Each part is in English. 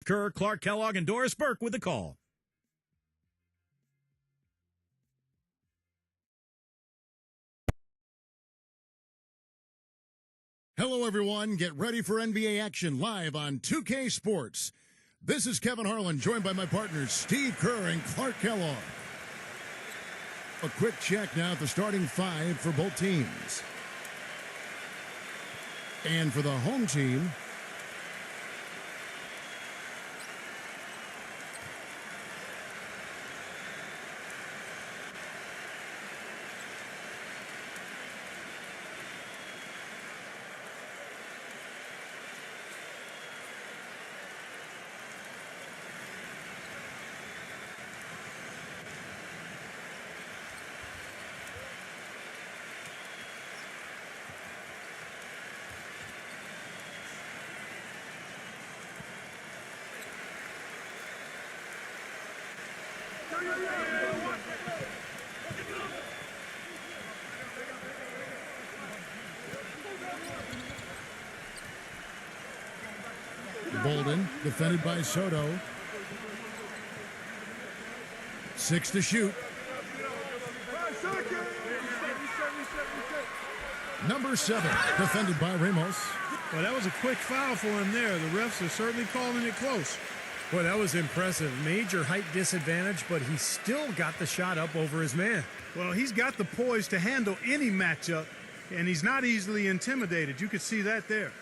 Kerr, Clark Kellogg, and Doris Burke with the call. Hello, everyone. Get ready for NBA action live on 2K Sports. This is Kevin Harlan, joined by my partners Steve Kerr and Clark Kellogg. A quick check now at the starting five for both teams. And for the home team, Bolden, defended by Soto. 6 to shoot. Number 7, defended by Ramos. Well, that was a quick foul for him there. The refs are certainly calling it close. Well, that was impressive. Major height disadvantage, but he still got the shot up over his man. Well, he's got the poise to handle any matchup, and he's not easily intimidated. You could see that there.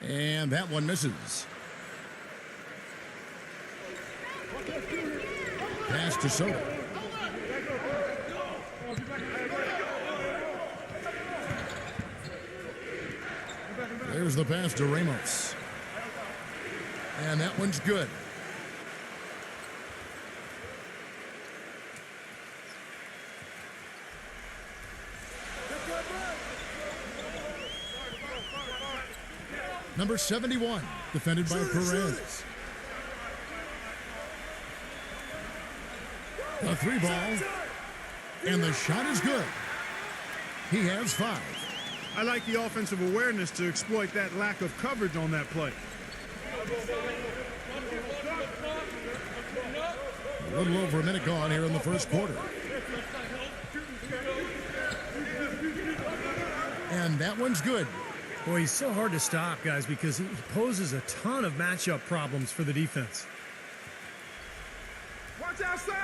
And that one misses. Pass to Soto. There's the pass to Ramos. And that one's good. Number 71, defended by Perez. The 3 ball, and the shot is good. He has 5. I like the offensive awareness to exploit that lack of coverage on that play. A little over a minute gone here in the first quarter. And that one's good. Boy, he's so hard to stop, guys, because he poses a ton of matchup problems for the defense. Watch outside!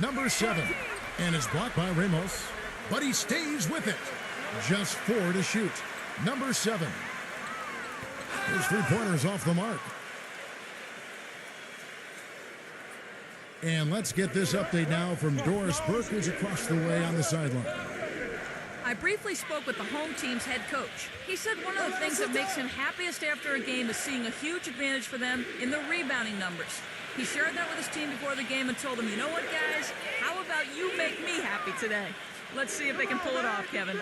Number 7, and it's blocked by Ramos, but he stays with it. Just 4 to shoot. Number 7. His 3-pointers off the mark. And let's get this update now from Doris Burke, who's across the way on the sideline. I briefly spoke with the home team's head coach. He said one of the things that makes him happiest after a game is seeing a huge advantage for them in the rebounding numbers. He shared that with his team before the game and told them, you know what, guys? How about you make me happy today? Let's see if they can pull it off, Kevin.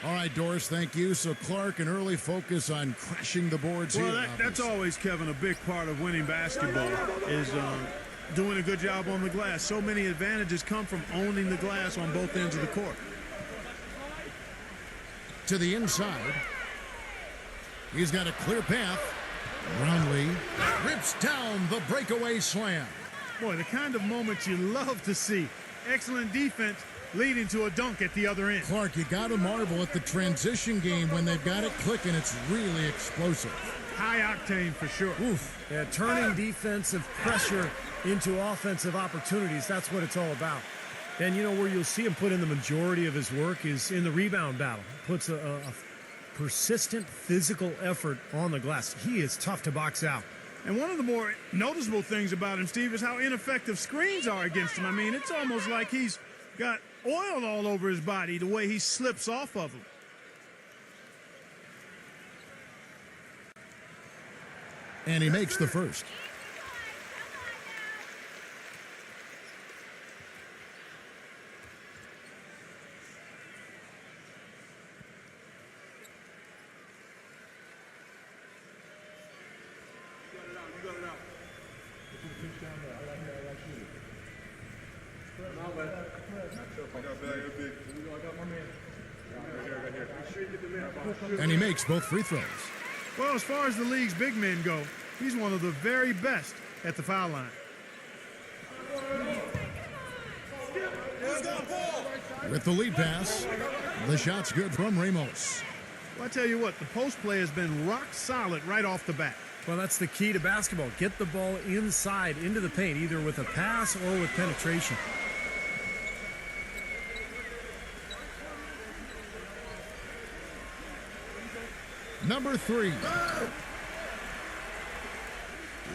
All right, Doris, thank you. So, Clark, an early focus on crashing the boards here. Well, that's always, Kevin, a big part of winning basketball is doing a good job on the glass. So many advantages come from owning the glass on both ends of the court. To the inside. He's got a clear path. Brownlee rips down the breakaway slam. Boy, the kind of moments you love to see. Excellent defense leading to a dunk at the other end. Clark, you got to marvel at the transition game when they've got it clicking. It's really explosive. High octane for sure. Oof. Yeah, turning defensive pressure into offensive opportunities. That's what it's all about. And, you know, where you'll see him put in the majority of his work is in the rebound battle. Puts a persistent physical effort on the glass. He is tough to box out. And one of the more noticeable things about him, Steve, is how ineffective screens are against him. I mean, it's almost like he's got oil all over his body the way he slips off of them. And he makes the first. And he makes both free throws. Well, as far as the league's big men go, he's one of the very best at the foul line. With the lead pass, the shot's good from Ramos. Well, I tell you what, the post play has been rock solid right off the bat. Well, that's the key to basketball. Get the ball inside into the paint, either with a pass or with penetration. Number 3.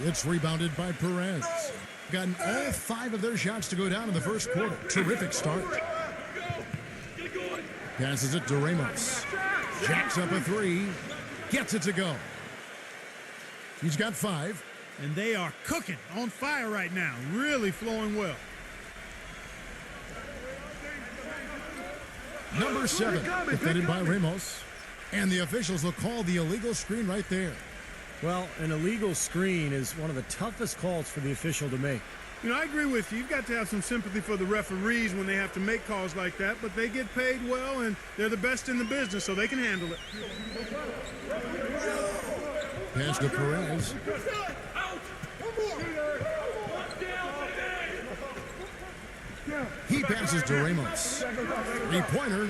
It's rebounded by Perez. Gotten all 5 of their shots to go down in the first quarter. Terrific start. Passes it to Ramos. Jacks up a 3. Gets it to go. He's got 5. And they are cooking, on fire right now. Really flowing well. Number 7, defended by Ramos. And the officials will call the illegal screen right there. Well, an illegal screen is one of the toughest calls for the official to make. You know, I agree with you. You've got to have some sympathy for the referees when they have to make calls like that, but they get paid well, and they're the best in the business, so they can handle it. Pass to Perez. He passes to Ramos. 3-pointer.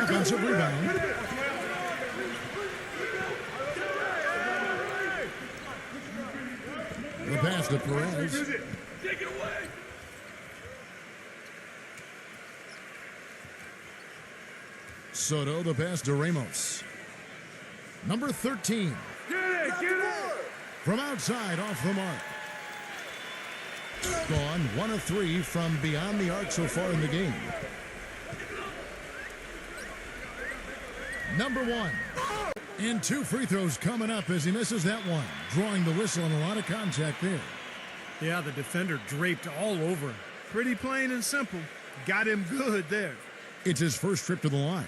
Offensive rebound. The pass to Perez. Soto, the pass to Ramos. Number 13. From outside, off the mark. Gone 1 of 3 from beyond the arc so far in the game. Number 1. And 2 free throws coming up as he misses that one. Drawing the whistle and a lot of contact there. Yeah, the defender draped all over him. Pretty plain and simple. Got him good there. It's his first trip to the line.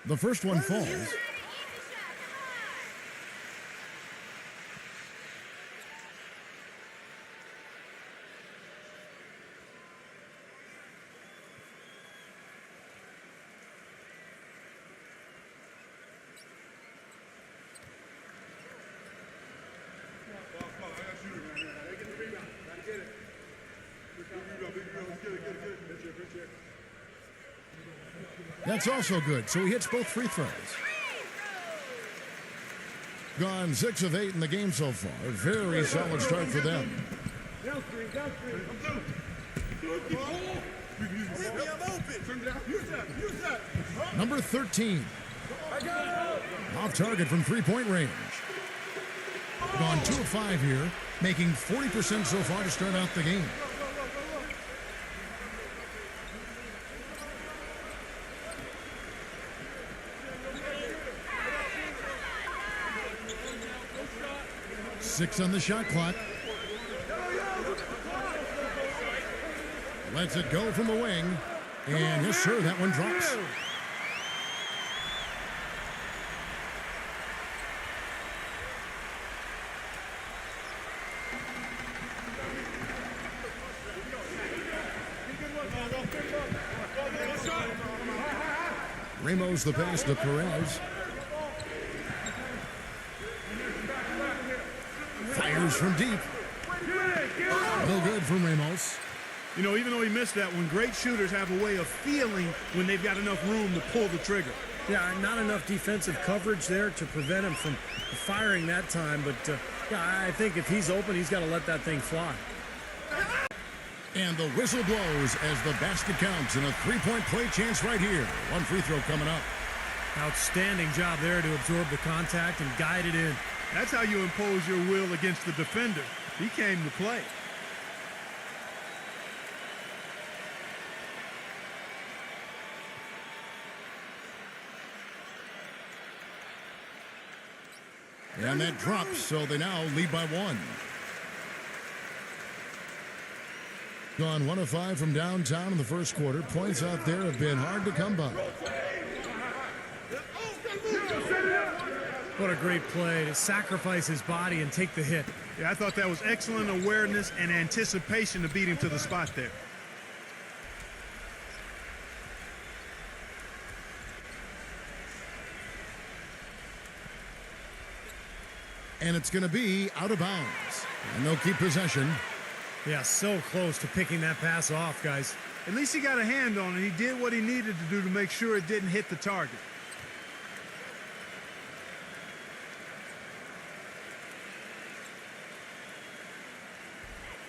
The first one falls. That's also good, so he hits both free throws. Gone 6 of 8 in the game so far. Very solid start for them. Number 13. Off target from 3-point range. Gone 2 of 5 here, making 40% so far to start out the game. Six on the shot clock. Lets it go from the wing. And yes, sir, that one drops. Ramos the pass to Perez. Fires from deep. No good from Ramos. You know, even though he missed that one, great shooters have a way of feeling when they've got enough room to pull the trigger. Yeah, not enough defensive coverage there to prevent him from firing that time. But, yeah, I think if he's open, he's got to let that thing fly. And the whistle blows as the basket counts, and a 3-point play chance right here. One free throw coming up. Outstanding job there to absorb the contact and guide it in. That's how you impose your will against the defender. He came to play. And that drops, so they now lead by 1. Gone 1 of 5 from downtown in the first quarter. Points out there have been hard to come by. What a great play to sacrifice his body and take the hit. Yeah, I thought that was excellent awareness and anticipation to beat him to the spot there. And it's going to be out of bounds. And they'll keep possession. Yeah, so close to picking that pass off, guys. At least he got a hand on it. He did what he needed to do to make sure it didn't hit the target.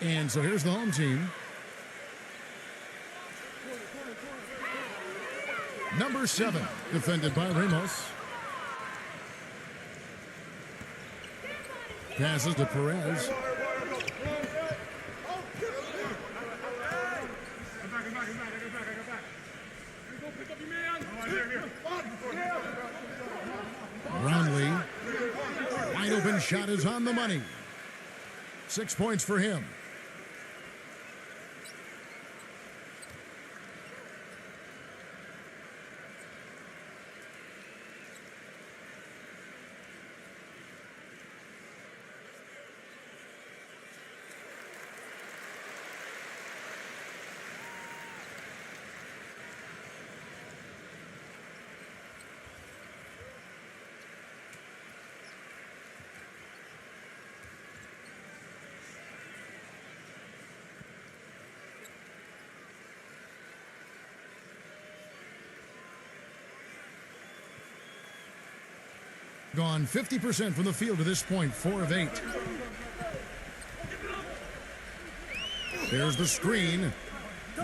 And so here's the home team. Number 7, defended by Ramos. Passes to Perez. Brownlee. Wide open shot is on the money. 6 points for him. Gone 50% from the field to this point, 4 of 8. There's the screen,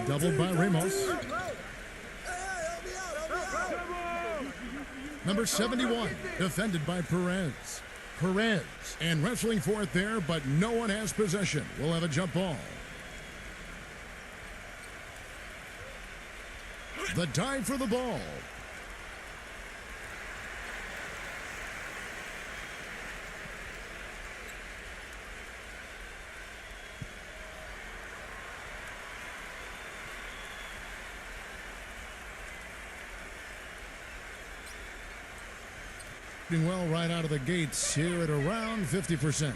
doubled by Ramos. Number 71, defended by Perez. Perez, and wrestling for it there, but no one has possession. We'll have a jump ball. The dive for the ball. Well right out of the gates here at around 50%.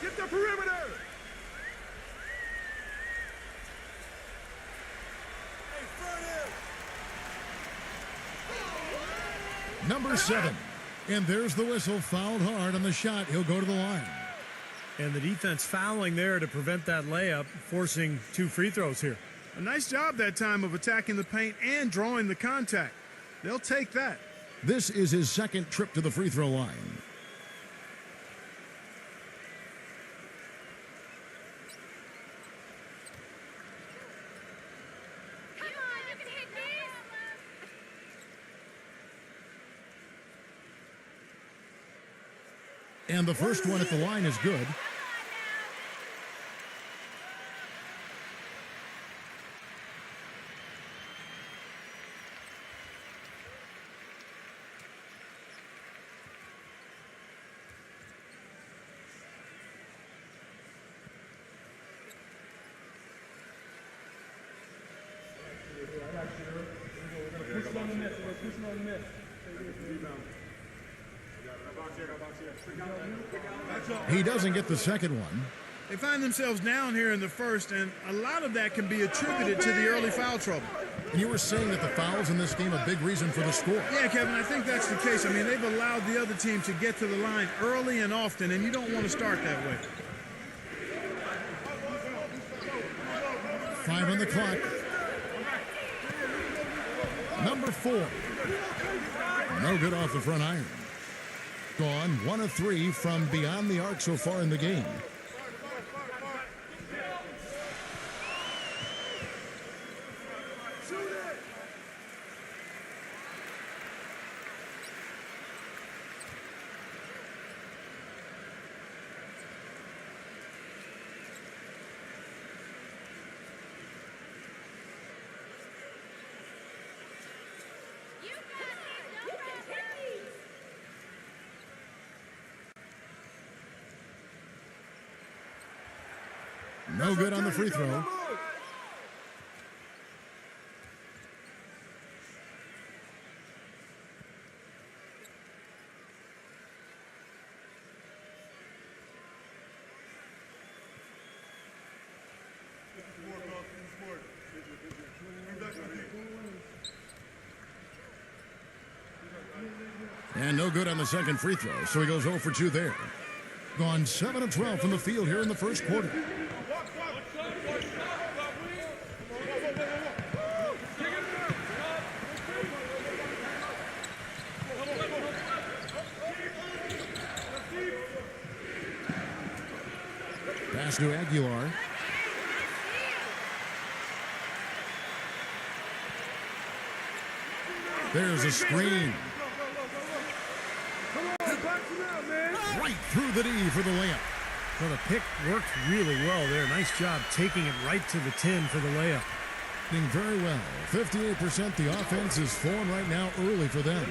Get the perimeter! Number 7. And there's the whistle, fouled hard on the shot. He'll go to the line. And the defense fouling there to prevent that layup, forcing 2 free throws here. A nice job that time of attacking the paint and drawing the contact. They'll take that. This is his second trip to the free throw line. Come on, you can hit this. And the first one at the line is good. He doesn't get the second one. They find themselves down here in the first, and a lot of that can be attributed to the early foul trouble. And you were saying that the fouls in this game a big reason for the score. Yeah, Kevin, I think that's the case. I mean, they've allowed the other team to get to the line early and often, and you don't want to start that way. 5 on the clock. Number 4. No good off the front iron. Gone 1 of 3 from beyond the arc so far in the game. No good on the free throw. And no good on the second free throw, so he goes 0 for 2 there. Gone 7 of 12 from the field here in the first quarter. Pass to Aguilar. There's a screen. Right through the D for the layup. Well, the pick worked really well there. Nice job taking it right to the 10 for the layup. Doing very well. 58% the offense is formed right now early for them.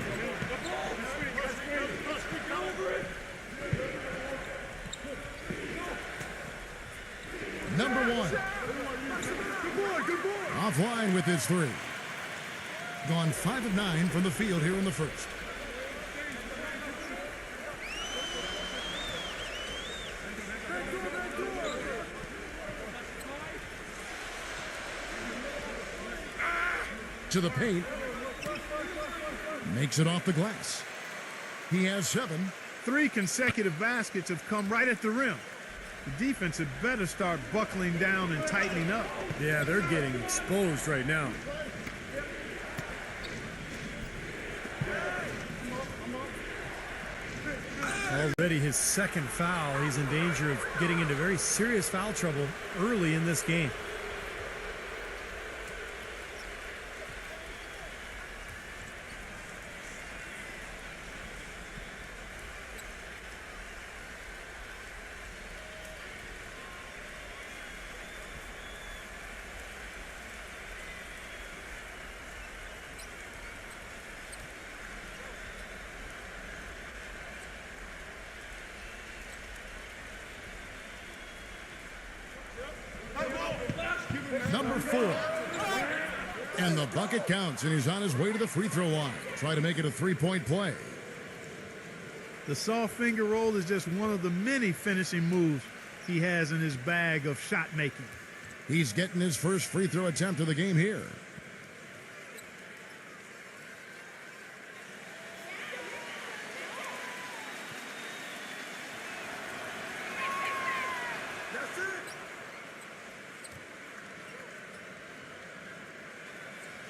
Number 1. Offline with his 3. Gone 5 of 9 from the field here in the first. To the paint. Makes it off the glass. He has 7. 3 consecutive baskets have come right at the rim. The defense had better start buckling down and tightening up. Yeah, they're getting exposed right now. Already his second foul. He's in danger of getting into very serious foul trouble early in this game. Number 4. And the bucket counts, and he's on his way to the free throw line. Try to make it a 3-point play. The soft finger roll is just one of the many finishing moves he has in his bag of shot making. He's getting his first free throw attempt of the game here.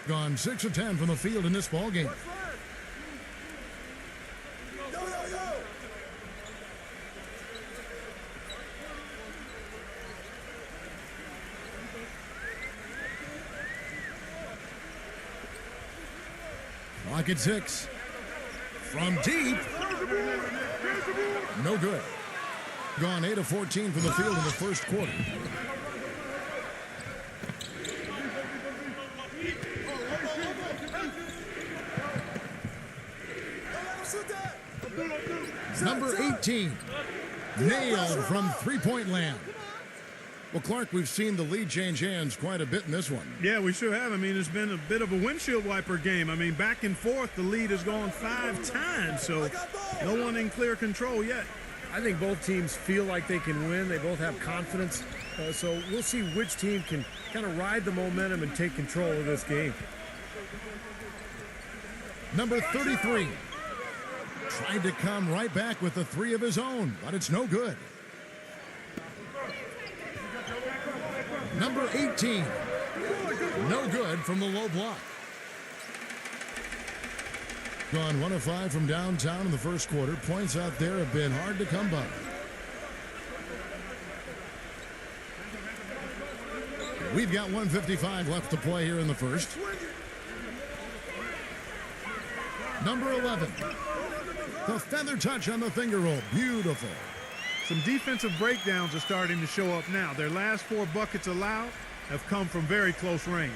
Gone 6 of 10 from the field in this ball game. Clock at 6. From deep. No good. Gone 8 of 14 from the field in the first quarter. Number 18, nailed from three-point land. Well, Clark, we've seen the lead change hands quite a bit in this one. Yeah, we sure have. I mean, it's been a bit of a windshield wiper game. I mean, back and forth, the lead has gone 5 times, so no one in clear control yet. I think both teams feel like they can win. They both have confidence. So we'll see which team can kind of ride the momentum and take control of this game. Number 33. Tried to come right back with the 3 of his own, but it's no good. Number 18. No good from the low block. Gone 1 of 5 from downtown in the first quarter. Points out there have been hard to come by. We've got 1:55 left to play here in the first. Number 11. The feather touch on the finger roll. Beautiful. Some defensive breakdowns are starting to show up now. Their last 4 buckets allowed have come from very close range.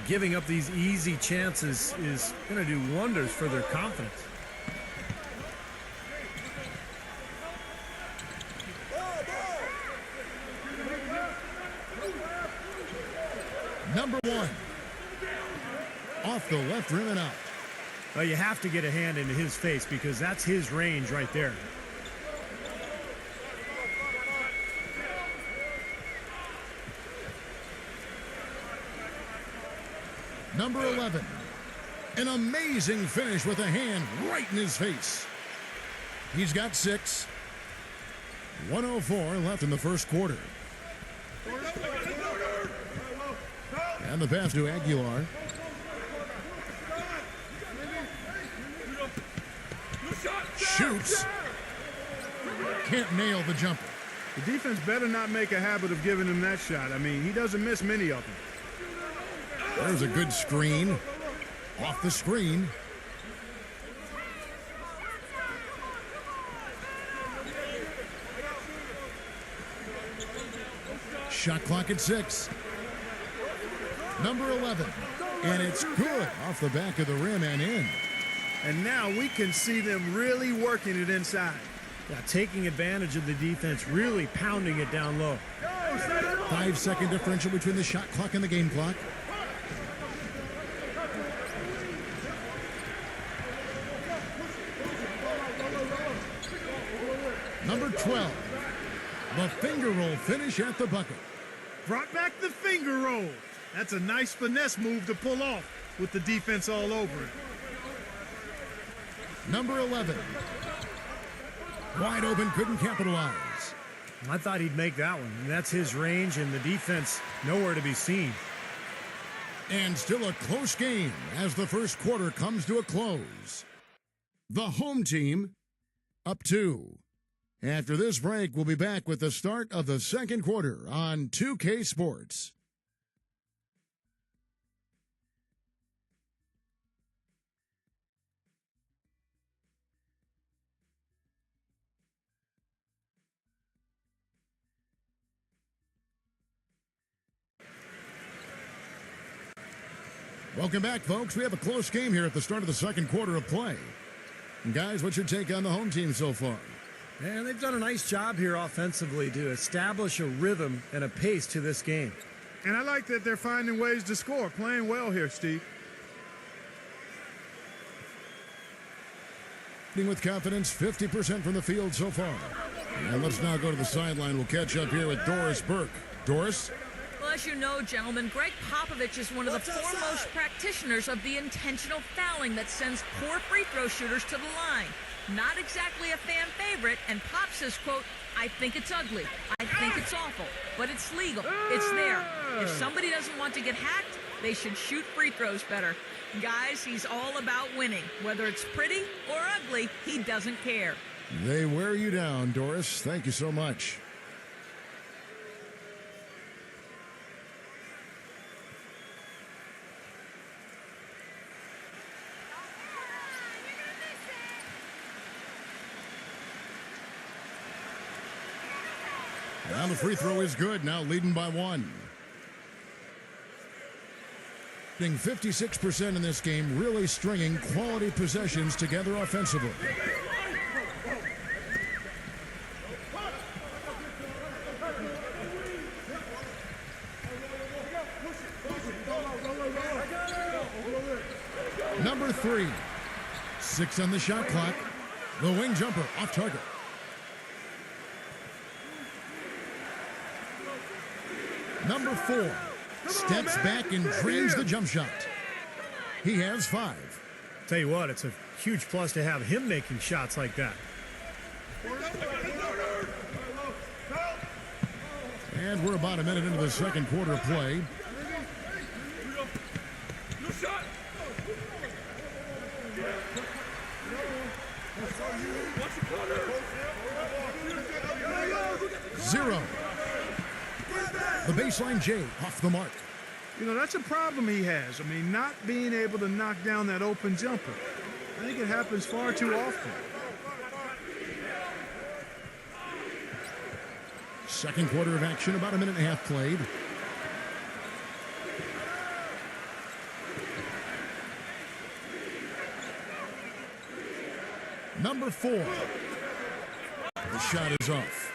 Giving up these easy chances is going to do wonders for their confidence. Number 1. Off the left rim and out. Well, you have to get a hand into his face because that's his range right there. Number 11. An amazing finish with a hand right in his face. He's got 6. 1:04 left in the first quarter. And the pass to Aguilar. Shoots. Can't nail the jumper. The defense better not make a habit of giving him that shot. I mean, he doesn't miss many of them. There's a good screen. Off the screen. Shot clock at 6. Number 11. And it's good off the back of the rim and in. And now we can see them really working it inside. Yeah, taking advantage of the defense, really pounding it down low. 5-second differential between the shot clock and the game clock. Number 12. The finger roll finish at the bucket. Brought back the finger roll. That's a nice finesse move to pull off with the defense all over it. Number 11. Wide open, couldn't capitalize. I thought he'd make that one. That's his range, and the defense nowhere to be seen. And still a close game as the first quarter comes to a close. The home team up 2. After this break, we'll be back with the start of the second quarter on 2K Sports. Welcome back, folks. We have a close game here at the start of the second quarter of play. And guys, what's your take on the home team so far? And they've done a nice job here offensively to establish a rhythm and a pace to this game. And I like that they're finding ways to score. Playing well here, Steve. With confidence, 50% from the field so far. And let's now go to the sideline. We'll catch up here with Doris Burke. Doris? Well, as you know, gentlemen, Greg Popovich is one of the foremost practitioners of the intentional fouling that sends poor free throw shooters to the line. Not exactly a fan favorite, and Pop says, quote, I think it's ugly. I think it's awful, but it's legal. It's there. If somebody doesn't want to get hacked, they should shoot free throws better. Guys, he's all about winning. Whether it's pretty or ugly, he doesn't care. They wear you down, Doris. Thank you so much. Now the free throw is good, now leading by 1. 56% in this game, really stringing quality possessions together offensively. Number 3. 6 on the shot clock. The wing jumper off target. Number 4 steps back and drains the jump shot. He has 5. Tell you what, it's a huge plus to have him making shots like that. And we're about a minute into the second quarter of play. Zero. The baseline J off the mark. You know, that's a problem he has. I mean, not being able to knock down that open jumper. I think it happens far too often. Second quarter of action, about a minute and a half played. Number 4. The shot is off.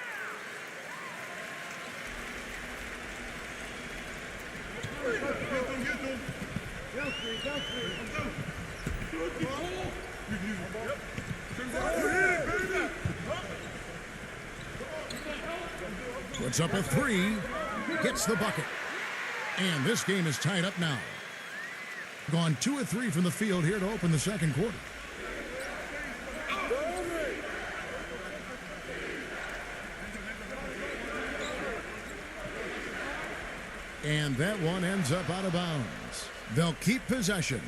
Puts up a 3, gets the bucket. And this game is tied up now. Gone 2 of 3 from the field here to open the second quarter. And that one ends up out of bounds. They'll keep possession.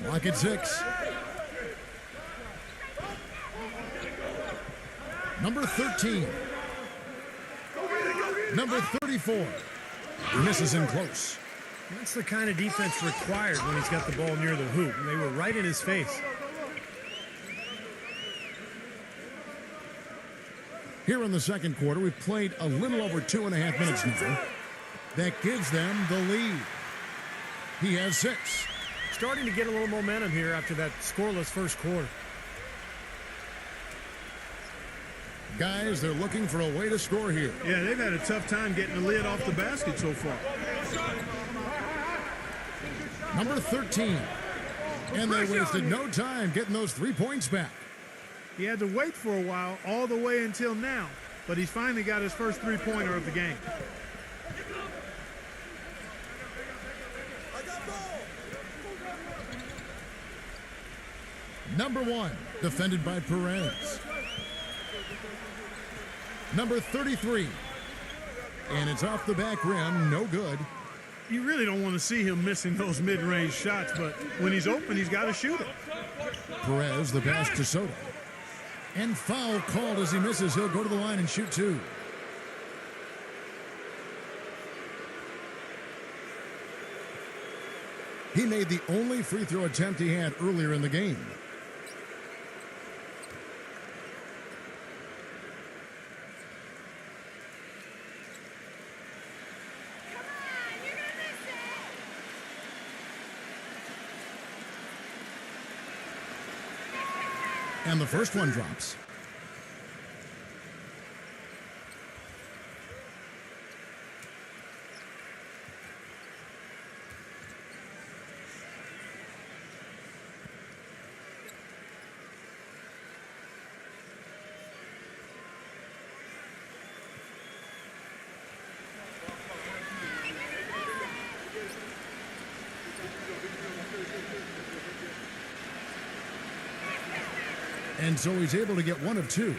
Clock at 6. Number 13. Number 34. Misses in close. That's the kind of defense required when he's got the ball near the hoop. And they were right in his face. Here in the second quarter, we've played a little over 2.5 minutes now. That gives them the lead. He has 6. Starting to get a little momentum here after that scoreless first quarter. Guys, they're looking for a way to score here. Yeah, they've had a tough time getting the lid off the basket so far. Number 13. And they wasted no time getting those 3 points back. He had to wait for a while, all the way until now, but he's finally got his first three-pointer of the game. Number 1, defended by Perez. Number 33. And it's off the back rim, no good. You really don't want to see him missing those mid-range shots, but when he's open, he's got to shoot it. Perez, the pass to Soto. And foul called as he misses. He'll go to the line and shoot 2. He made the only free throw attempt he had earlier in the game. And the first one drops. And so he's able to get 1 of 2.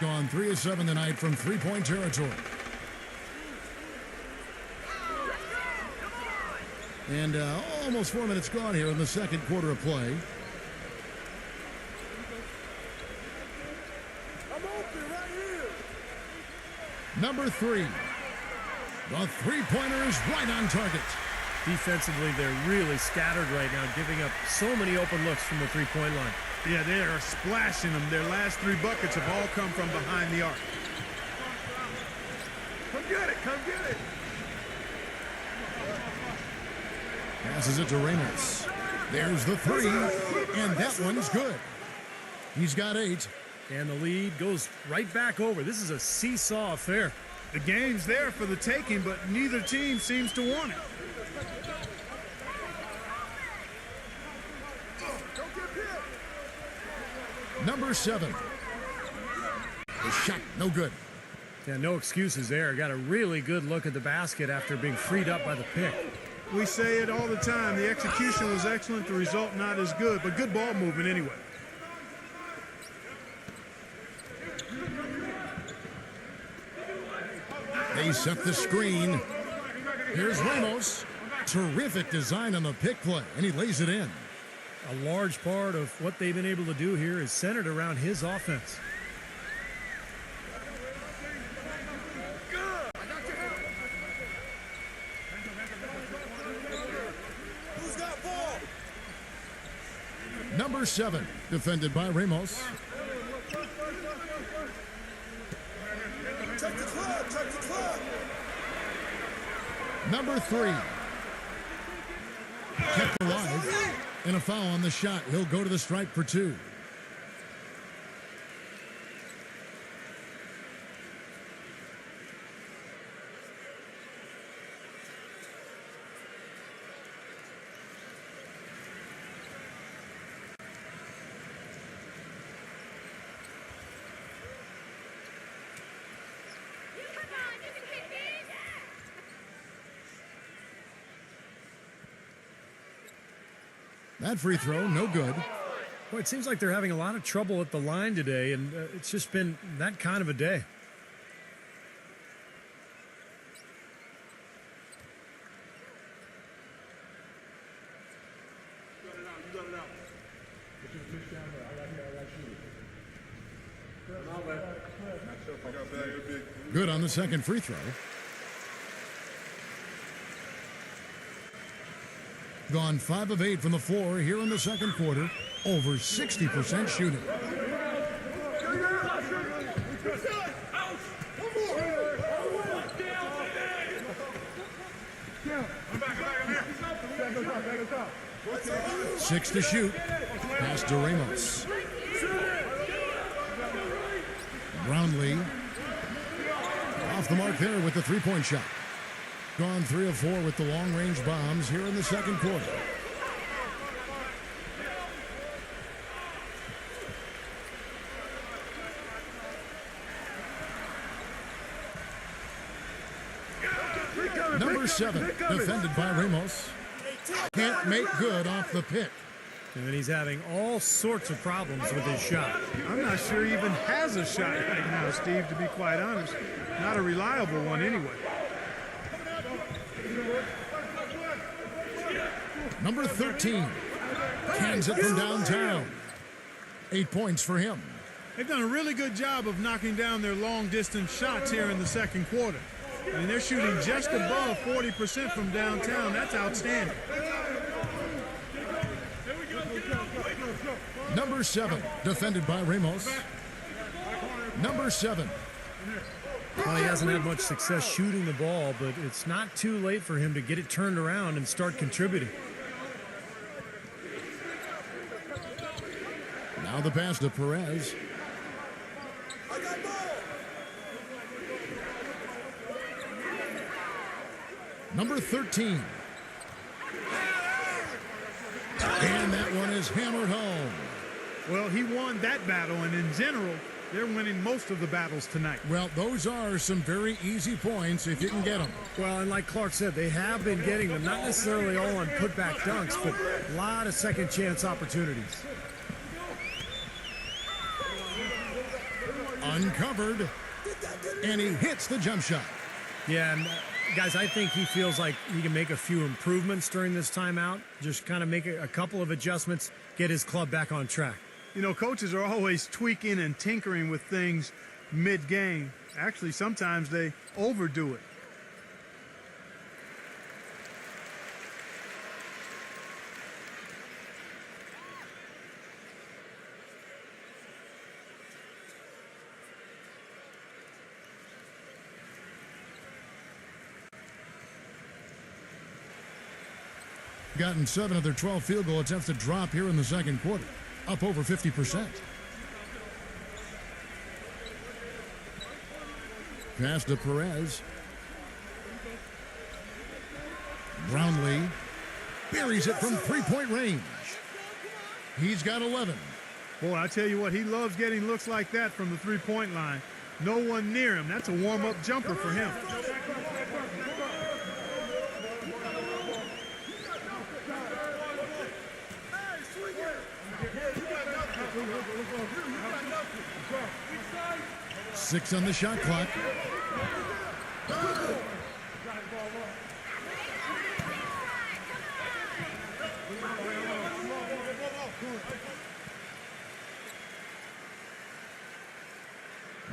Gone 3 of 7 tonight from three-point territory. And almost 4 minutes gone here in the second quarter of play. Number 3. The three-pointer is right on target. Defensively, they're really scattered right now, giving up so many open looks from the three-point line. Yeah, they are splashing them. Their last 3 buckets have all come from behind the arc. Come get it, come get it. Passes it to Ramos. There's the 3, and that one's good. He's got 8. And the lead goes right back over. This is a seesaw affair. The game's there for the taking, but neither team seems to want it. Number 7. The shot, no good. Yeah, no excuses there. Got a really good look at the basket after being freed up by the pick. We say it all the time. The execution was excellent. The result not as good, but good ball movement anyway. They set the screen. Here's Ramos. Terrific design on the pick play, and he lays it in. A large part of what they've been able to do here is centered around his offense. Who's got ball? Number 7, defended by Ramos. Check the club, check the club. Number 3. Kept alive. And a foul on the shot. He'll go to the stripe for 2. That free throw, no good. Boy, it seems like they're having a lot of trouble at the line today, and it's just been that kind of a day. Good on the second free throw. Gone 5 of 8 from the floor here in the second quarter. Over 60% shooting. Six to shoot. Pass to Ramos. Brownlee. Off the mark there with the three-point shot. Gone 3 of 4 with the long-range bombs here in the second quarter. Number 7, defended by Ramos. Can't make good off the pick. And he's having all sorts of problems with his shot. I'm not sure he even has a shot right now, Steve, to be quite honest. Not a reliable one anyway. Number 13, cans it from downtown. 8 points for him. They've done a really good job of knocking down their long-distance shots here in the second quarter. I mean, they're shooting just above 40% from downtown. That's outstanding. Number 7, defended by Ramos. Number 7. Well, he hasn't had much success shooting the ball, but it's not too late for him to get it turned around and start contributing. Now the pass to Perez. Number 13. And that one is hammered home. Well, he won that battle, and in general, they're winning most of the battles tonight. Well, those are some very easy points if you can get them. Well, and like Clark said, they have been getting them, not necessarily all on putback dunks, but a lot of second chance opportunities. Uncovered, and he hits the jump shot. Yeah, and guys, I think he feels like he can make a few improvements during this timeout, just kind of make a couple of adjustments, get his club back on track. You know, coaches are always tweaking and tinkering with things mid-game. Actually, sometimes they overdo it. Gotten 7 of their 12 field goal attempts to drop here in the second quarter. Up over 50%. Pass to Perez. Brownlee buries it from three-point range. He's got 11. Boy, I tell you what, he loves getting looks like that from the three-point line. No one near him. That's a warm-up jumper for him. Six on the shot clock.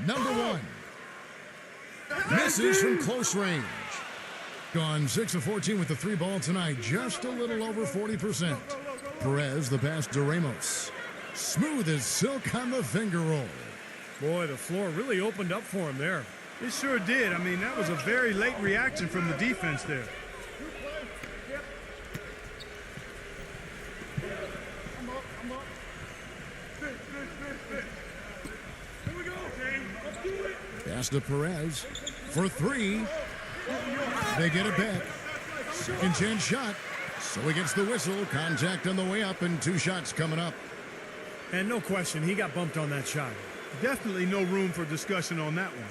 Number 1. Misses from close range. Gone 6 of 14 with the 3 ball tonight. Just a little over 40%. Perez, the pass to Ramos. Smooth as silk on the finger roll. Boy, the floor really opened up for him there. It sure did. I mean, that was a very late reaction from the defense there. Pass to Perez for 3. They get it back. Second chance shot. So he gets the whistle. Contact on the way up and 2 shots coming up. And no question, he got bumped on that shot. Definitely no room for discussion on that one.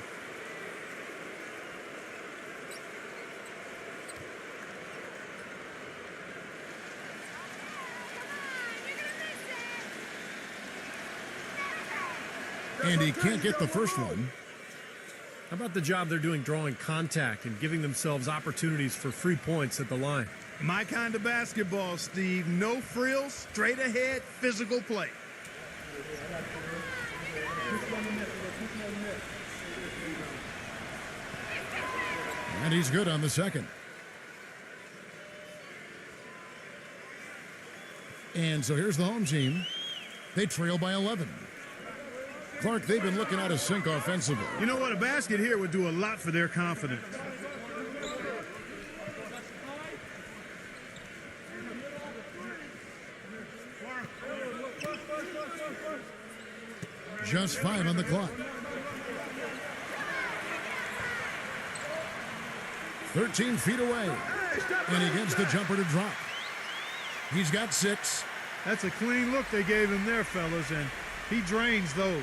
And he can't get the first one. How about the job they're doing drawing contact and giving themselves opportunities for free points at the line? My kind of basketball, Steve. No frills, straight ahead, physical play. And he's good on the second. And so here's the home team. They trail by 11. Clark, they've been looking out of sync offensively. You know what? A basket here would do a lot for their confidence. Just 5 on the clock. 13 feet away. And he gets the jumper to drop. He's got 6. That's a clean look they gave him there, fellas, and he drains those.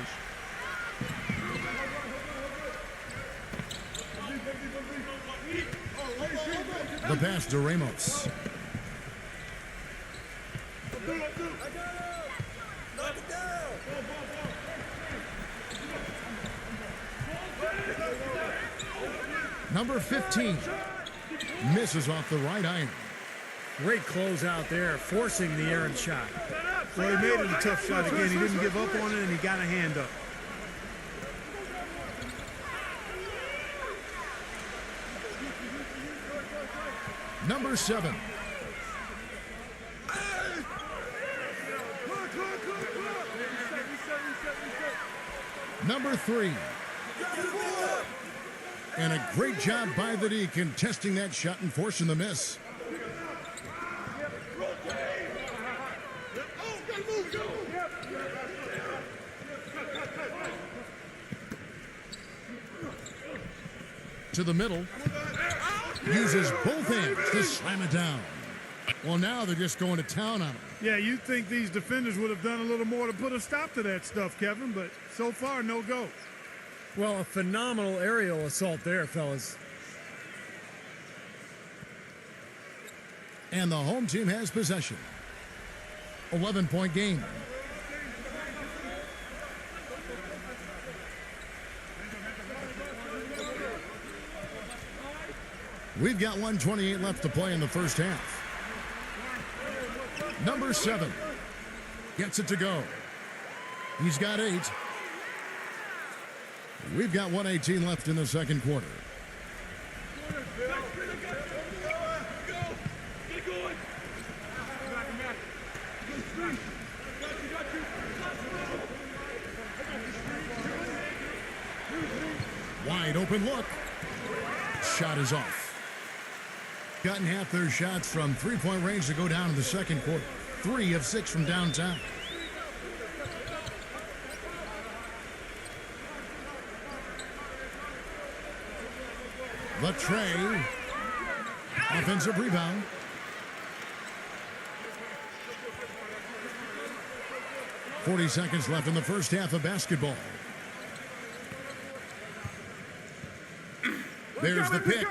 The pass to Ramos. Number 15 misses off the right iron. Great close out there, forcing the errant shot. Well, he made it a tough shot again. He didn't give up on it, and he got a hand up. Number 7. Number 3. And a great job by the D contesting that shot and forcing the miss. To the middle. Uses both hands to slam it down. Well, now they're just going to town on him. Yeah, you'd think these defenders would have done a little more to put a stop to that stuff, Kevin, but so far, no go. Well, a phenomenal aerial assault there, fellas. And the home team has possession. 11-point game. We've got 1:28 left to play in the first half. Number 7 gets it to go. He's got 8. We've got 1:18 left in the second quarter. Wide open look. Shot is off. Gotten half their shots from three-point range to go down in the second quarter. 3 of 6 from downtown. The tray. Offensive rebound. .40 seconds left in the first half of basketball. There's the pick.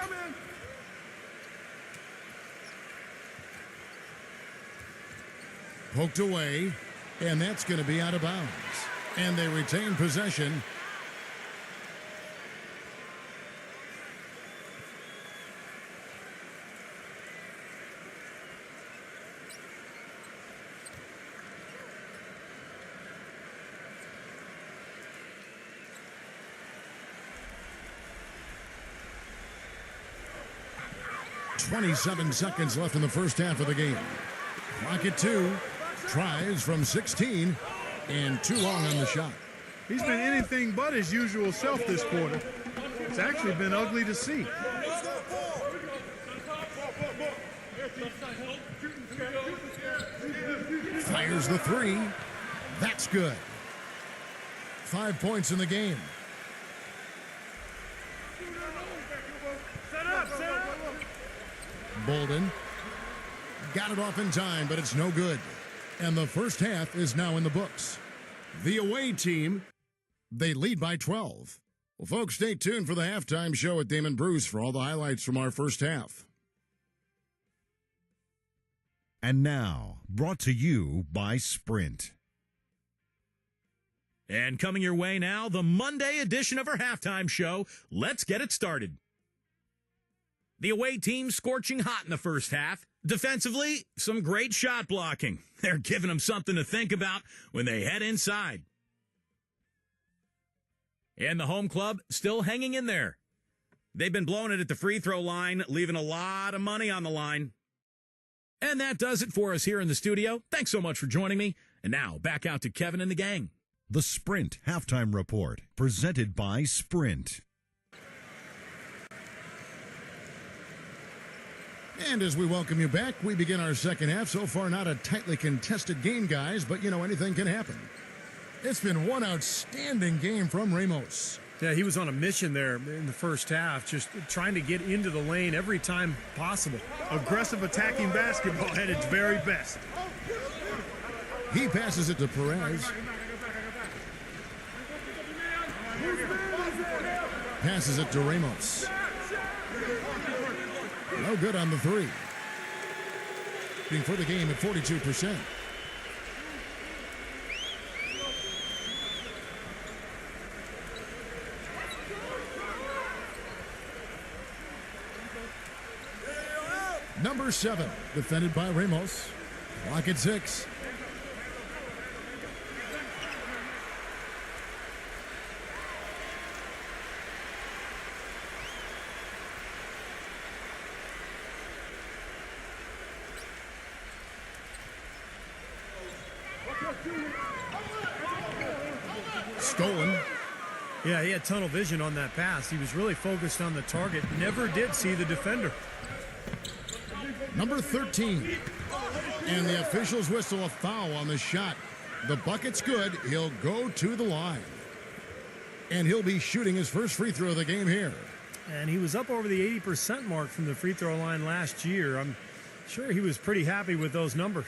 Poked away, and that's going to be out of bounds. And they retain possession. .27 seconds left in the first half of the game. Clock at 2. Tries from 16 and too long on the shot. He's been anything but his usual self this quarter. It's actually been ugly to see. Fires the 3. That's good. 5 points in the game. Bolden got it off in time, but it's no good. And the first half is now in the books. The away team, they lead by 12. Well, folks, stay tuned for the halftime show at Damon Bruce for all the highlights from our first half. And now, brought to you by Sprint. And coming your way now, the Monday edition of our halftime show. Let's get it started. The away team scorching hot in the first half. Defensively, some great shot blocking. They're giving them something to think about when they head inside. And the home club still hanging in there. They've been blowing it at the free throw line, leaving a lot of money on the line. And that does it for us here in the studio. Thanks so much for joining me. And now, back out to Kevin and the gang. The Sprint Halftime Report, presented by Sprint. And as we welcome you back, we begin our second half. So far, not a tightly contested game, guys, but, anything can happen. It's been one outstanding game from Ramos. Yeah, he was on a mission there in the first half, just trying to get into the lane every time possible. Aggressive attacking basketball at its very best. He passes it to Perez. Passes it to Ramos. No good on the three. Being for the game at 42%. Number 7, defended by Ramos. Clock at 6. Stolen. Yeah, he had tunnel vision on that pass. He was really focused on the target. Never did see the defender. Number 13. And the officials whistle a foul on the shot. The bucket's good. He'll go to the line. And he'll be shooting his first free throw of the game here. And he was up over the 80% mark from the free throw line last year. I'm sure he was pretty happy with those numbers.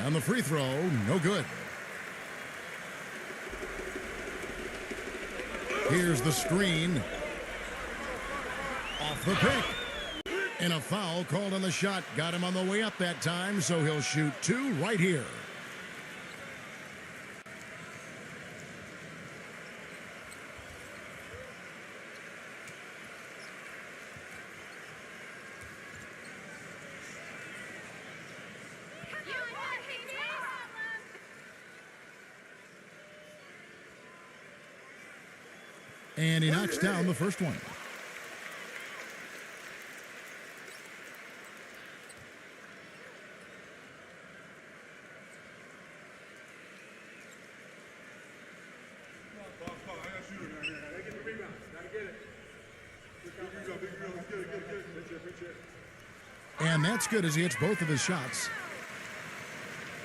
And the free throw, no good. Here's the screen. Off the pick. And a foul called on the shot. Got him on the way up that time, so he'll shoot 2 right here. And he knocks down the first one. And that's good as he hits both of his shots.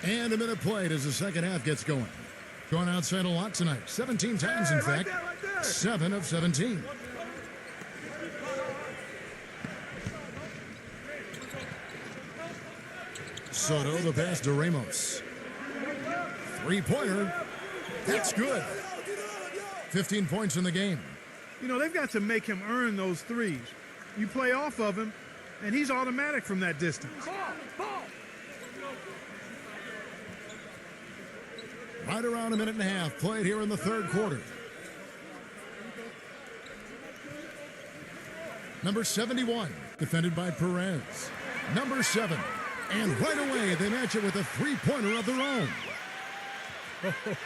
And a minute played as the second half gets going. Going outside a lot tonight. 17 times, in fact. 7 of 17. Soto, the pass to Ramos. Three-pointer. That's good. 15 points in the game. They've got to make him earn those threes. You play off of him, and he's automatic from that distance. Right around a minute and a half played here in the third quarter. Number 71, defended by Perez. Number 7, and right away they match it with a three-pointer of their own.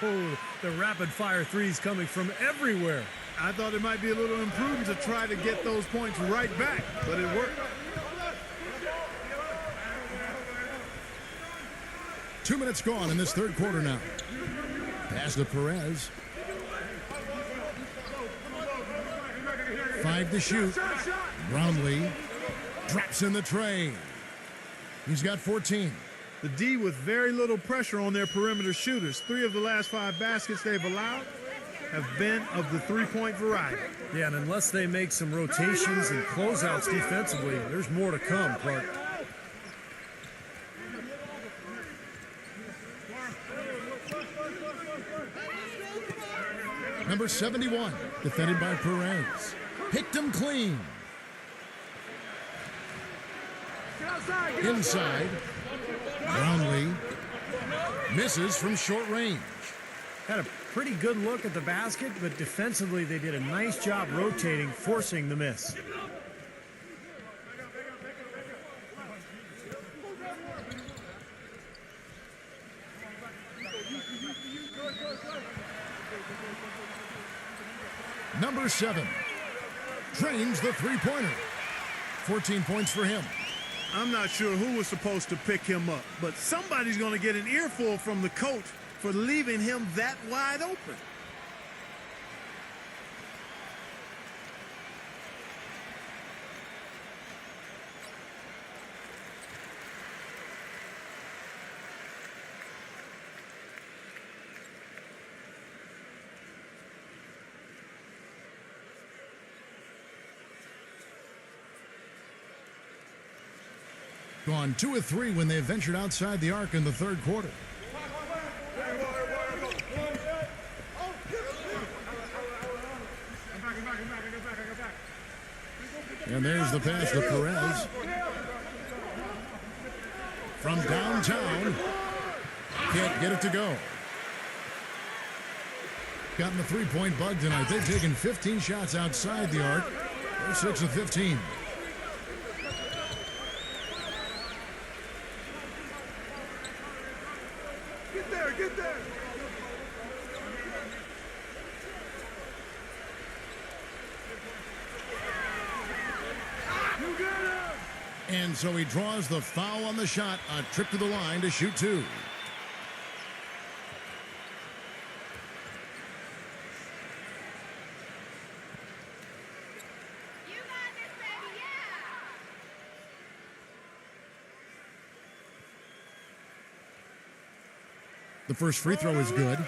Oh, the rapid-fire threes coming from everywhere. I thought it might be a little imprudent to try to get those points right back, but it worked. 2 minutes gone in this third quarter now. Pass to Perez. 5 to shoot. Brownlee drops in the tray. He's got 14. The D with very little pressure on their perimeter shooters. 3 of the last 5 baskets they've allowed have been of the three-point variety. Yeah, and unless they make some rotations and closeouts defensively, there's more to come, Clark. Number 71, defended by Perez. Picked him clean. Inside. Brownlee misses from short range. Had a pretty good look at the basket, but defensively they did a nice job rotating, forcing the miss. Number 7 drains the three-pointer. 14 points for him. I'm not sure who was supposed to pick him up, but somebody's going to get an earful from the coach for leaving him that wide open. Gone 2 of 3 when they ventured outside the arc in the third quarter. And there's the pass to Perez. From downtown. Can't get it to go. Gotten the three-point bug tonight. They've taken 15 shots outside the arc. They're 6 of 15. Get there! You got him! And so he draws the foul on the shot. A trip to the line to shoot 2. You got this, baby, yeah! The first free throw is good.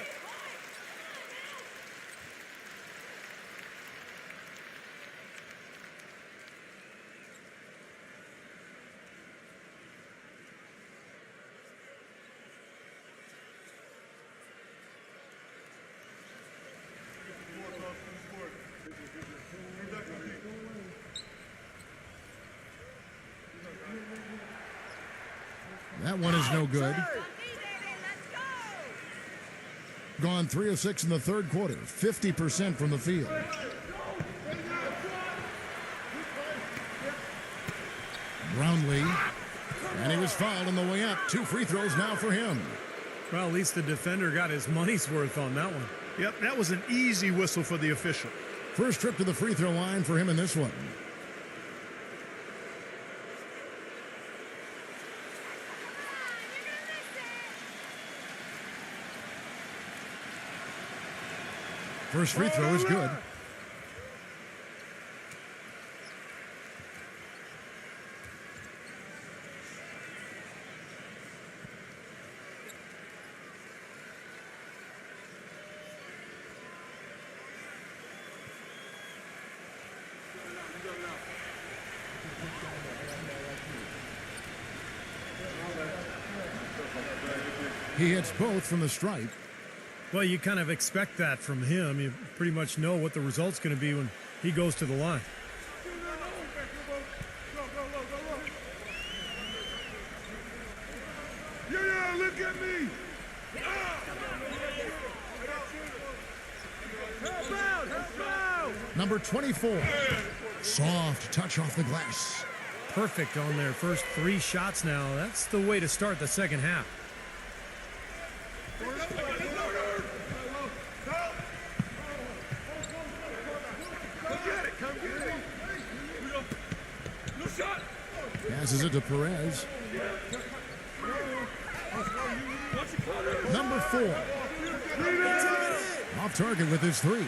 That one is no good. Gone 3 of 6 in the third quarter. 50% from the field. Brownlee. And he was fouled on the way up. 2 free throws now for him. Well, at least the defender got his money's worth on that one. Yep, that was an easy whistle for the official. First trip to the free throw line for him in this one. First free throw is good. He hits both from the stripe. Well, you kind of expect that from him. You pretty much know what the result's going to be when he goes to the line. Yeah, look at me! Number 24. Soft touch off the glass. Perfect on their first 3 shots now. That's the way to start the second half. Passes it to Perez. Number 4. Off target with his 3.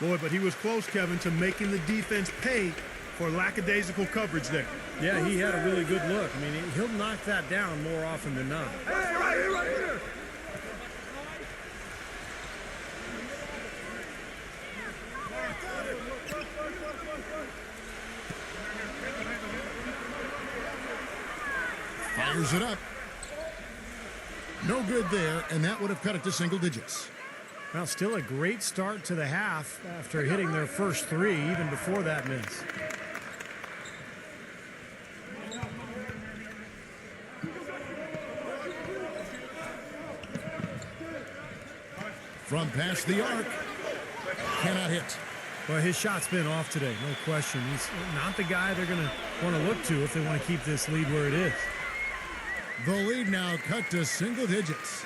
Boy, but he was close, Kevin, to making the defense pay for lackadaisical coverage there. Yeah, he had a really good look. I mean, he'll knock that down more often than not. Hey, right here! Fires it up. No good there, and that would have cut it to single digits. Well, still a great start to the half after hitting their first 3, even before that miss. From past the arc. Cannot hit. Well, his shot's been off today, no question. He's not the guy they're going to want to look to if they want to keep this lead where it is. The lead now cut to single digits.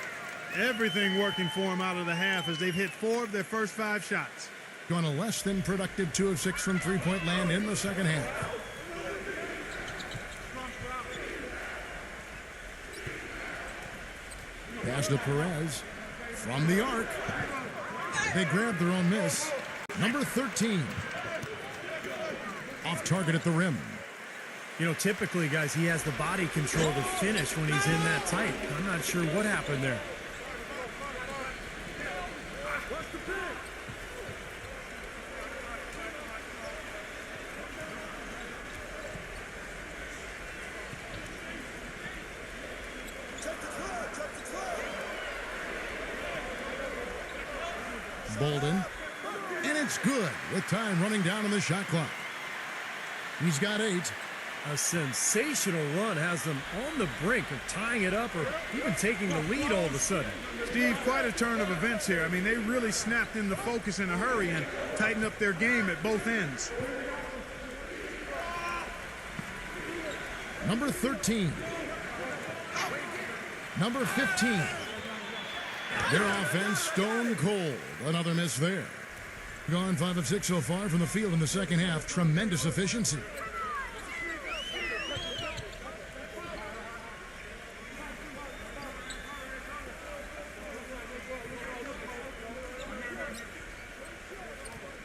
Everything working for him out of the half as they've hit 4 of their first 5 shots. Going a less than productive 2 of 6 from three-point land in the second half. Pass to Perez. From the arc. They grab their own miss. Number 13. Off target at the rim. You know, typically, guys, he has the body control to finish when he's in that tight. I'm not sure what happened there. Bolden. And it's good with time running down on the shot clock. He's got 8. A sensational run has them on the brink of tying it up or even taking the lead all of a sudden. Steve, quite a turn of events here. I mean, they really snapped into focus in a hurry and tightened up their game at both ends. Number 13. Number 15. Their offense stone cold. Another miss there. Gone 5 of 6 so far from the field in the second half. Tremendous efficiency.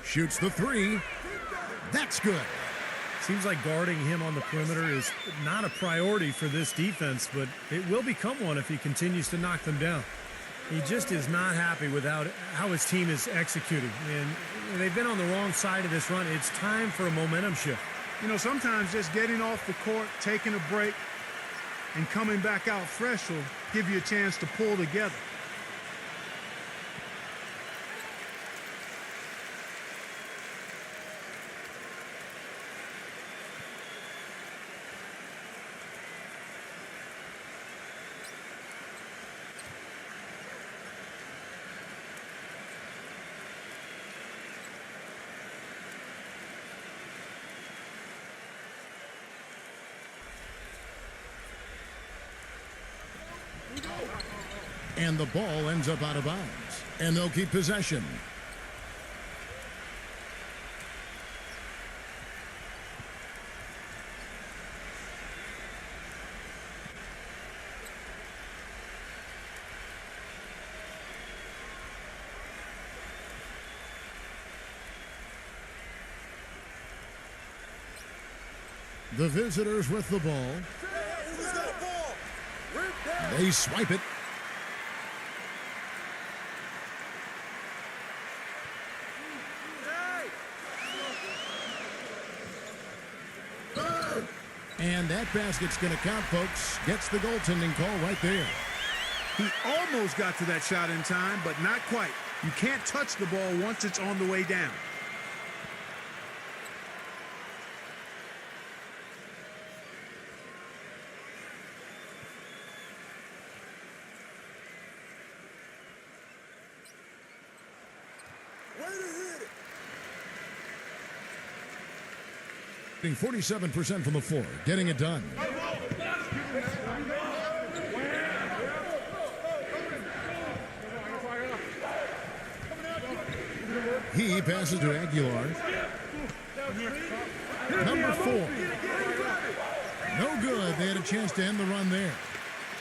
Shoots the 3. That's good. Seems like guarding him on the perimeter is not a priority for this defense, but it will become one if he continues to knock them down. He just is not happy with how his team is executing. And they've been on the wrong side of this run. It's time for a momentum shift. You know, sometimes just getting off the court, taking a break, and coming back out fresh will give you a chance to pull together. And the ball ends up out of bounds. And they'll keep possession. The visitors with the ball. They swipe it. And that basket's going to count, folks. Gets the goaltending call right there. He almost got to that shot in time, but not quite. You can't touch the ball once it's on the way down. Getting 47% from the floor, getting it done. He passes to Aguilar. Number 4. No good. They had a chance to end the run there.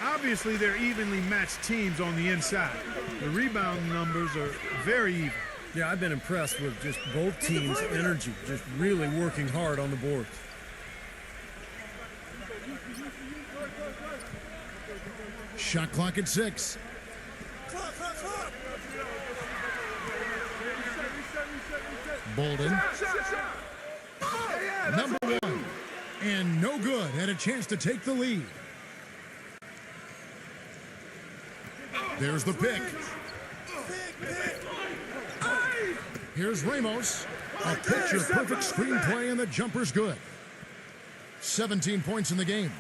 Obviously, they're evenly matched teams on the inside. The rebound numbers are very even. Yeah, I've been impressed with just both teams' energy, just really working hard on the boards. Shot clock at 6. Bolden. Number 1. And no good. Had a chance to take the lead. There's the pick. Here's Ramos. A picture-perfect screenplay, and the jumper's good. 17 points in the game.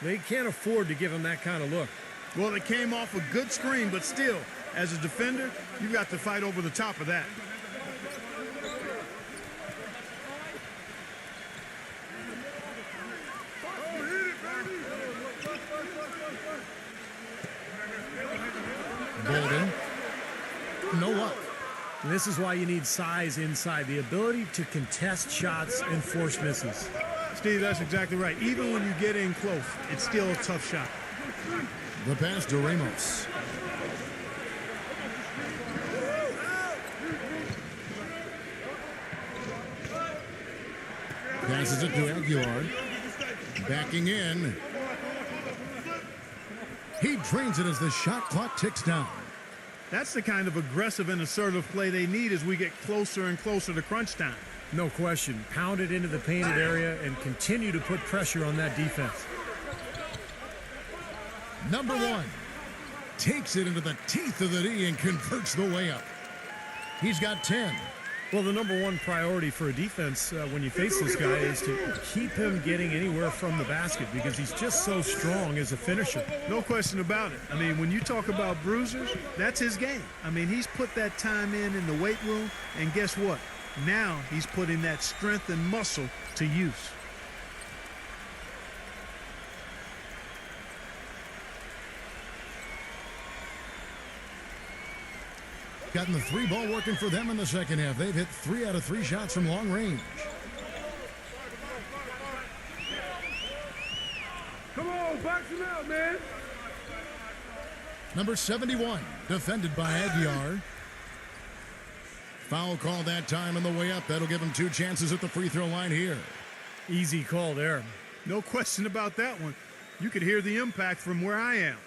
They can't afford to give him that kind of look. Well, it came off a good screen, but still, As a defender, you got to fight over the top of that. Bolden. No luck. And this is why you need size inside, the ability to contest shots and force misses. Steve, that's exactly right. Even when you get in close, it's still a tough shot. The pass to Ramos. Passes it to Aguilar. Backing in. He drains it as the shot clock ticks down. That's the kind of aggressive and assertive play they need as we get closer and closer to crunch time. No question. Pound it into the painted area and continue to put pressure on that defense. Number one takes it into the teeth of the D and converts the layup. He's got 10. Well, the number one priority for a defense when you face this guy is to keep him getting anywhere from the basket because he's just so strong as a finisher. No question about it. I mean, when you talk about bruisers, that's his game. I mean, he's put that time in the weight room, and guess what? Now he's putting that strength and muscle to use. Gotten the three ball working for them in the second half. They've hit 3 out of 3 shots from long range. Come on, box him out, man. Number 71, defended by Aguilar. Foul call that time on the way up. That'll give him 2 chances at the free throw line here. Easy call there. No question about that one. You could hear the impact from where I am.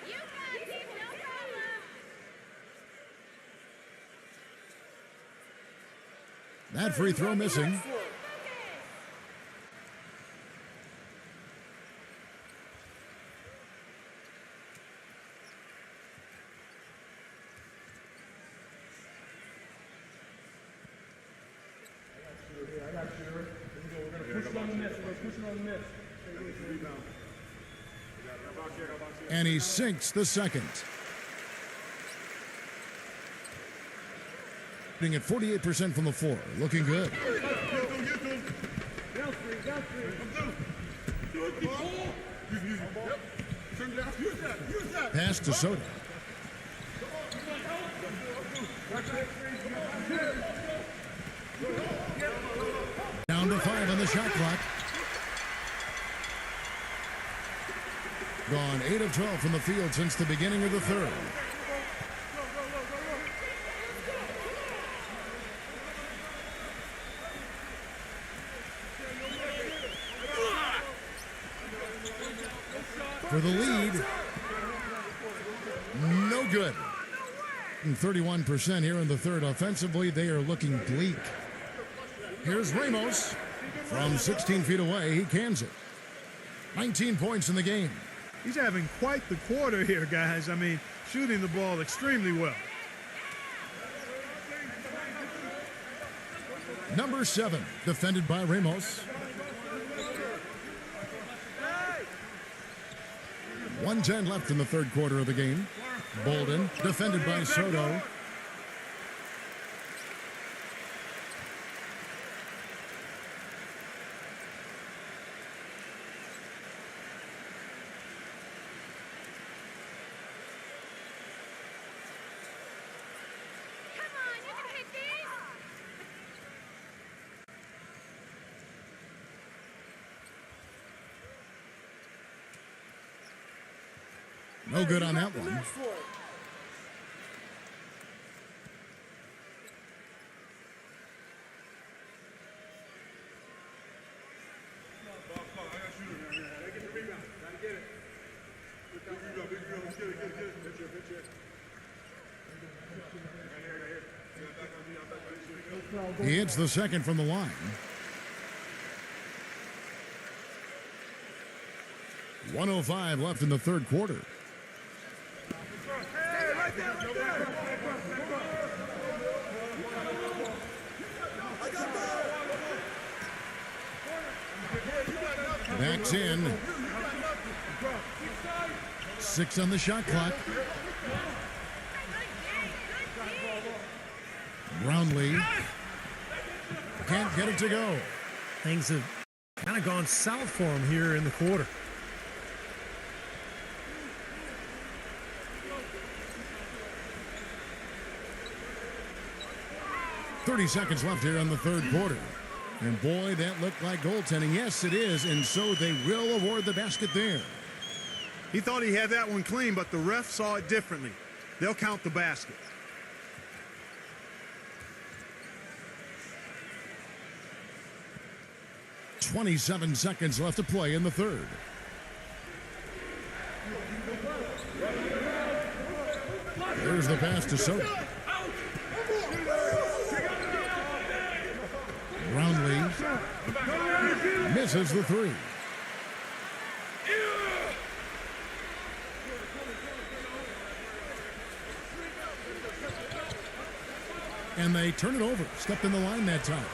You got it, no problem. That free throw missing. And he sinks the second. Shooting at 48% from the floor. Looking good. Pass to Soda. Down to 5 on the shot clock. Gone 8 of 12 from the field since the beginning of the third. For the lead. No good. 31% here in the third. Offensively, they are looking bleak. Here's Ramos. From 16 feet away, he cans it. 19 points in the game. He's having quite the quarter here, guys. I mean, shooting the ball extremely well. Number 7, defended by Ramos. 1:10 left in the third quarter of the game. Bolden, defended by Soto. Come on, you can hit these. No good on that one. He hits the second from the line. .105 left in the third quarter. Backs in. 6 on the shot clock. Brownlee can't get it to go. Things have kind of gone south for him here in the quarter. .30 left here in the third quarter. And boy, that looked like goaltending. Yes, it is. And so they will award the basket there. He thought he had that one clean, but the ref saw it differently. They'll count the basket. .27 left to play in the third. There's the pass to Soto. Brownlee misses the three. And they turn it over. Stepped in the line that time.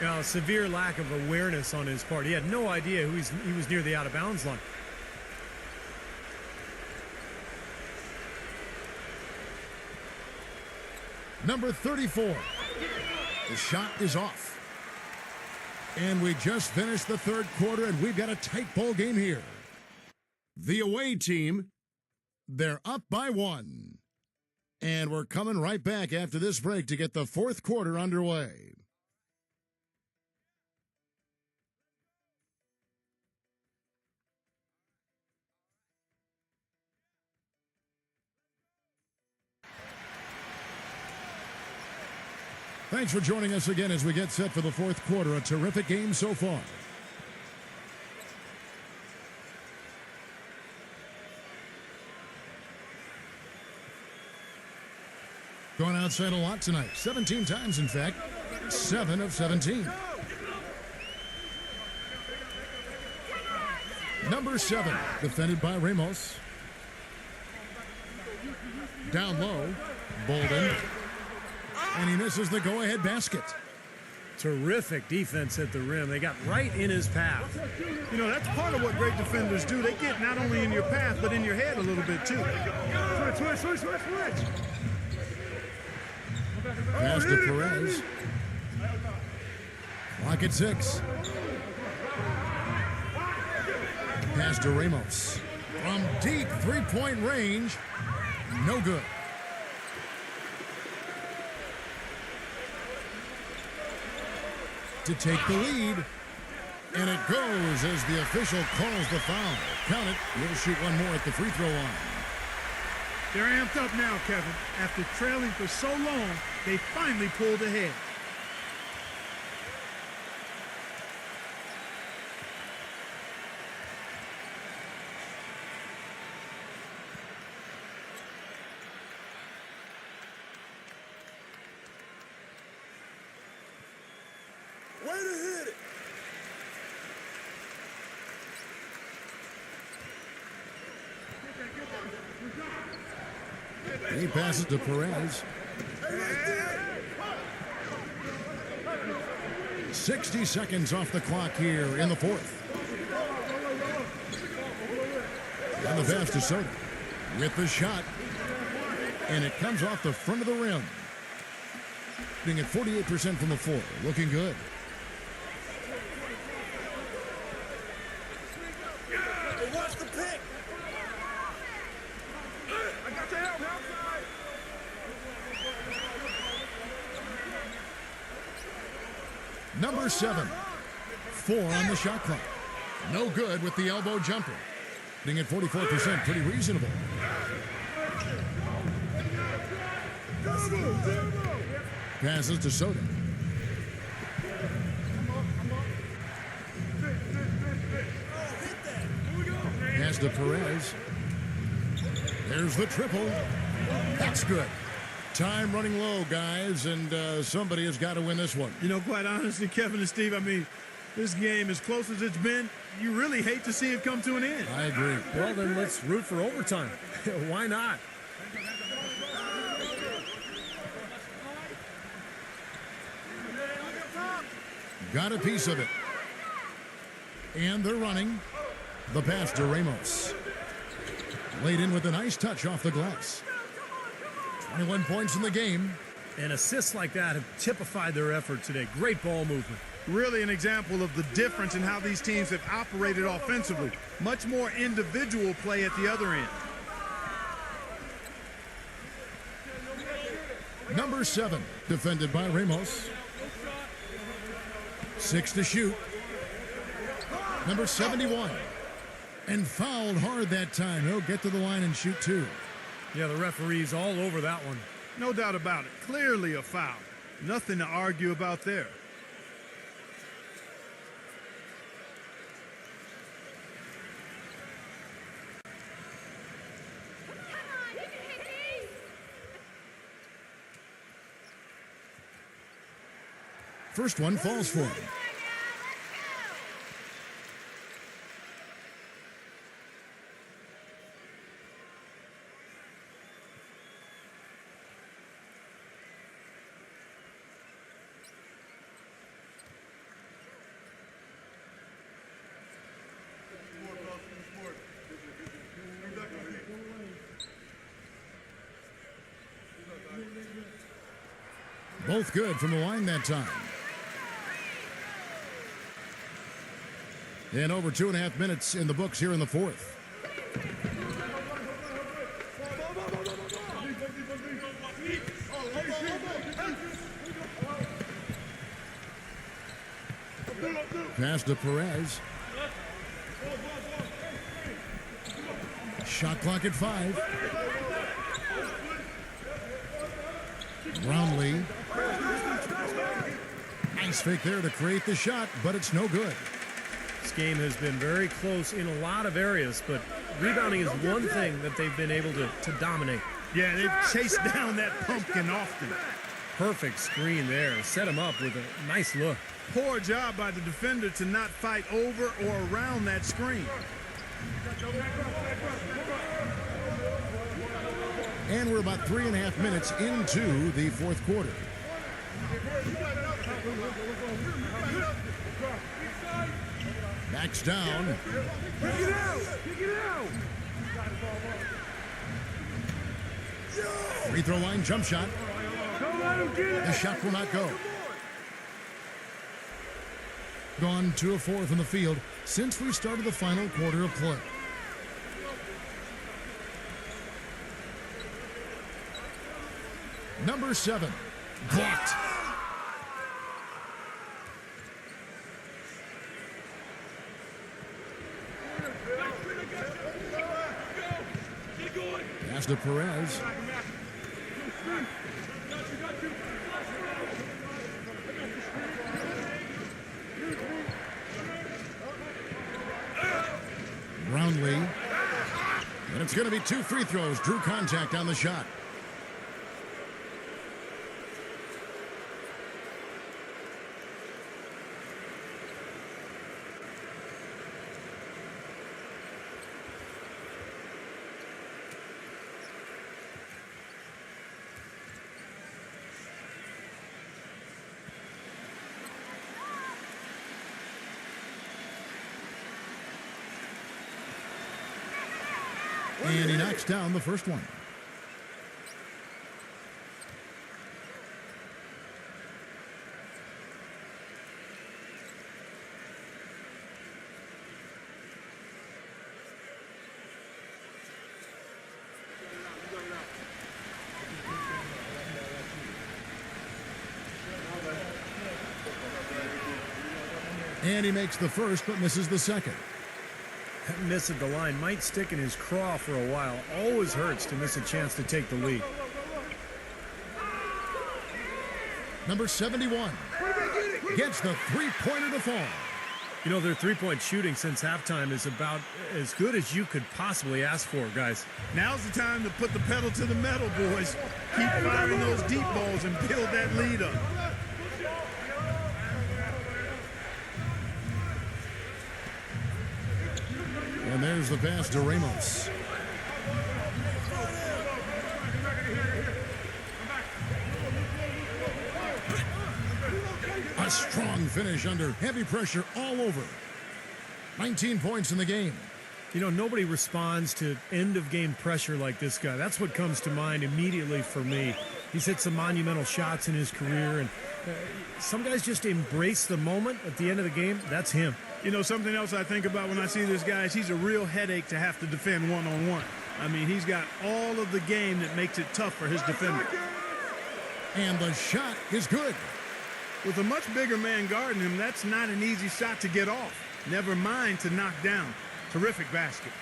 Now, severe lack of awareness on his part. He had no idea he was near the out-of-bounds line. Number 34. The shot is off. And we just finished the third quarter, and we've got a tight ball game here. The away team, they're up by 1. And we're coming right back after this break to get the fourth quarter underway. Thanks for joining us again as we get set for the fourth quarter. A terrific game so far. Going outside a lot tonight. 17 times, in fact. 7 of 17. Number 7, defended by Ramos. Down low, Bolden. And he misses the go-ahead basket. Terrific defense at the rim. They got right in his path. You know, that's part of what great defenders do. They get not only in your path, but in your head a little bit, too. Switch. Pass to Perez. Clock at 6. Pass to Ramos. From deep three-point range. No good. To take the lead. And it goes as the official calls the foul. Count it. He'll shoot one more at the free throw line. They're amped up now, Kevin. After trailing for so long, they finally pulled ahead. Way to hit it. He passes to Perez. 60 seconds off the clock here in the fourth. And the pass to Soto with the shot. And it comes off the front of the rim. Being at 48% from the floor. Looking good. Watch the pick. I got your help. Number 7. 4 on the shot clock. No good with the elbow jumper. Being at 44%, pretty reasonable. Passes to Soto. Pass to Perez. There's the triple. That's good. Time running low, guys, and somebody has got to win this one. You know, quite honestly, Kevin and Steve, I mean, this game, as close as it's been, you really hate to see it come to an end. I agree. Well, then let's root for overtime. Why not? Got a piece of it. And they're running. The pass to Ramos. Laid in with a nice touch off the glass. 21 points in the game. And assists like that have typified their effort today. Great ball movement. Really an example of the difference in how these teams have operated offensively. Much more individual play at the other end. Number 7, defended by Ramos. 6 to shoot. Number 71. And fouled hard that time. He'll get to the line and shoot 2. Yeah, the referee's all over that one. No doubt about it. Clearly a foul. Nothing to argue about there. First one falls for him. Both good from the line that time. And over 2.5 minutes in the books here in the fourth. Pass to Perez. Shot clock at 5. Brownlee. Nice fake there to create the shot, but it's no good. This game has been very close in a lot of areas, but rebounding is one thing that they've been able to dominate. Yeah, they've chased down that pumpkin often. Perfect screen there. Set him up with a nice look. Poor job by the defender to not fight over or around that screen. And we're about 3.5 minutes into the fourth quarter. Backs down. Free throw line jump shot. The shot will not go. Gone 2 of 4 from the field since we started the final quarter of play. Number 7, blocked. Pass to Perez. Brownlee. And it's going to be 2 free throws. Drew contact on the shot. And he knocks down the first one. And he makes the first, but misses the second. That miss at the line might stick in his craw for a while. Always hurts to miss a chance to take the lead. Number 71 gets the three-pointer to fall. You know, their three-point shooting since halftime is about as good as you could possibly ask for, guys. Now's the time to put the pedal to the metal, boys. Keep firing those deep balls and build that lead up. And there's the pass to Ramos. A strong finish under heavy pressure all over. 19 points in the game. You know, nobody responds to end-of-game pressure like this guy. That's what comes to mind immediately for me. He's hit some monumental shots in his career, and some guys just embrace the moment at the end of the game. That's him. You know, something else I think about when I see this guy is he's a real headache to have to defend one-on-one. I mean, he's got all of the game that makes it tough for his defender. And the shot is good. With a much bigger man guarding him, that's not an easy shot to get off. Never mind to knock down. Terrific basket.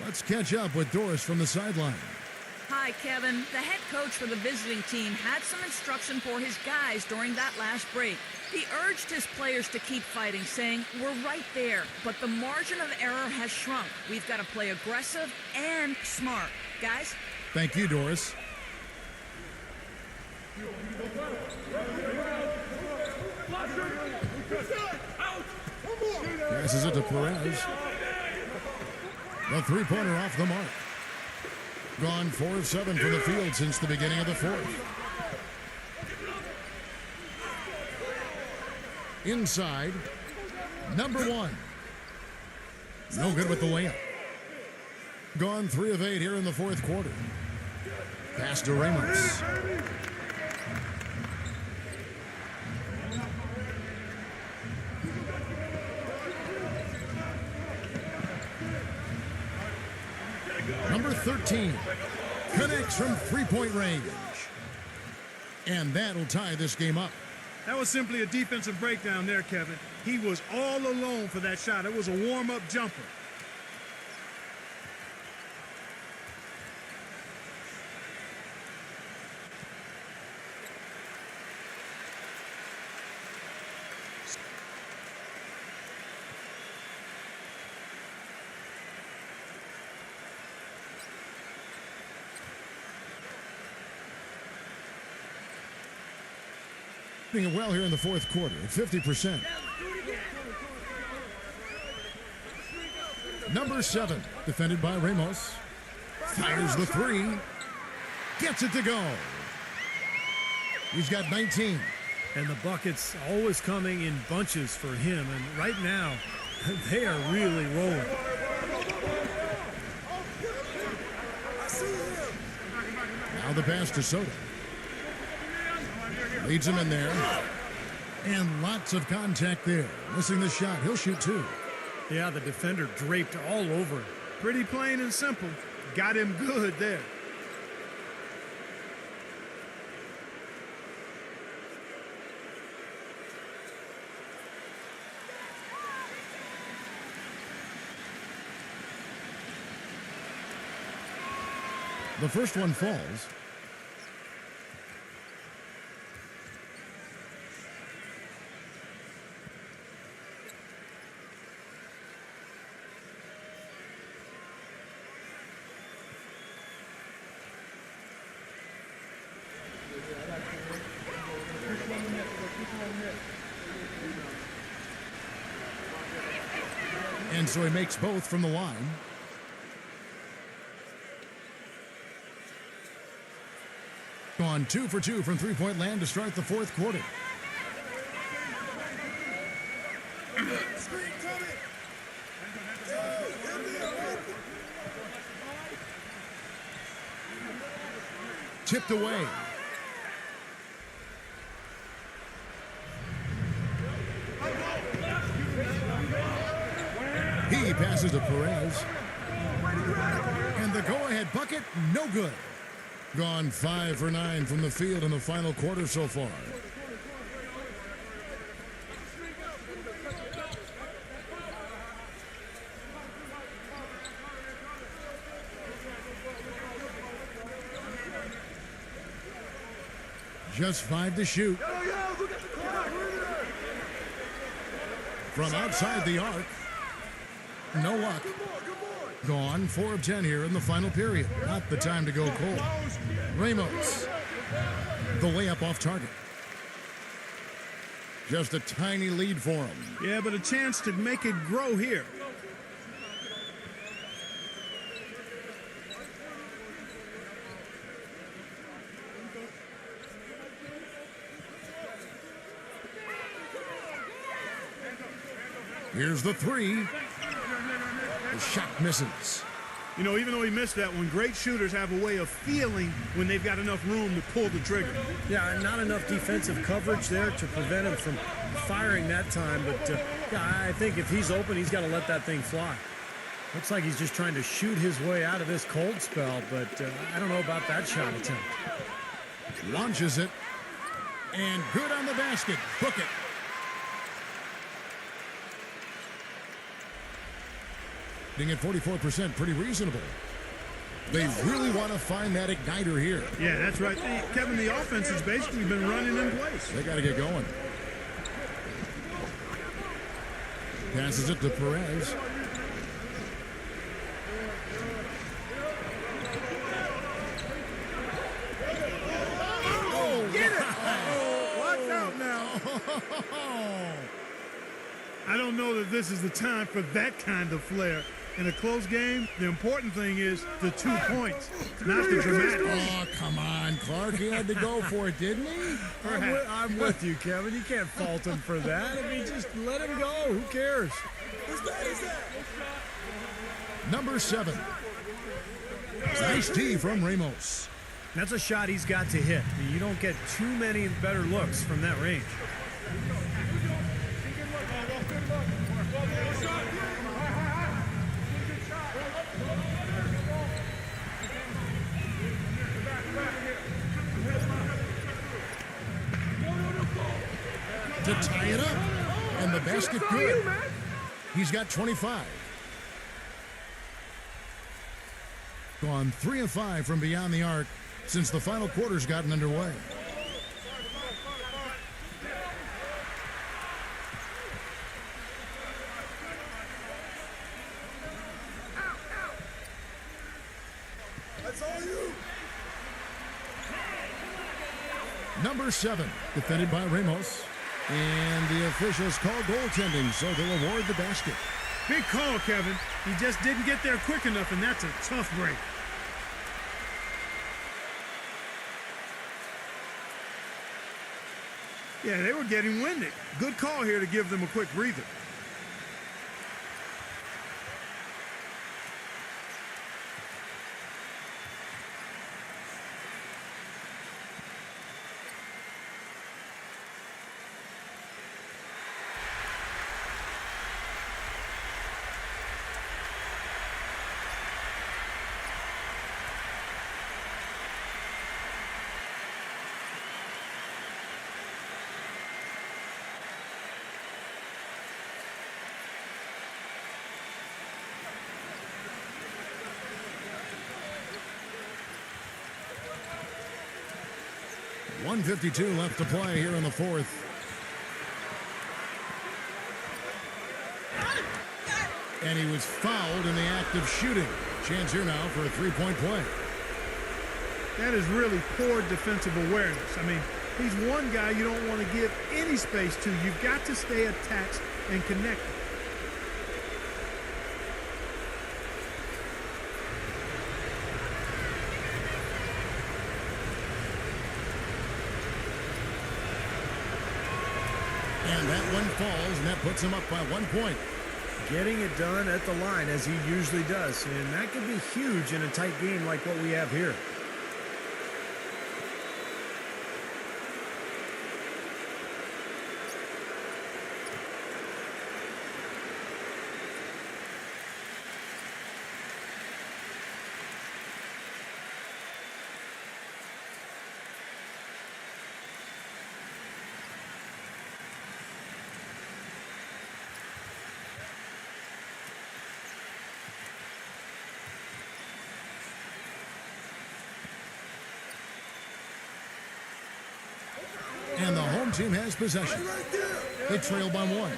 Let's catch up with Doris from the sideline. Hi, Kevin. The head coach for the visiting team had some instruction for his guys during that last break. He urged his players to keep fighting, saying, "We're right there, but the margin of error has shrunk. We've got to play aggressive and smart." Guys? Thank you, Doris. Passes it to Perez. The three-pointer off the mark. Gone 4 of 7 from the field since the beginning of the fourth. Inside, number 1. No good with the layup. Gone 3 of 8 here in the fourth quarter. Pass to Ramos. Number 13 connects from three-point range. And that'll tie this game up. That was simply a defensive breakdown there, Kevin. He was all alone for that shot. It was a warm-up jumper. Doing it well here in the fourth quarter at 50%. Number 7, defended by Ramos. Fires the 3. Gets it to go. He's got 19. And the buckets always coming in bunches for him. And right now, they are really rolling. Now the pass to Soto. Leads him in there. And lots of contact there. Missing the shot. He'll shoot 2. Yeah, the defender draped all over him. Pretty plain and simple. Got him good there. The first one falls. And so he makes both from the line. Gone 2 for 2 from three-point land to start the fourth quarter. Tipped away. He passes to Perez. And the go-ahead bucket, no good. Gone 5 for 9 from the field in the final quarter so far. Just 5 to shoot. From outside the arc. No luck. Gone 4 of 10 here in the final period. Not the time to go cold. Ramos. The layup off target. Just a tiny lead for him. Yeah, but a chance to make it grow here. Here's the three. The shot misses. You know, even though he missed that one, great shooters have a way of feeling when they've got enough room to pull the trigger. Yeah, not enough defensive coverage there to prevent him from firing that time. But, yeah, I think if he's open, he's got to let that thing fly. Looks like he's just trying to shoot his way out of this cold spell, but I don't know about that shot attempt. Launches it. And good on the basket. Book it. Being at 44%, pretty reasonable. They really want to find that igniter here. Yeah, that's right. Kevin, the offense has basically been running in place. They got to get going. Passes it to Perez. Oh, get it! Oh, watch out now. I don't know that this is the time for that kind of flair. In a close game, the important thing is the 2 points, not the dramatic. Oh, come on, Clark. He had to go for it, didn't he? I'm with you, Kevin. You can't fault him for that. I mean, just let him go. Who cares? Number 7. Nice tee from Ramos. That's a shot he's got to hit. I mean, you don't get too many better looks from that range. To tie it up. And the basket good. He's got 25. Gone 3 of 5 from beyond the arc since the final quarter's gotten underway. That's all you. Number 7, defended by Ramos. And the officials call goaltending, so they'll award the basket. Big call, Kevin. He just didn't get there quick enough, and that's a tough break. Yeah, they were getting winded. Good call here to give them a quick breather. .152 left to play here in the fourth. And he was fouled in the act of shooting. Chance here now for a three-point play. That is really poor defensive awareness. I mean, he's one guy you don't want to give any space to. You've got to stay attached and connected. And that one falls, and that puts him up by 1 point. Getting it done at the line as he usually does. And that could be huge in a tight game like what we have here. And the home team has possession. They trail by 1.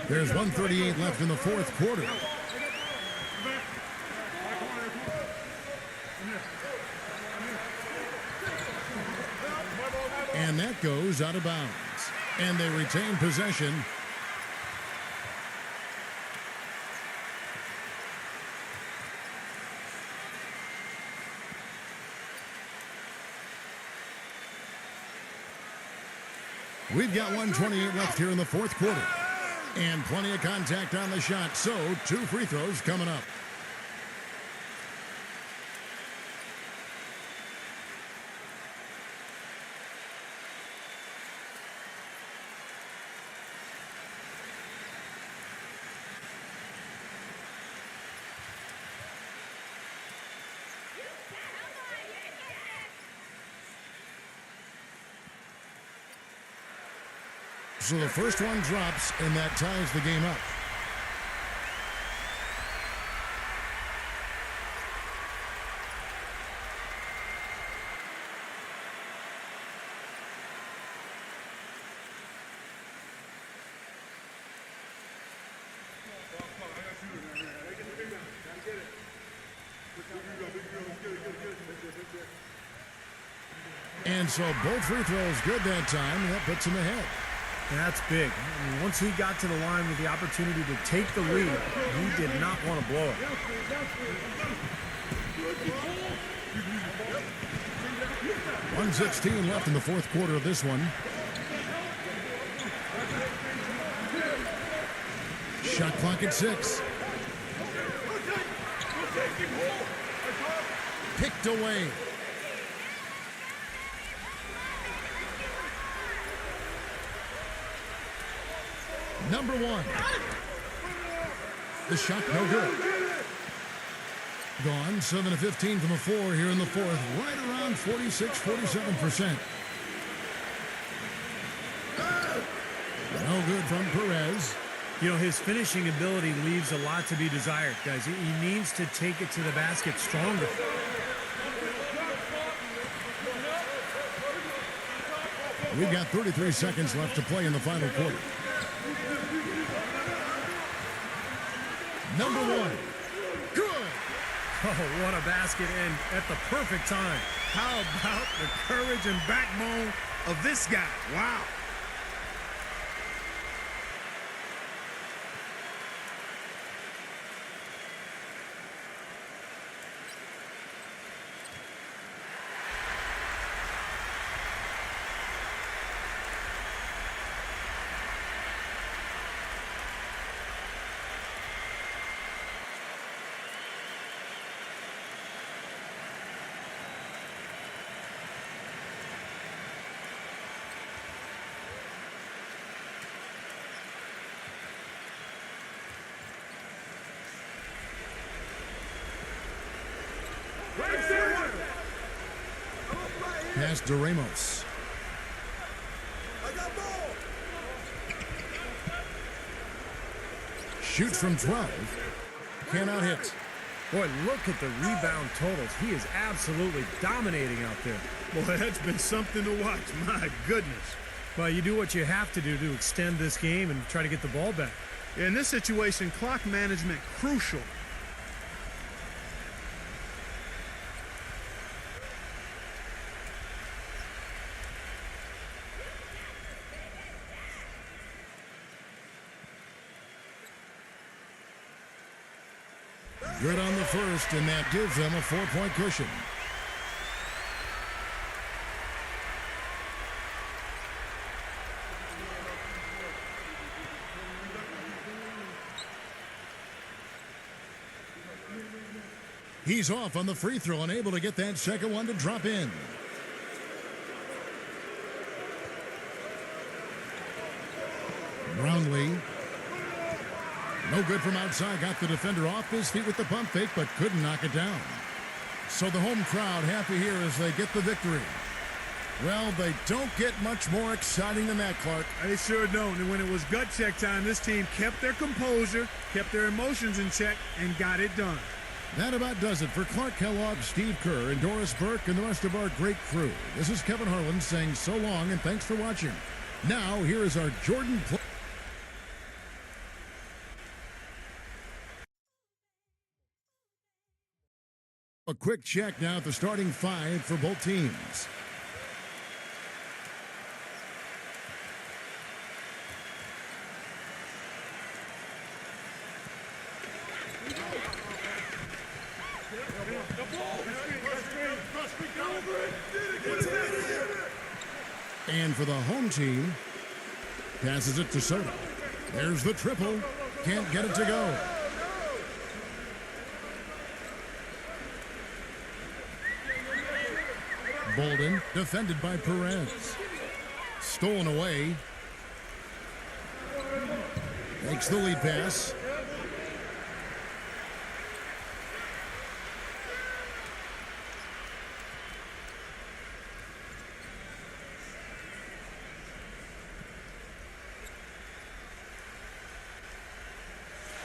There's 1:38 left in the fourth quarter. And that goes out of bounds. And they retain possession. We've got 1:28 left here in the fourth quarter. And plenty of contact on the shot, so 2 free throws coming up. So the first one drops, and that ties the game up. And so both free throws good that time, and that puts him ahead. That's big. I mean, once he got to the line with the opportunity to take the lead, he did not want to blow it. .116 left in the fourth quarter of this one. Shot clock at 6. Picked away. Number 1. The shot no good. Gone 7 of 15 from the floor here in the fourth. Right around 46-47%. No good from Perez. You know, his finishing ability leaves a lot to be desired, guys. He needs to take it to the basket stronger. We've got 33 seconds left to play in the final quarter. Number 1. Good. Oh, what a basket, and at the perfect time. How about the courage and backbone of this guy? Wow. Pass to Ramos. I got ball. Shoots from 12. Cannot hit. Boy, look at the rebound totals. He is absolutely dominating out there. Boy, that's been something to watch. My goodness. Well, you do what you have to do to extend this game and try to get the ball back. In this situation, clock management crucial. Good on the first, and that gives them a 4-point cushion. He's off on the free throw, unable to get that second one to drop in. Brownlee. No good from outside. Got the defender off his feet with the pump fake, but couldn't knock it down. So the home crowd happy here as they get the victory. Well, they don't get much more exciting than that, Clark. They sure don't. And when it was gut check time, this team kept their composure, kept their emotions in check, and got it done. That about does it for Clark Kellogg, Steve Kerr, and Doris Burke, and the rest of our great crew. This is Kevin Harlan saying so long and thanks for watching. Now, here is our Jordan play. A quick check now at the starting 5 for both teams. And for the home team, Passes it to Soto. There's the triple. Can't get it to go. Bolden, defended by Perez. Stolen away. Makes the lead pass.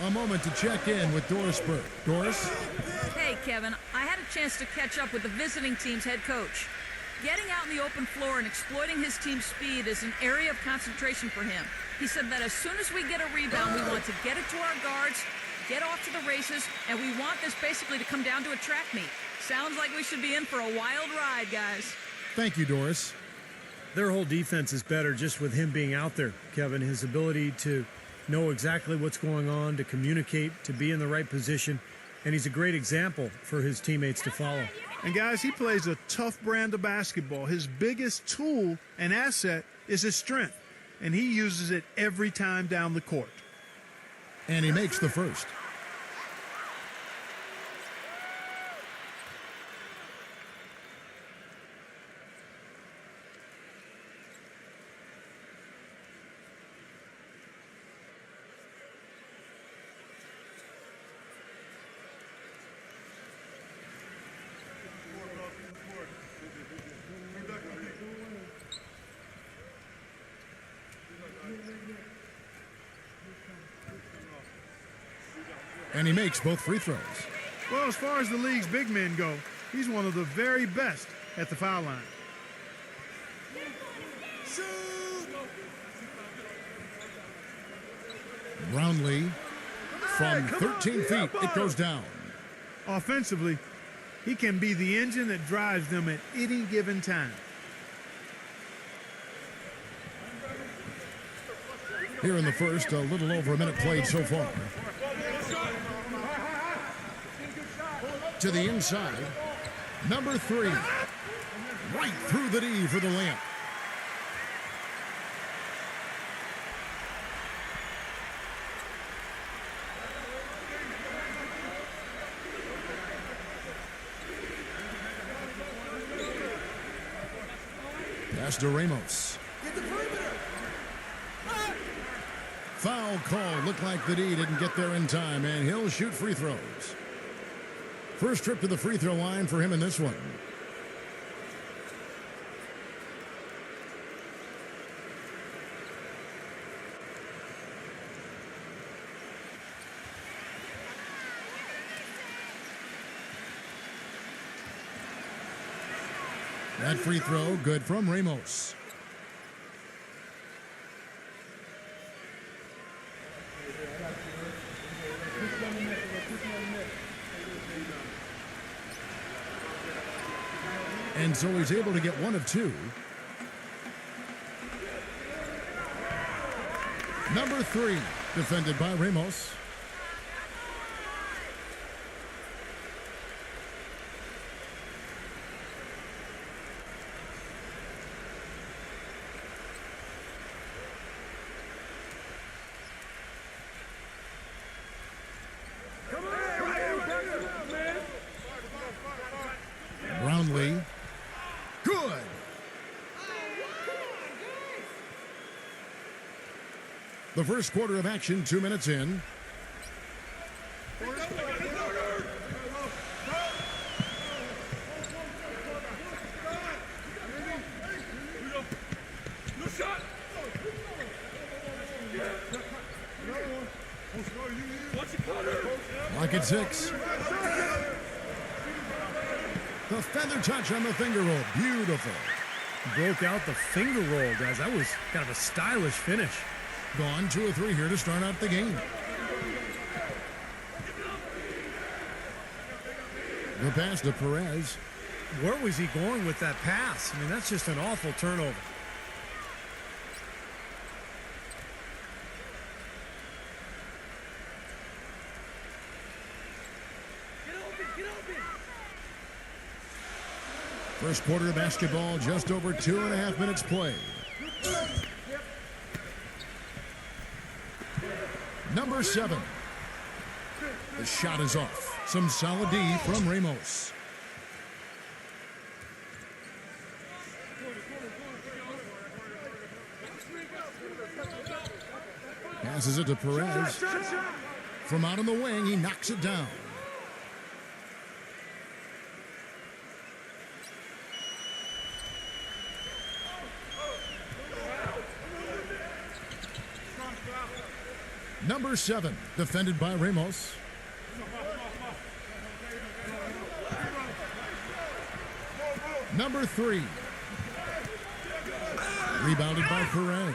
A moment to check in with Doris Burke. Doris? Hey, Kevin, I had a chance to catch up with the visiting team's head coach. Getting out in the open floor and exploiting his team's speed is an area of concentration for him. He said that as soon as we get a rebound, we want to get it to our guards, get off to the races, and we want this basically to come down to a track meet. Sounds like we should be in for a wild ride, guys. Thank you, Doris. Their whole defense is better just with him being out there, Kevin. His ability to know exactly what's going on, to communicate, to be in the right position. And he's a great example for his teammates to follow. And guys, he plays a tough brand of basketball. His biggest tool and asset is his strength, and he uses it every time down the court. And he makes the first. And he makes both free throws. Well, as far as the league's big men go, he's one of the very best at the foul line. Brownlee from 13 feet, it goes down. Offensively, he can be the engine that drives them at any given time. Here in the first, a little over a minute played so far. To the inside, number 3. Right through the D for the layup. Pass to Ramos. Foul call. Looked like the D didn't get there in time, and he'll shoot free throws. First trip to the free throw line for him in this one. That free throw good from Ramos. And so he's able to get one of 2. Number 3, defended by Ramos. Brownlee. Good. The first quarter of action, 2 minutes in. Lock at 6. The feather touch on the finger roll. Beautiful. Broke out the finger roll, guys. That was kind of a stylish finish. Gone 2 of 3 here to start out the game. The pass to Perez. Where was he going with that pass? I mean, that's just an awful turnover. First quarter of basketball, just over 2.5 minutes played. Number 7. The shot is off. Some solid D from Ramos. Passes it to Perez. From out on the wing, he knocks it down. Number 7, defended by Ramos. Number 3, rebounded by Perez.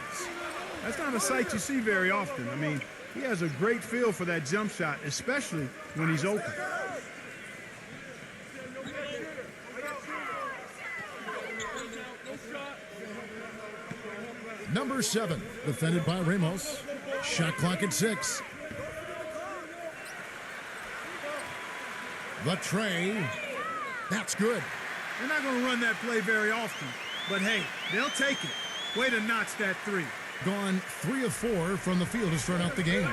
That's not a sight you see very often. I mean, he has a great feel for that jump shot, especially when he's open. Number 7, defended by Ramos. Shot clock at 6. The tray. That's good. They're not going to run that play very often, but hey, they'll take it. Way to notch that 3. Gone 3 of 4 from the field to start out the game.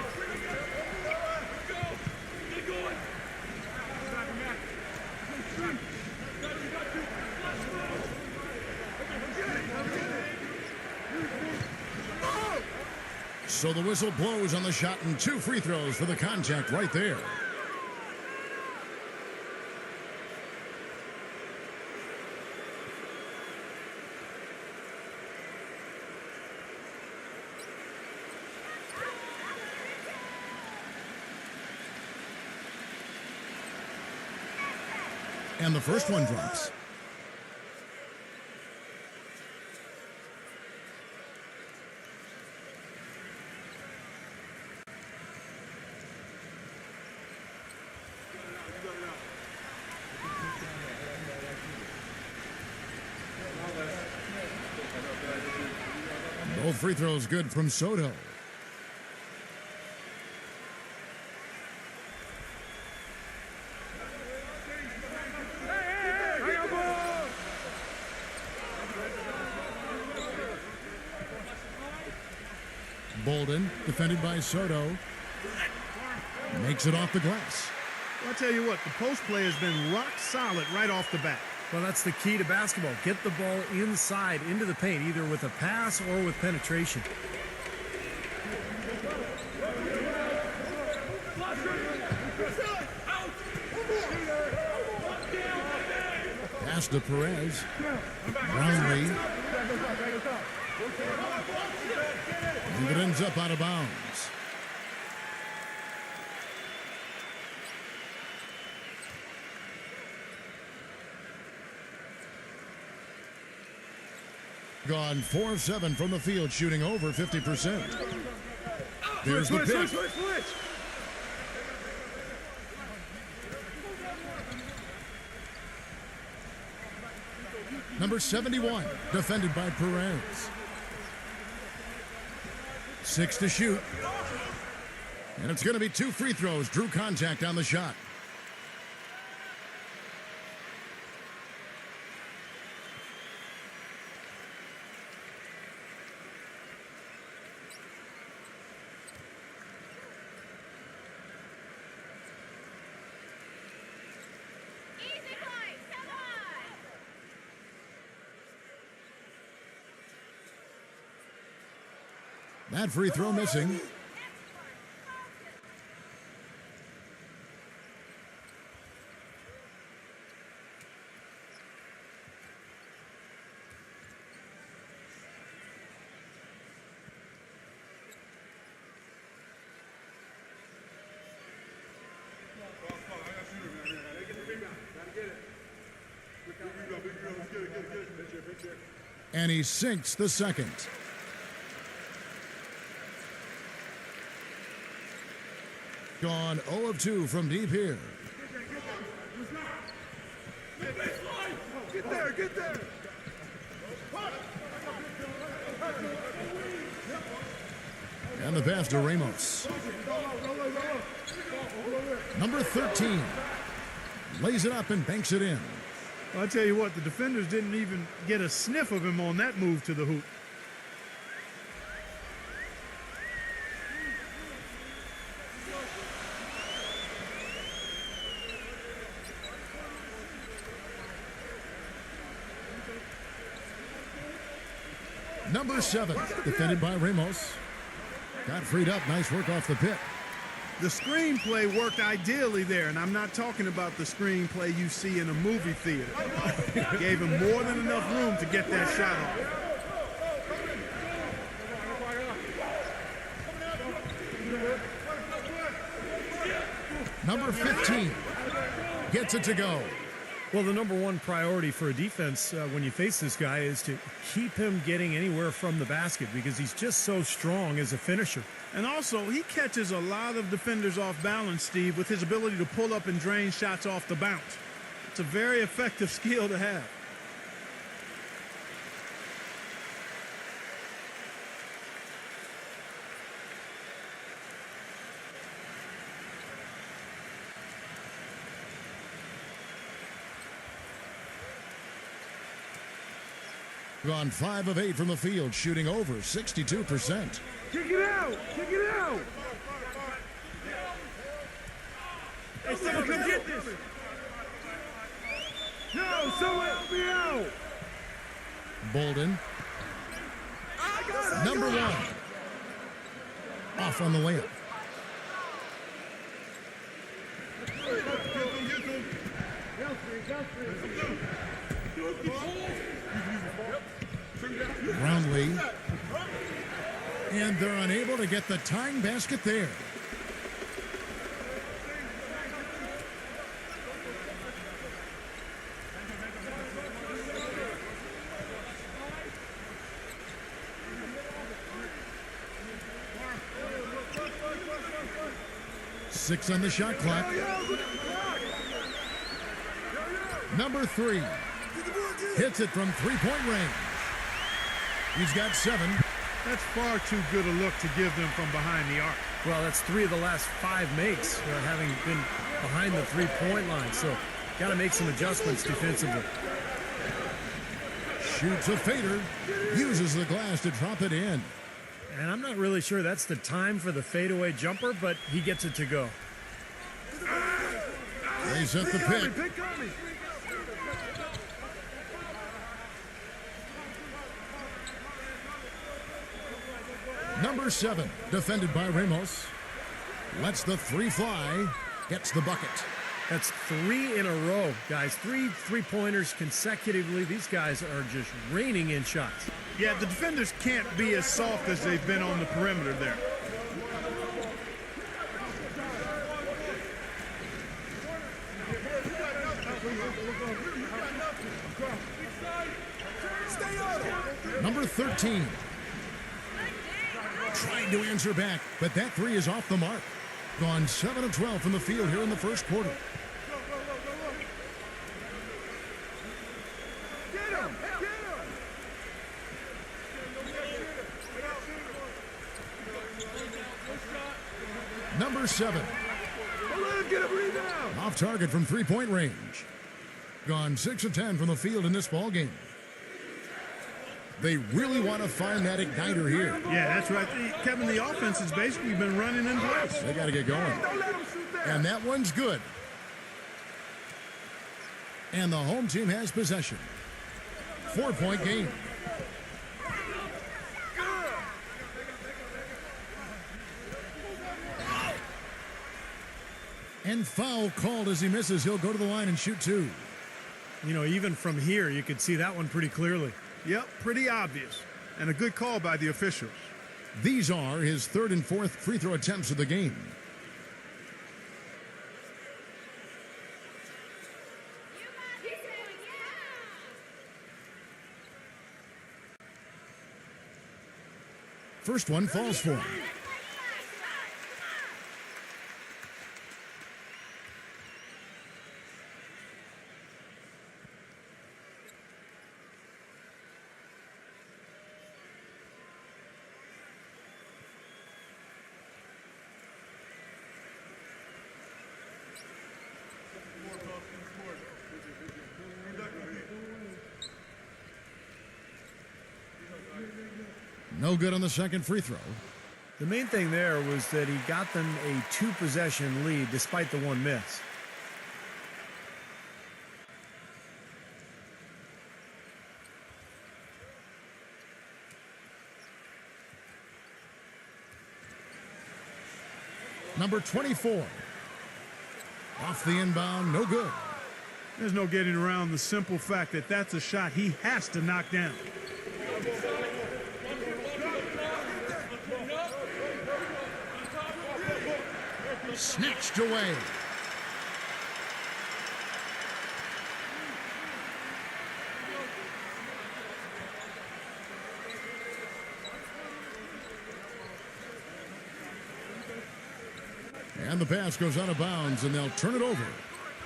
So the whistle blows on the shot and 2 free throws for the contact right there. And the first one drops. Both free throws good from Soto. Bolden, defended by Soto, makes it off the glass. Well, I'll tell you what, the post play has been rock solid right off the bat. Well, that's the key to basketball. Get the ball inside into the paint, either with a pass or with penetration. Pass to Perez. Brownlee. And it ends up out of bounds. Gone 4 of 7 from the field, shooting over 50%. There's the pick. Number 71, defended by Perez. 6 to shoot. And it's going to be 2 free throws. Drew contact on the shot. That free throw missing. And he sinks the second. Gone 0 of 2 from deep here. Get there, get there. And the pass to Ramos. Number 13 lays it up and banks it in. Well, I'll tell you what, the defenders didn't even get a sniff of him on that move to the hoop. Number 7, defended by Ramos. Got freed up. Nice work off the pick. The screenplay worked ideally there, and I'm not talking about the screenplay you see in a movie theater. Gave him more than enough room to get that shot off. Number 15 gets it to go. Well, the number one priority for a defense when you face this guy is to keep him getting anywhere from the basket because he's just so strong as a finisher. And also, he catches a lot of defenders off balance, Steve, with his ability to pull up and drain shots off the bounce. It's a very effective skill to have. Gone 5 of 8 from the field, shooting over 62%. Kick it out! Kick it out! Hey, someone come get this! No, someone help me out! Bolden. Number 1. Off on the layup. Brownlee. And they're unable to get the tying basket there. Six on the shot clock. Number 3 hits it from three-point range. He's got 7. That's far too good a look to give them from behind the arc. Well, that's 3 of the last 5 makes, having been behind the three-point line. So, got to make some adjustments defensively. Shoots a fader, uses the glass to drop it in. And I'm not really sure that's the time for the fadeaway jumper, but he gets it to go. They set the pick. Number 7, defended by Ramos. Lets the 3 fly, gets the bucket. That's 3 in a row, guys. 3 three-pointers consecutively. These guys are just raining in shots. Yeah, the defenders can't be as soft as they've been on the perimeter there. Number 13. Trying to answer back, but that 3 is off the mark. Gone 7 of 12 from the field here in the first quarter. Number 7. Off target from three-point range. Gone 6 of 10 from the field in this ball game. They really want to find that igniter here. Yeah, that's right. Kevin, the offense has basically been running in place. They got to get going. And that one's good. And the home team has possession. 4-point game. And foul called as he misses. He'll go to the line and shoot 2. You know, even from here, you could see that one pretty clearly. Yep, pretty obvious. And a good call by the officials. These are his 3rd and 4th free throw attempts of the game. First one falls for him. No good on the second free throw. The main thing there was that he got them a 2-possession lead despite the 1 miss. Number 24. Off the inbound, no good. There's no getting around the simple fact that that's a shot he has to knock down. Snatched away. And the pass goes out of bounds, and they'll turn it over.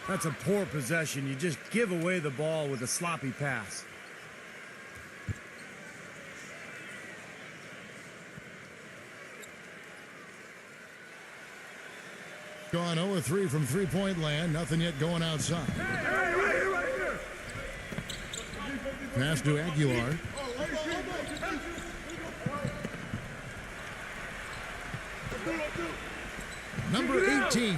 That's a poor possession. You just give away the ball with a sloppy pass. Gone 0-3 from three-point land. Nothing yet going outside. Pass to Aguilar. Number 18.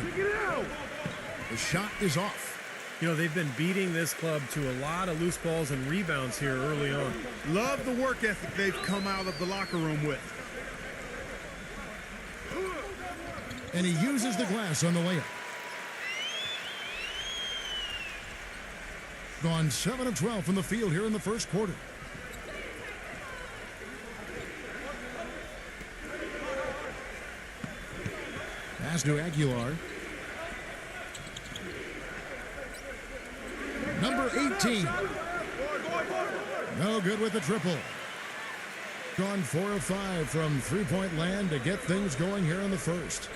The shot is off. You know, they've been beating this club to a lot of loose balls and rebounds here early on. Love the work ethic they've come out of the locker room with. And he uses the glass on the layup. Gone 7 of 12 from the field here in the first quarter. Pass to Aguilar. Number 18. No good with the triple. Gone 4 of 5 from three-point land to get things going here in the first.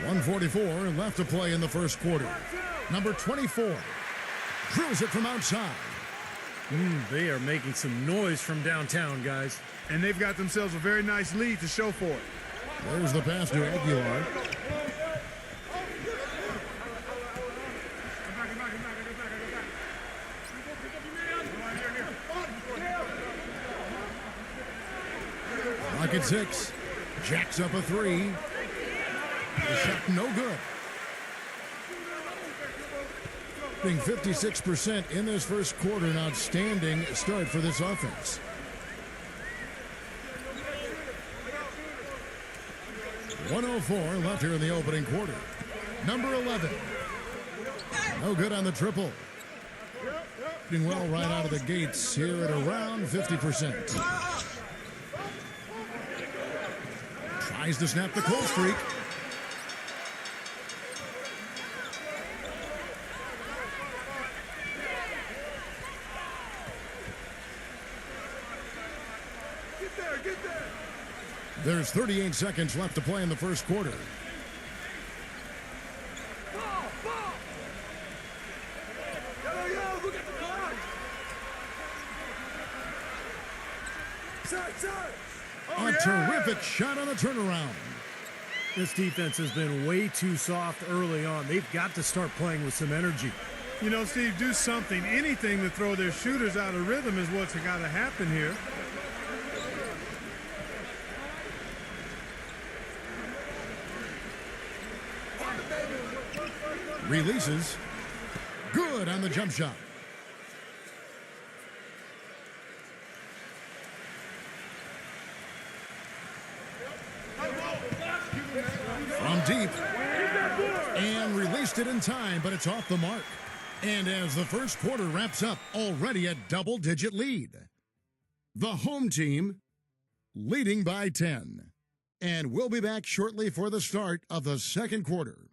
.144 left to play in the first quarter. Number 24 drills it from outside. They are making some noise from downtown, guys. And they've got themselves a very nice lead to show for it. There's the pass to Aguilar. Clock at 6. Jacks up a 3. The shot no good. Being 56% in this first quarter, an outstanding start for this offense. .104 left here in the opening quarter. Number 11. No good on the triple. Doing well right out of the gates here at around 50%. Tries to snap the cold streak. There's 38 seconds left to play in the first quarter. A terrific shot on the turnaround. This defense has been way too soft early on. They've got to start playing with some energy. You know, Steve, do something, anything to throw their shooters out of rhythm is what's got to happen here. Releases. Good on the jump shot. From deep. And released it in time, but it's off the mark. And as the first quarter wraps up, already a double-digit lead. The home team leading by 10. And we'll be back shortly for the start of the second quarter.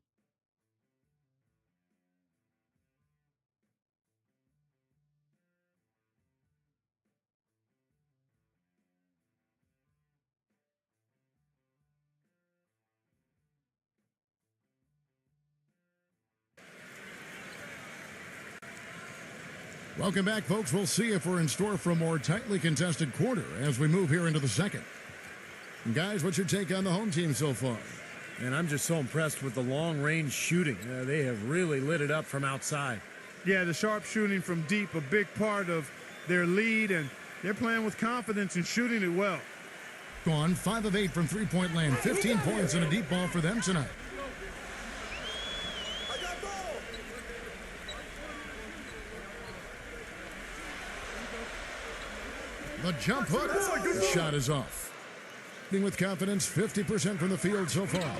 Welcome back, folks. We'll see if we're in store for a more tightly contested quarter as we move here into the second. And guys, what's your take on the home team so far? And I'm just so impressed with the long-range shooting. They have really lit it up from outside. Yeah, the sharp shooting from deep, a big part of their lead, and they're playing with confidence and shooting it well. Gone 5 of 8 from three-point land. 15 points and a deep ball for them tonight. The jump hook. The shot is off. With confidence, 50% from the field so far.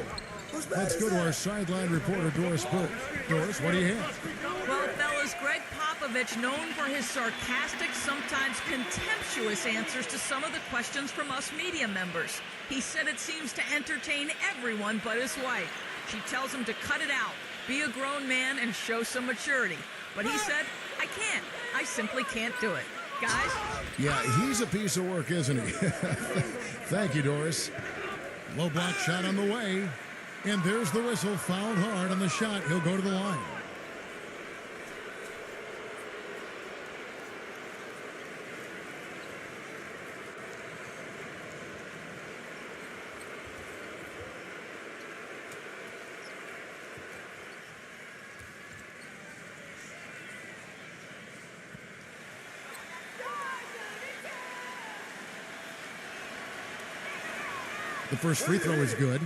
Let's go to our sideline reporter, Doris Burke. Doris, what do you have? Well, fellas, Greg Popovich, known for his sarcastic, sometimes contemptuous answers to some of the questions from us media members. He said it seems to entertain everyone but his wife. She tells him to cut it out, be a grown man, and show some maturity. But he said, I can't. I simply can't do it. Guys? Yeah, he's a piece of work, isn't he? Thank you, Doris. Low block shot on the way. And there's the whistle. Fouled hard on the shot. He'll go to the line. The first free throw is good.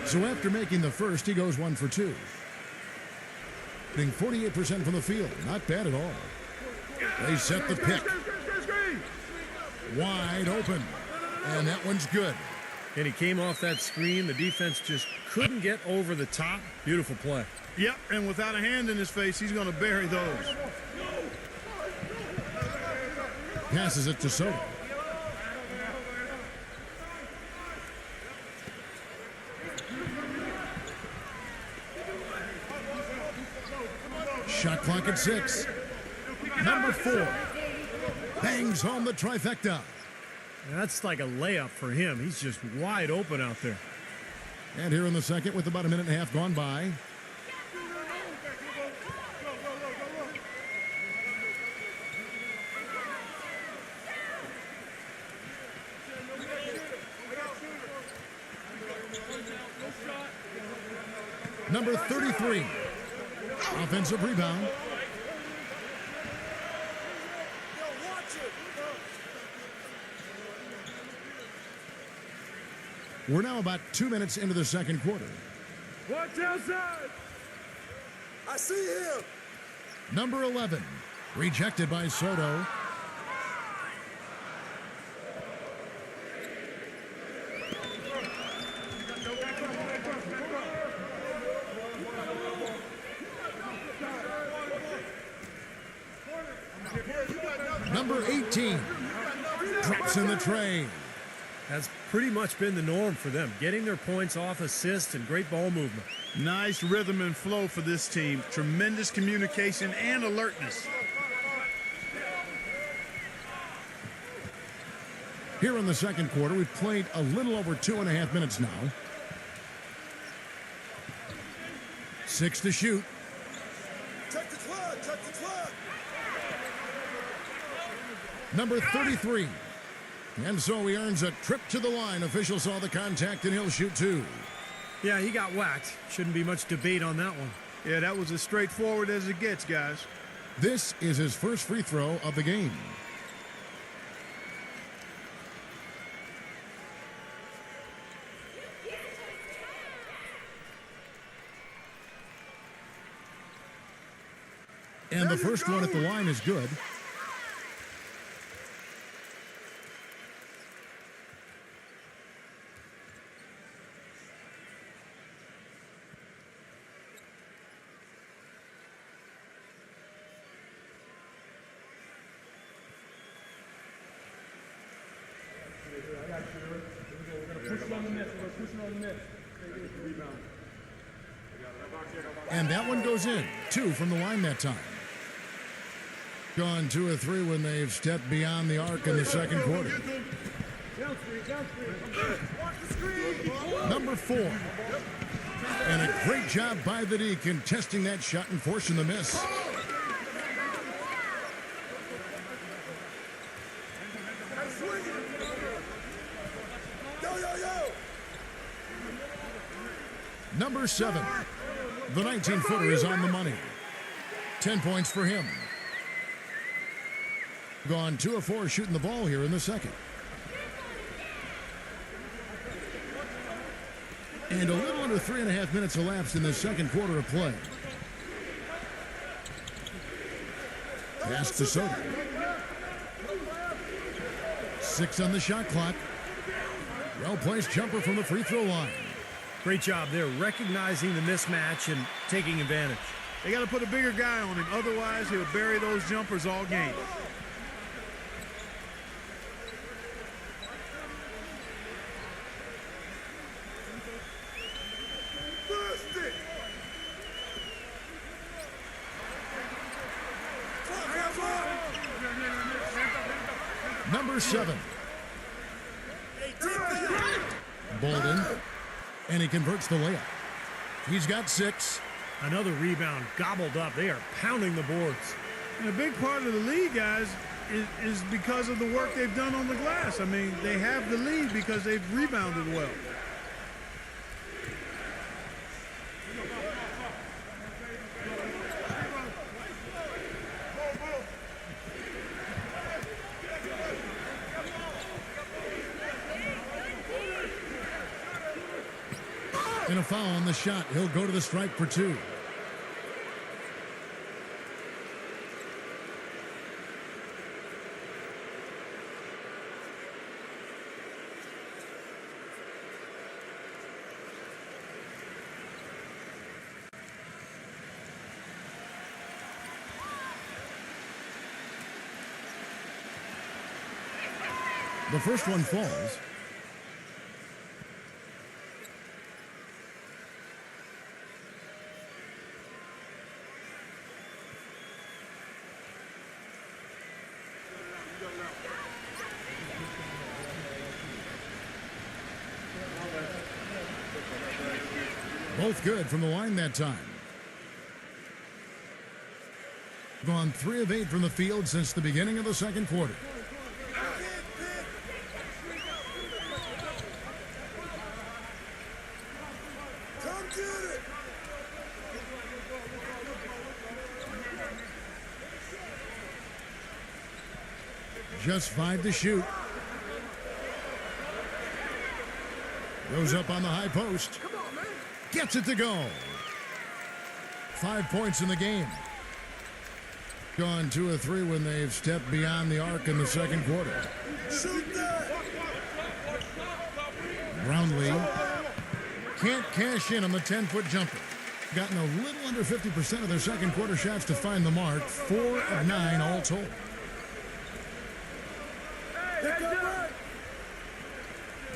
So after making the first, he goes 1 for 2. Hitting 48% from the field. Not bad at all. They set the pick. Wide open. And that one's good. And he came off that screen. The defense just couldn't get over the top. Beautiful play. Yep, and without a hand in his face, he's going to bury those. Passes it to Soto. Shot clock at 6. Number 4. Bangs home the trifecta. That's like a layup for him. He's just wide open out there. And here in the second with about a minute and a half gone by. Number 33. Offensive rebound. We're now about 2 minutes into the second quarter. Watch outside! I see him! Number 11. Rejected by Soto. Number 18 drops in the tray. That's pretty much been the norm for them, getting their points off assists and great ball movement. Nice rhythm and flow for this team. Tremendous communication and alertness. Here in the second quarter, we've played a little over 2.5 minutes now. 6 to shoot. Check the clock! Check the clock! Number 33. And so he earns a trip to the line. Official saw the contact, and he'll shoot 2. Yeah, he got whacked. Shouldn't be much debate on that one. Yeah, that was as straightforward as it gets, guys. This is his first free throw of the game. And the first one at the line is good. And that one goes in. 2 from the line that time. Gone 2 or 3 when they've stepped beyond the arc in the second quarter. Number 4. And a great job by the D contesting that shot and forcing the miss. Number 7. The 19-footer is on the money. 10 points for him. Gone 2 of 4 shooting the ball here in the second. And a little under 3.5 minutes elapsed in the second quarter of play. Pass to Soto. 6 on the shot clock. Well-placed jumper from the free throw line. Great job there, recognizing the mismatch and taking advantage. They got to put a bigger guy on him. Otherwise, he'll bury those jumpers all game. Number 7. Bolden. And he converts the layup. He's got 6. Another rebound gobbled up. They are pounding the boards. And a big part of the lead, guys, is because of the work they've done on the glass. I mean, they have the lead because they've rebounded well. And a foul on the shot. He'll go to the stripe for 2. The first one falls. Both good from the line that time. Gone 3 of 8 from the field since the beginning of the second quarter. Come get it. Just 5 to shoot. Goes up on the high post. Gets it to go. 5 points in the game. Gone 2 of 3 when they've stepped beyond the arc in the second quarter. Shoot that. Brownlee can't cash in on the 10-foot jumper. Gotten a little under 50% of their second quarter shots to find the mark. 4 of 9 all told.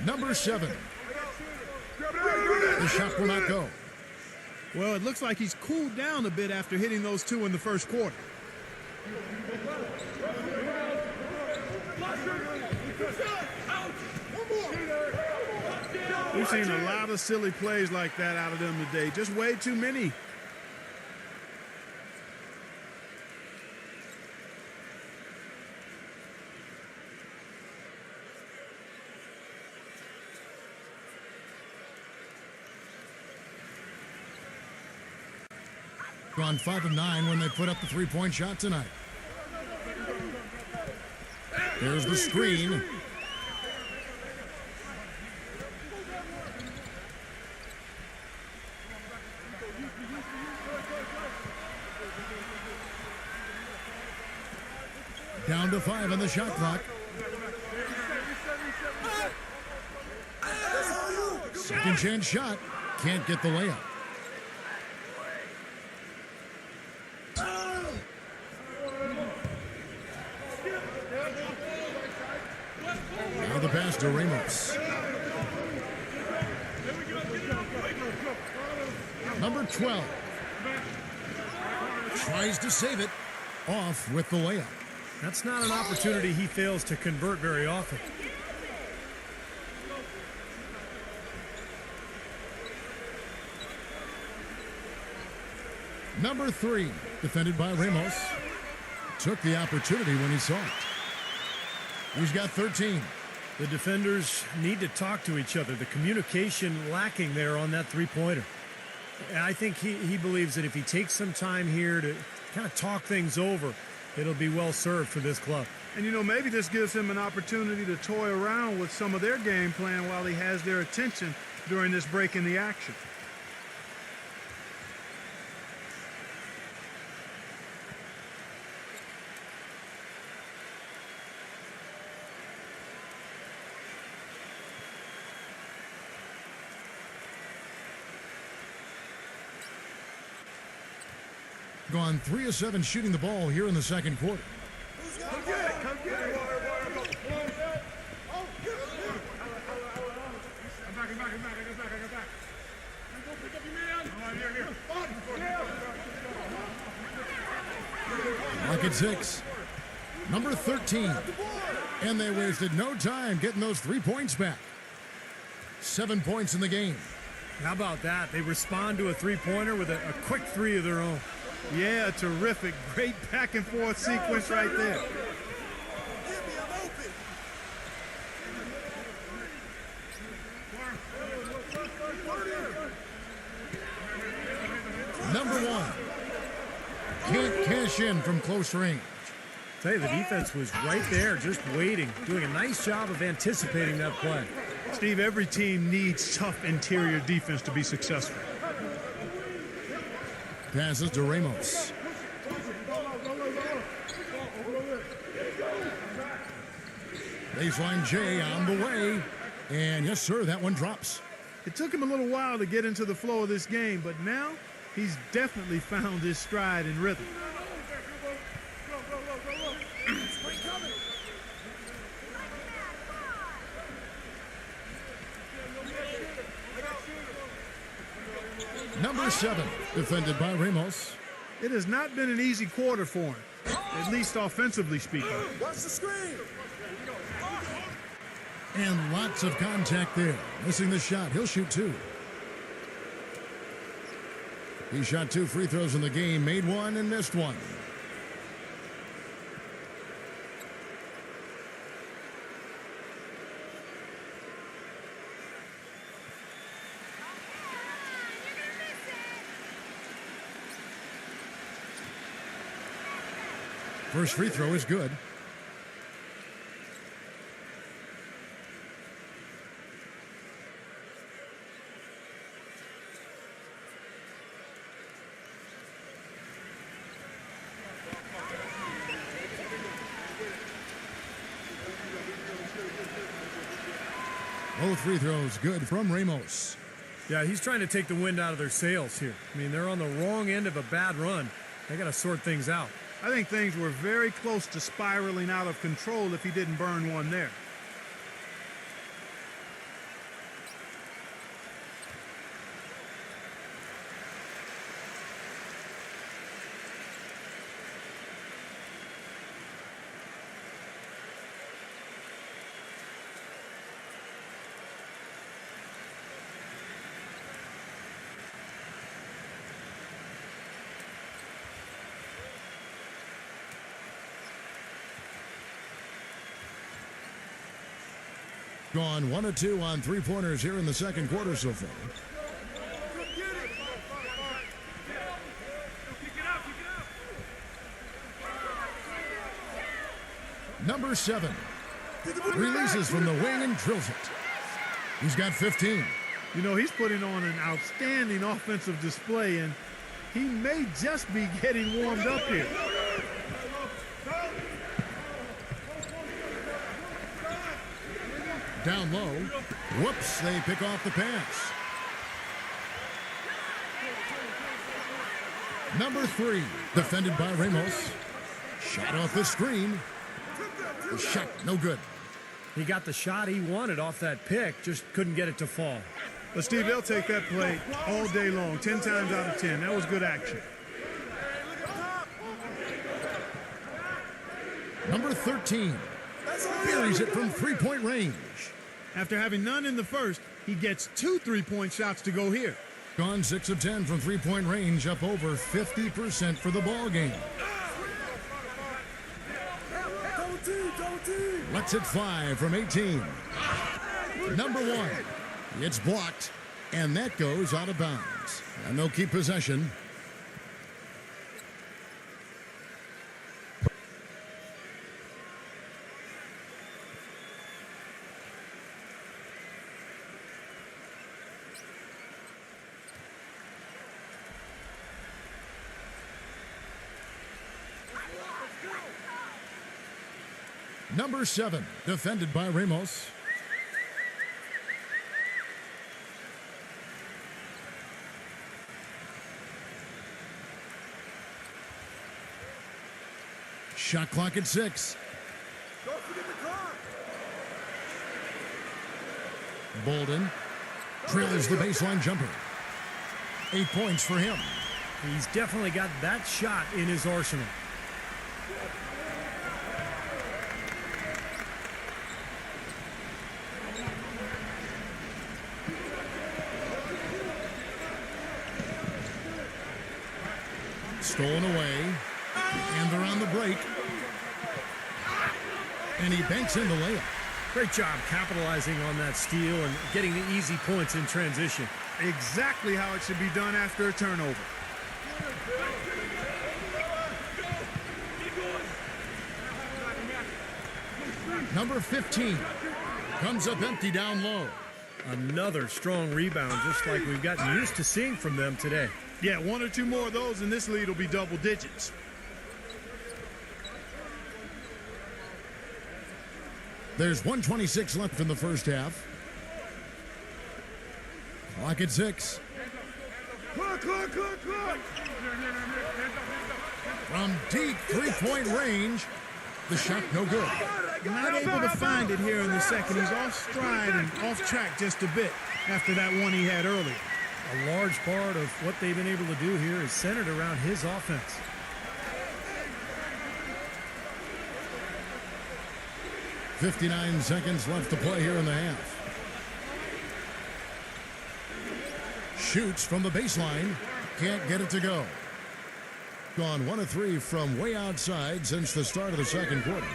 Number 7. The shot will not go. Well, it looks like he's cooled down a bit after hitting those 2 in the first quarter. We've seen a lot of silly plays like that out of them today. Just way too many. Gone 5 of 9 when they put up the 3-point shot tonight. There's the screen. Down to 5 on the shot clock. Second chance shot. Can't get the layup. Now the pass to Ramos. Number 12. Tries to save it. Off with the layup. That's not an opportunity he fails to convert very often. Number 3, defended by Ramos. Took the opportunity when he saw it. He's got 13. The defenders need to talk to each other. The communication lacking there on that three-pointer. And I think he believes that if he takes some time here to kind of talk things over, it'll be well served for this club. And, you know, maybe this gives him an opportunity to toy around with some of their game plan while he has their attention during this break in the action. Gone 3 of 7 shooting the ball here in the second quarter. Come get it. Come get it. Rocket 6. Number 13. And they wasted no time getting those 3 points back. 7 points in the game. How about that? They respond to a three-pointer with a quick three of their own. Yeah, terrific. Great back and forth sequence right there. Hit me, I'm open. Number 1. Can't cash in from close range. Tell you, the defense was right there, just waiting, doing a nice job of anticipating that play. Steve, every team needs tough interior defense to be successful. Passes to Ramos. Baseline J on the way. And yes, sir, that one drops. It took him a little while to get into the flow of this game, but now he's definitely found his stride and rhythm. Number 7, defended by Ramos. It has not been an easy quarter for him, at least offensively speaking. Watch the screen. And lots of contact there. Missing the shot. He'll shoot 2. He shot 2 free throws in the game, made 1 and missed 1. First free throw is good. Both free throws good from Ramos. Yeah, he's trying to take the wind out of their sails here. I mean, they're on the wrong end of a bad run. They got to sort things out. I think things were very close to spiraling out of control if he didn't burn one there. Gone 1 of 2 on 3-pointers here in the second quarter so far. Number 7 releases from the wing and drills it. He's got 15. You know, he's putting on an outstanding offensive display, and he may just be getting warmed up here. Down low. Whoops, they pick off the pass. Number 3, defended by Ramos. Shot off the screen. The shot, no good. He got the shot he wanted off that pick, just couldn't get it to fall. But Steve, they'll take that play all day long, 10 times out of 10. That was good action. Number 13 buries it from 3-point range. After having none in the first, he gets 2 3-point shots to go here. Gone 6 of 10 from 3-point range, up over 50% for the ball game. Lets it fly from 18. Number 1. It's blocked. And that goes out of bounds. And they'll keep possession. Number 7, defended by Ramos. Shot clock at 6. Don't forget the clock. Bolden drills the baseline jumper. 8 points for him. He's definitely got that shot in his arsenal. Stolen away. And they're on the break. And he banks in the layup. Great job capitalizing on that steal and getting the easy points in transition. Exactly how it should be done after a turnover. Number 15 comes up empty down low. Another strong rebound, just like we've gotten used to seeing from them today. Yeah, 1 or 2 more of those and this lead will be double digits. There's 1:26 left in the first half. Clock at 6. Clock. From deep three-point range, the shot no good. Not able to find it here in the second. He's off stride and off track just a bit after that one he had earlier. A large part of what they've been able to do here is centered around his offense. .59 seconds left to play here in the half. Shoots from the baseline. Can't get it to go. Gone 1 of 3 from way outside since the start of the second quarter.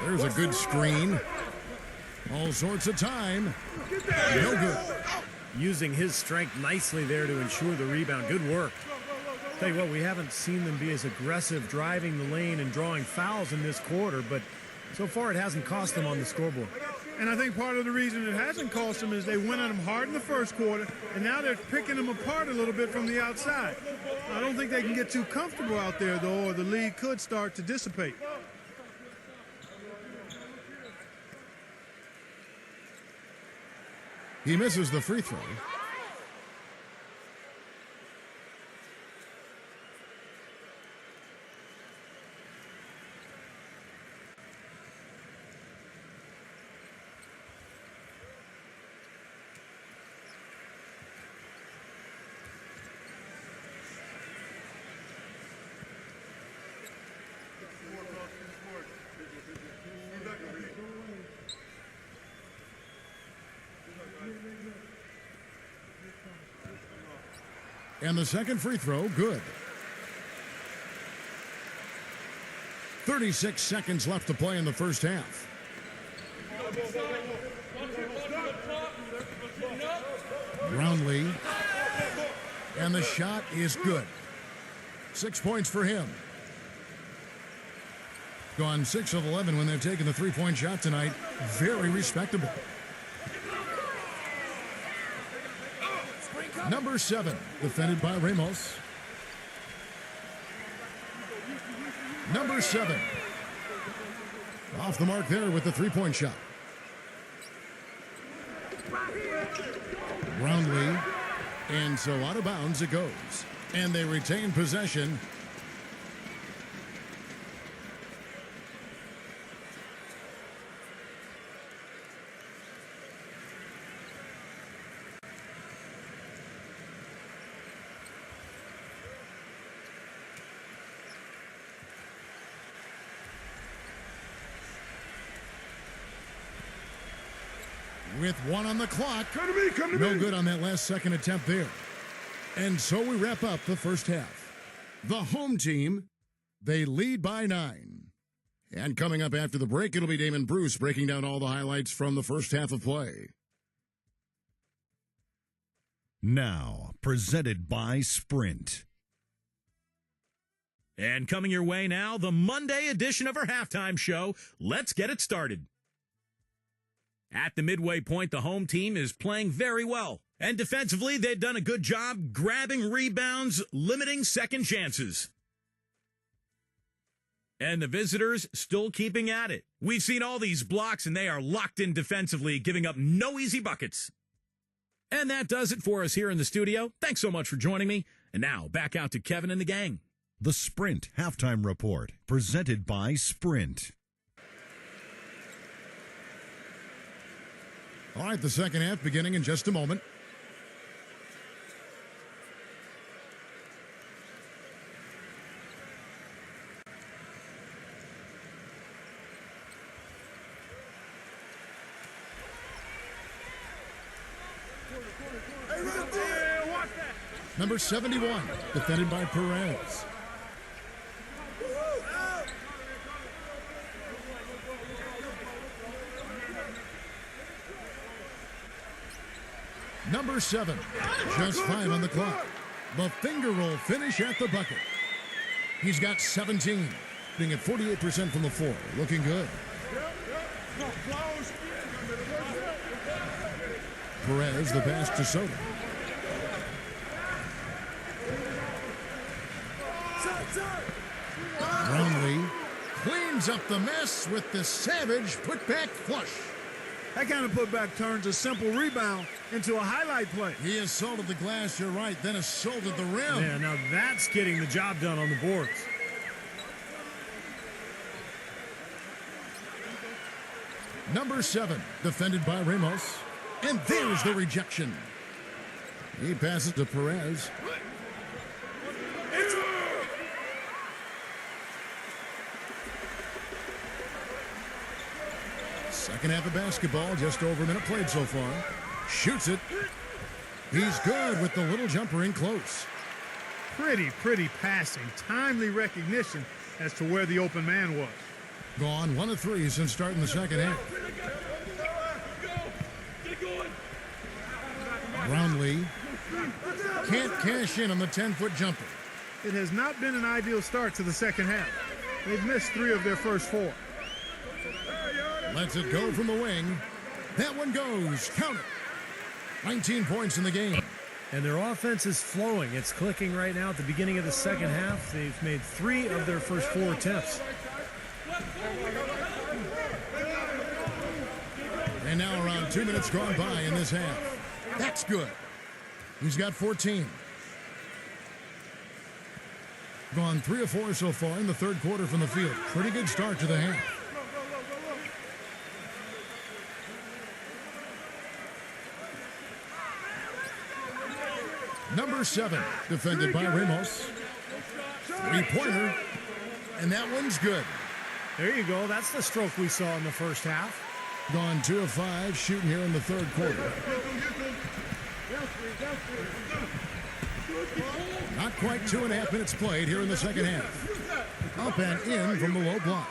There's a good screen. All sorts of time. No good. Using his strength nicely there to ensure the rebound. Good work. Tell you what, we haven't seen them be as aggressive driving the lane and drawing fouls in this quarter, but so far it hasn't cost them on the scoreboard. And I think part of the reason it hasn't cost them is they went at him hard in the first quarter, and now they're picking him apart a little bit from the outside. I don't think they can get too comfortable out there, though, or the lead could start to dissipate. He misses the free throw. And the second free throw, good. 36 seconds left to play in the first half. Brownlee. And the shot is good. 6 points for him. Gone 6 of 11 when they've taken the three-point shot tonight. Very respectable. Number 7, defended by Ramos. Number 7. Off the mark there with the three-point shot. Brownlee. And so out of bounds it goes. And they retain possession. With 1 on the clock. Come to me. No good on that last second attempt there. And so we wrap up the first half. The home team, they lead by 9. And coming up after the break, it'll be Damon Bruce breaking down all the highlights from the first half of play. Now, presented by Sprint. And coming your way now, the Monday edition of our halftime show. Let's get it started. At the midway point, the home team is playing very well. And defensively, they've done a good job grabbing rebounds, limiting second chances. And the visitors still keeping at it. We've seen all these blocks, and they are locked in defensively, giving up no easy buckets. And that does it for us here in the studio. Thanks so much for joining me. And now, back out to Kevin and the gang. The Sprint Halftime Report, presented by Sprint. All right, the second half beginning in just a moment. Number 71, defended by Perez. Number 7, just 5 on the clock. The finger roll finish at the bucket. He's got 17, being at 48% from the floor. Looking good. Perez, the pass to Soto. Brownlee cleans up the mess with the savage putback flush. That kind of putback turns a simple rebound into a highlight play. He assaulted the glass, you're right, then assaulted the rim. Yeah, now that's getting the job done on the boards. Number 7, defended by Ramos. And there's the rejection. He passes to Perez. Second half of basketball, just over a minute played so far. Shoots it. He's good with the little jumper in close. Pretty passing. Timely recognition as to where the open man was. Gone 1 of 3 since starting the second half. Brownlee can't cash in on the 10-foot jumper. It has not been an ideal start to the second half. They've missed 3 of their first 4. Lets it go from the wing. That one goes. Count it. 19 points in the game. And their offense is flowing. It's clicking right now at the beginning of the second half. They've made 3 of their first 4 attempts. And now around 2 minutes gone by in this half. That's good. He's got 14. Gone 3 of 4 so far in the third quarter from the field. Pretty good start to the half. Number 7, defended by Ramos. 3-pointer, and that one's good. There you go. That's the stroke we saw in the first half. Gone 2 of 5, shooting here in the third quarter. Not quite 2.5 minutes played here in the second half. Up and in from the low block.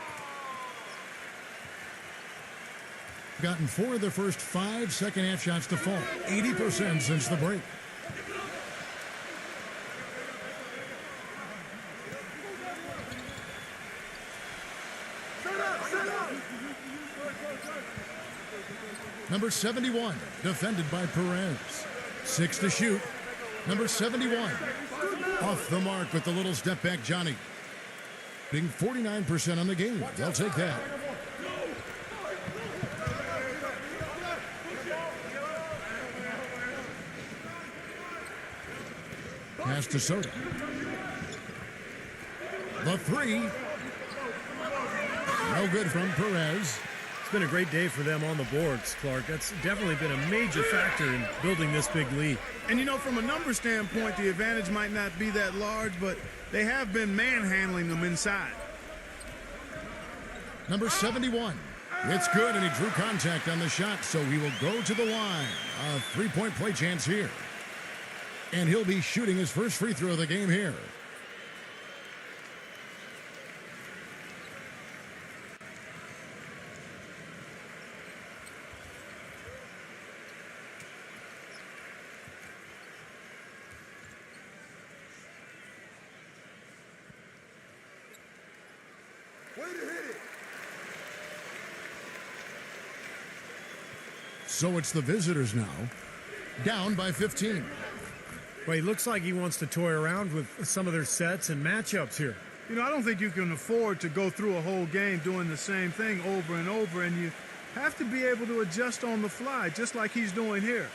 Gotten 4 of their first 5 second half shots to fall. 80% since the break. Number 71, defended by Perez. 6 to shoot. Number 71, off the mark with the little step back, Johnny. Being 49% on the game. They'll take that. Pass to Soto. The 3. No good from Perez. It's been a great day for them on the boards, Clark. That's definitely been a major factor in building this big lead. And, you know, from a number standpoint, the advantage might not be that large, but they have been manhandling them inside. Number 71. It's good, and he drew contact on the shot, so he will go to the line. A 3-point play chance here. And he'll be shooting his first free throw of the game here. So it's the visitors now, down by 15. Well, he looks like he wants to toy around with some of their sets and matchups here. You know, I don't think you can afford to go through a whole game doing the same thing over and over, and you have to be able to adjust on the fly, just like he's doing here.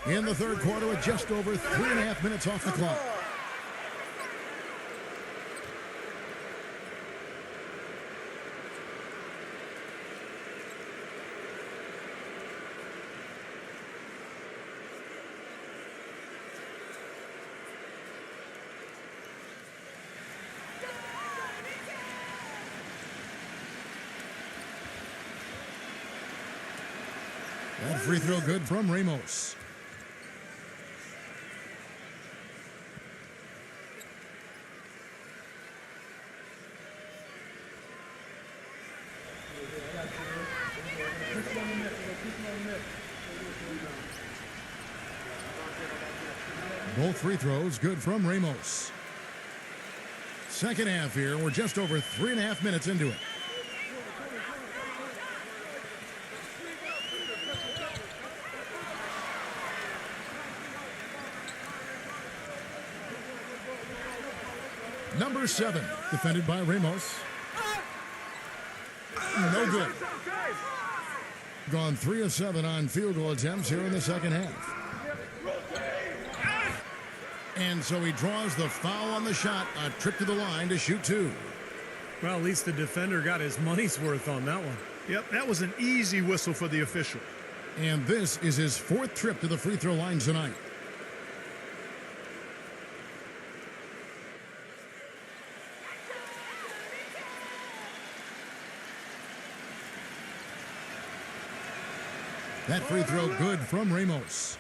In the third quarter with just over 3.5 minutes off the clock. That free throw good from Ramos. Both free throws good from Ramos. Second half here. We're just over 3.5 minutes into it. Number 7, defended by Ramos. No good. Gone 3 of 7 on field goal attempts here in the second half. And so he draws the foul on the shot, a trip to the line to shoot 2. Well, at least the defender got his money's worth on that one. Yep, that was an easy whistle for the official. And this is his 4th trip to the free throw line tonight. That free throw good from Ramos.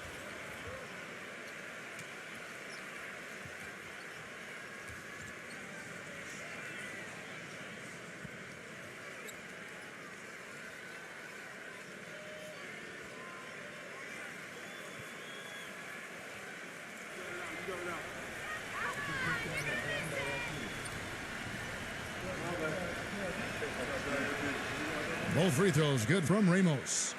Both free throws good from Ramos.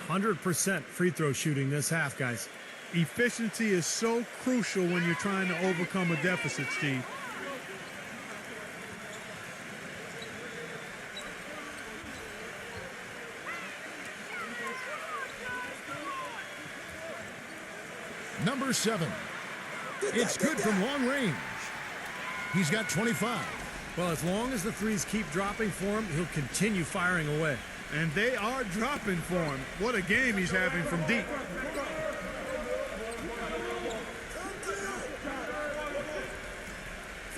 100% free throw shooting this half, guys. Efficiency is so crucial when you're trying to overcome a deficit, Steve. Number 7. It's good from long range. He's got 25. Well, as long as the threes keep dropping for him, he'll continue firing away. And they are dropping for him. What a game he's having from deep.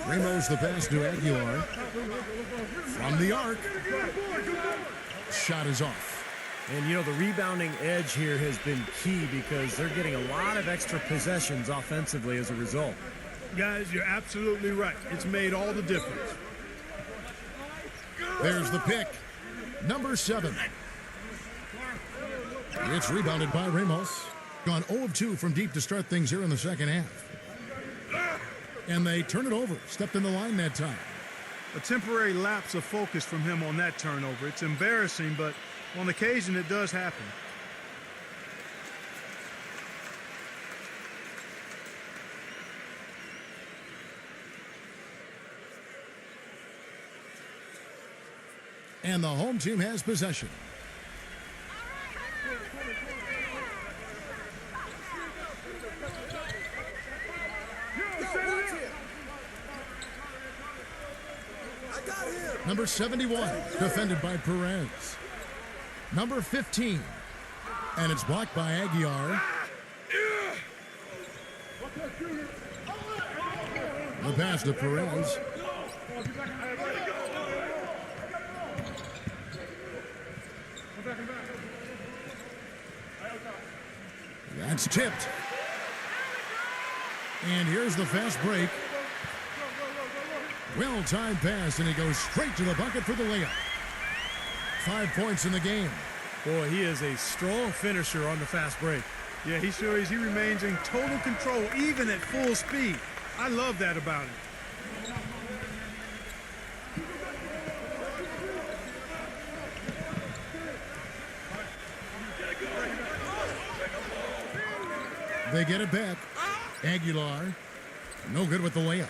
Ramos the pass to Aguilar. From the arc. Shot is off. And, you know, the rebounding edge here has been key because they're getting a lot of extra possessions offensively as a result. Guys, you're absolutely right. It's made all the difference. There's the pick. Number 7. It's rebounded by Ramos. Gone 0 of 2 from deep to start things here in the second half. And they turn it over. Stepped in the line that time. A temporary lapse of focus from him on that turnover. It's embarrassing, but on occasion it does happen. And the home team has possession. Number 71, defended by Perez. Number 15, and it's blocked by Aguilar. The pass to Perez. That's tipped. And here's the fast break. Well-timed pass, and he goes straight to the bucket for the layup. 5 points in the game. Boy, he is a strong finisher on the fast break. Yeah, he sure is. He remains in total control, even at full speed. I love that about him. They get it back. Aguilar, no good with the layup.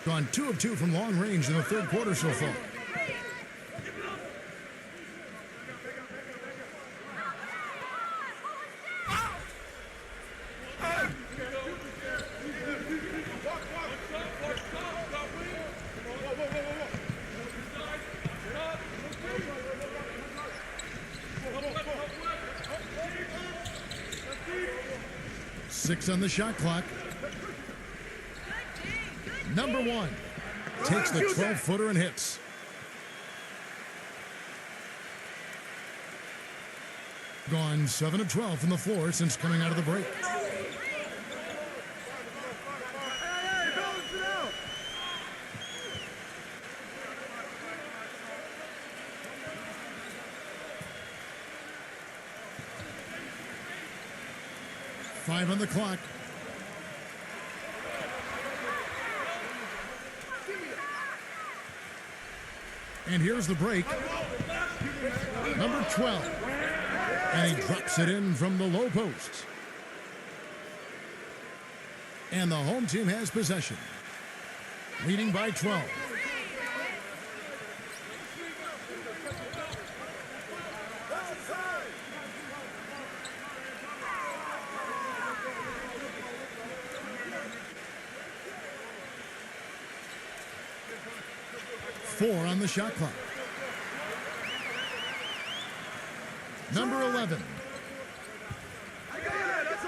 Gone 2 of 2 from long range in the third quarter so far. Six on the shot clock. Number one takes the 12-footer and hits. Gone 7 of 12 from the floor since coming out of the break. Five on the clock. And here's the break. Number 12. And he drops it in from the low post. And the home team has possession. Leading by 12. Four on the shot clock. Number 11.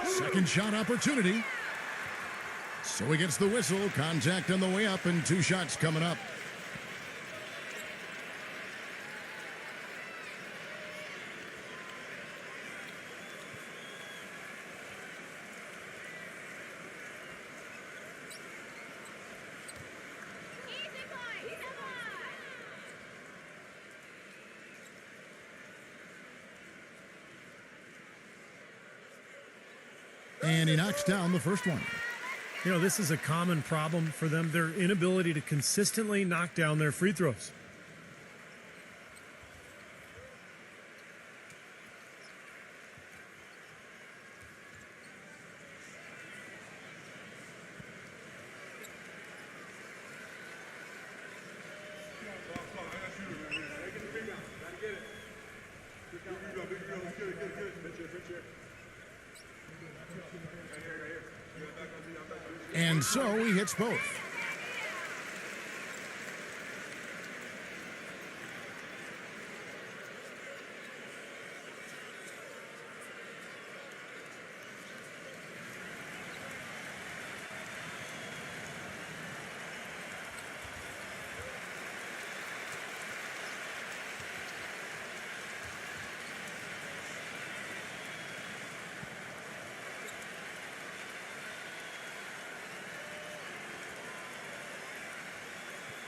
Second shot opportunity. So he gets the whistle. Contact on the way up and 2 shots coming up. And he knocks down the first one. You know, this is a common problem for them, their inability to consistently knock down their free throws. And so he hits both.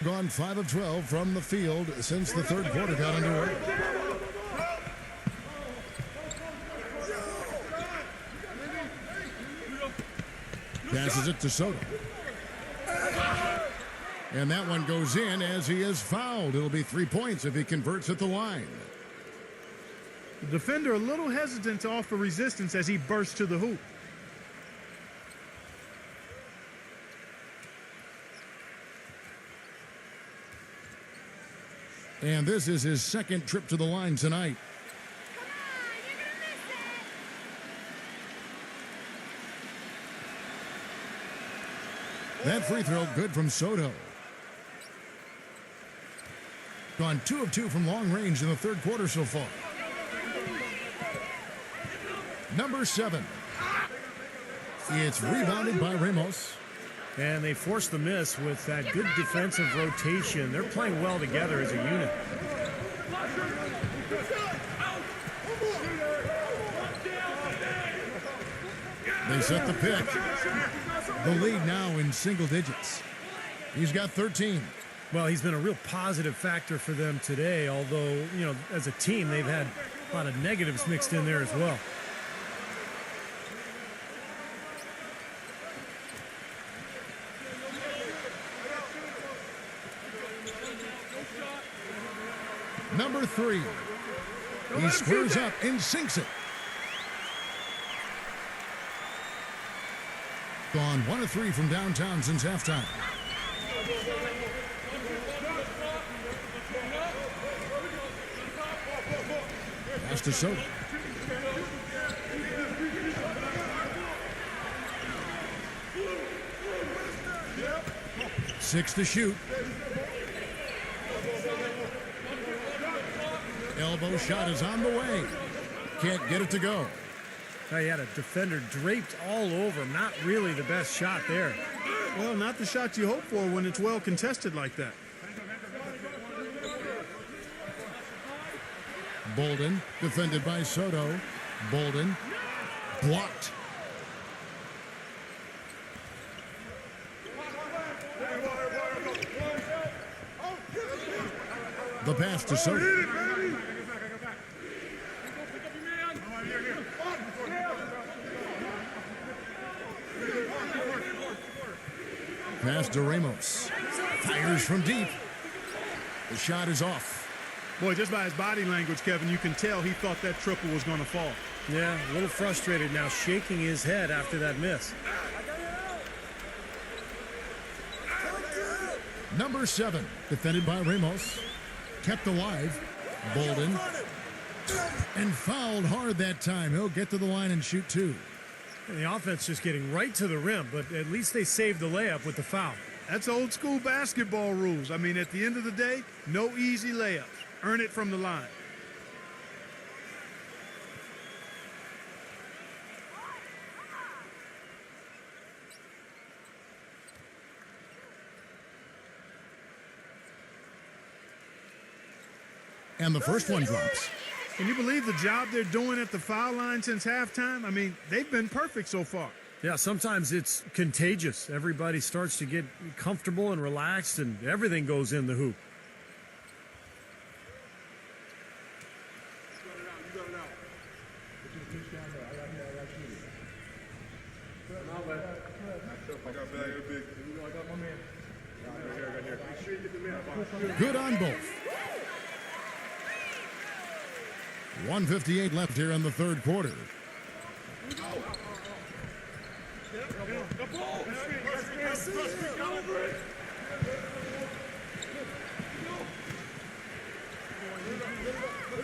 Gone 5 of 12 from the field since the third quarter got underway. Passes it to Soto. And that one goes in as he is fouled. It'll be 3 points if he converts at the line. The defender a little hesitant to offer resistance as he bursts to the hoop. And this is his second trip to the line tonight. That free throw good from Soto. Gone 2 of 2 from long range in the third quarter so far. Number 7. It's rebounded by Ramos. And they force the miss with that good defensive rotation. They're playing well together as a unit. They set the pitch. The lead now in single digits. He's got 13. Well, he's been a real positive factor for them today, although, you know, as a team, they've had a lot of negatives mixed in there as well. Number 3. He squares up and sinks it. Gone 1 of 3 from downtown since halftime. Pass to Soto. Six to shoot. Elbow shot is on the way. Can't get it to go. He had a defender draped all over him. Not really the best shot there. Well, not the shot you hope for when it's well contested like that. Bolden, defended by Soto. Bolden, blocked. The pass to Soto. Pass to Ramos. Fires from deep. The shot is off. Boy, just by his body language, Kevin, you can tell he thought that triple was going to fall. Yeah, a little frustrated now, shaking his head after that miss. Number 7, defended by Ramos. Kept alive. Bolden. And fouled hard that time. He'll get to the line and shoot 2. And the offense just getting right to the rim, but at least they saved the layup with the foul. That's old school basketball rules. I mean, at the end of the day, no easy layups. Earn it from the line. And the first one drops. Can you believe the job they're doing at the foul line since halftime? I mean, they've been perfect so far. Yeah, sometimes it's contagious. Everybody starts to get comfortable and relaxed, and everything goes in the hoop. Good on both. 1:58 left here in the third quarter.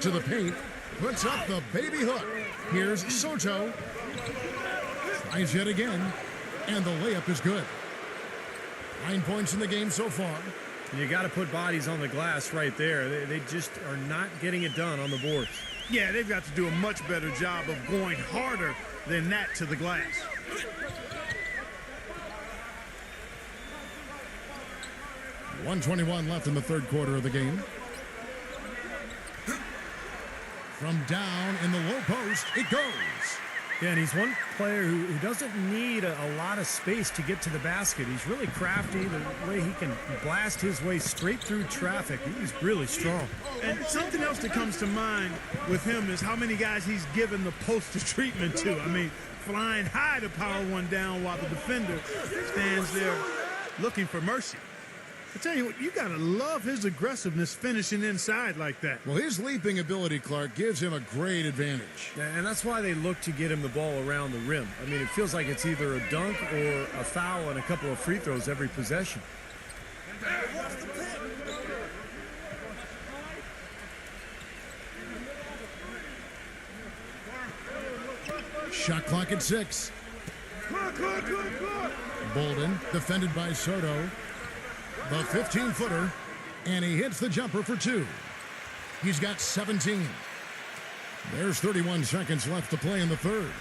To the paint, puts up the baby hook. Here's Soto. Tries yet again, and the layup is good. 9 points in the game so far. You got to put bodies on the glass right there. They just are not getting it done on the boards. Yeah, they've got to do a much better job of going harder than that to the glass. .121 left in the third quarter of the game. From down in the low post, it goes. Yeah, and he's one player who doesn't need a lot of space to get to the basket. He's really crafty. The way he can blast his way straight through traffic, he's really strong. And something else that comes to mind with him is how many guys he's given the poster treatment to. I mean, flying high to power one down while the defender stands there looking for mercy. I tell you what, you got to love his aggressiveness finishing inside like that. Well, his leaping ability, Clark, gives him a great advantage. And that's why they look to get him the ball around the rim. I mean, it feels like it's either a dunk or a foul and a couple of free throws every possession. Shot clock at 6. Bolden, defended by Soto. The 15-footer, and he hits the jumper for 2. He's got 17. There's 31 seconds left to play in the third.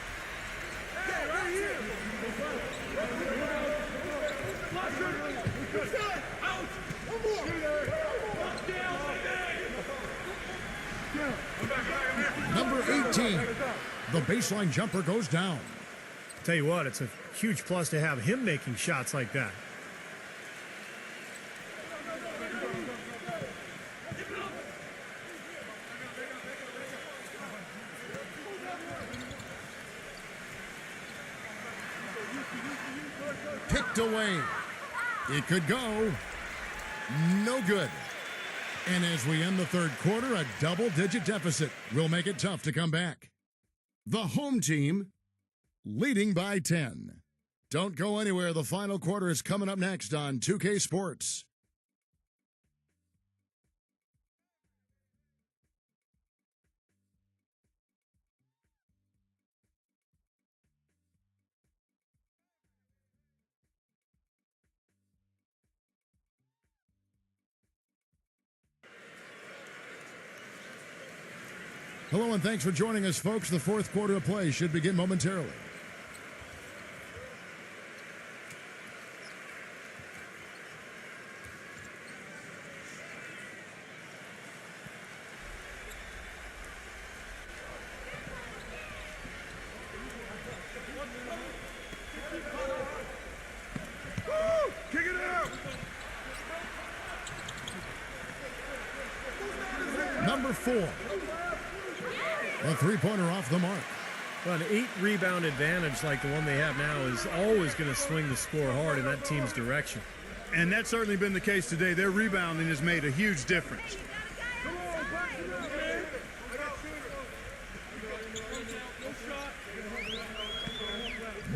Number 18. The baseline jumper goes down. Tell you what, it's a huge plus to have him making shots like that. Picked away. It could go. No good. And as we end the third quarter, a double-digit deficit will make it tough to come back. The home team leading by 10. Don't go anywhere. The final quarter is coming up next on 2K Sports. Hello and thanks for joining us, folks. The fourth quarter of play should begin momentarily. Kick it out! Number 4. A three-pointer off the mark. Well, an 8-rebound advantage like the one they have now is always going to swing the score hard in that team's direction. And that's certainly been the case today. Their rebounding has made a huge difference.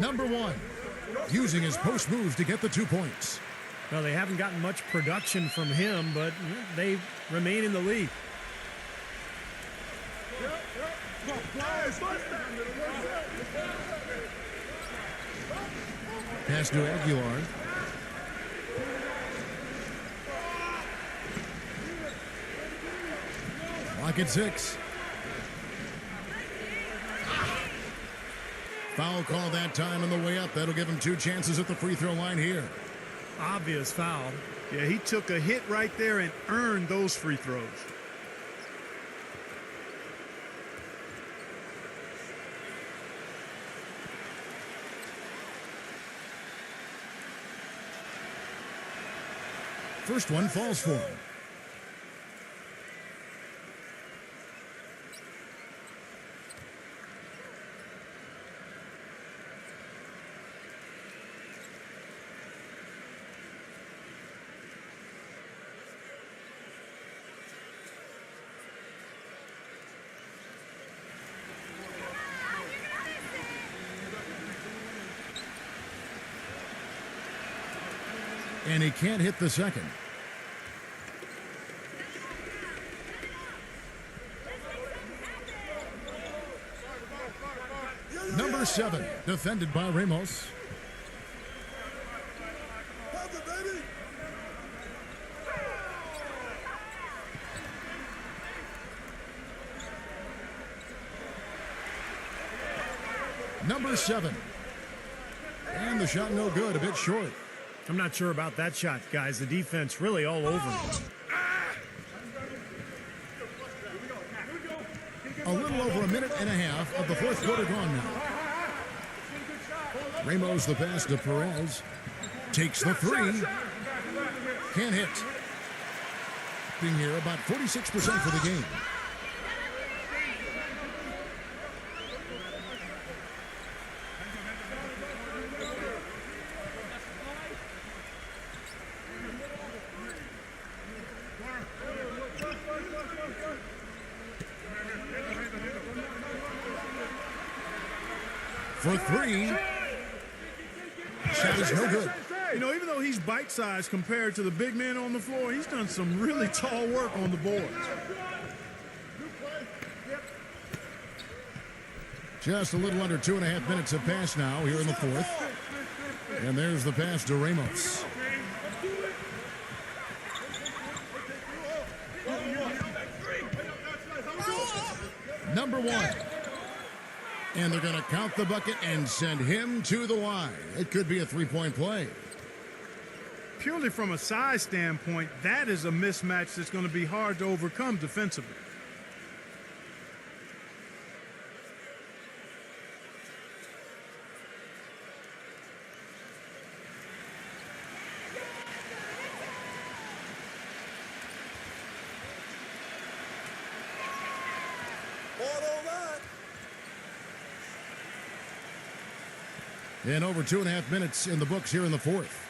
Number 1, using his post moves to get the 2 points. Well, they haven't gotten much production from him, but they remain in the lead. Pass to Aguilar. Clock at 6. Foul call that time on the way up. That'll give him 2 chances at the free throw line here. Obvious foul. Yeah, he took a hit right there and earned those free throws. First one falls for him. And he can't hit the second. Number 7, defended by Ramos. Number 7. And the shot no good, a bit short. I'm not sure about that shot, guys. The defense really all over him. A little over a minute and a half of the fourth quarter gone now. Ramos the pass to Perez. Takes the 3. Can't hit. Being here about 46% for the game. For 3. Shot is no good. You know, even though he's bite-sized compared to the big men on the floor, he's done some really tall work on the boards. Just a little under 2.5 minutes have passed now here in the fourth. And there's the pass to Ramos. Number 1. And they're going to count the bucket and send him to the line. It could be a three-point play. Purely from a size standpoint, that is a mismatch that's going to be hard to overcome defensively. And over 2.5 minutes in the books here in the fourth.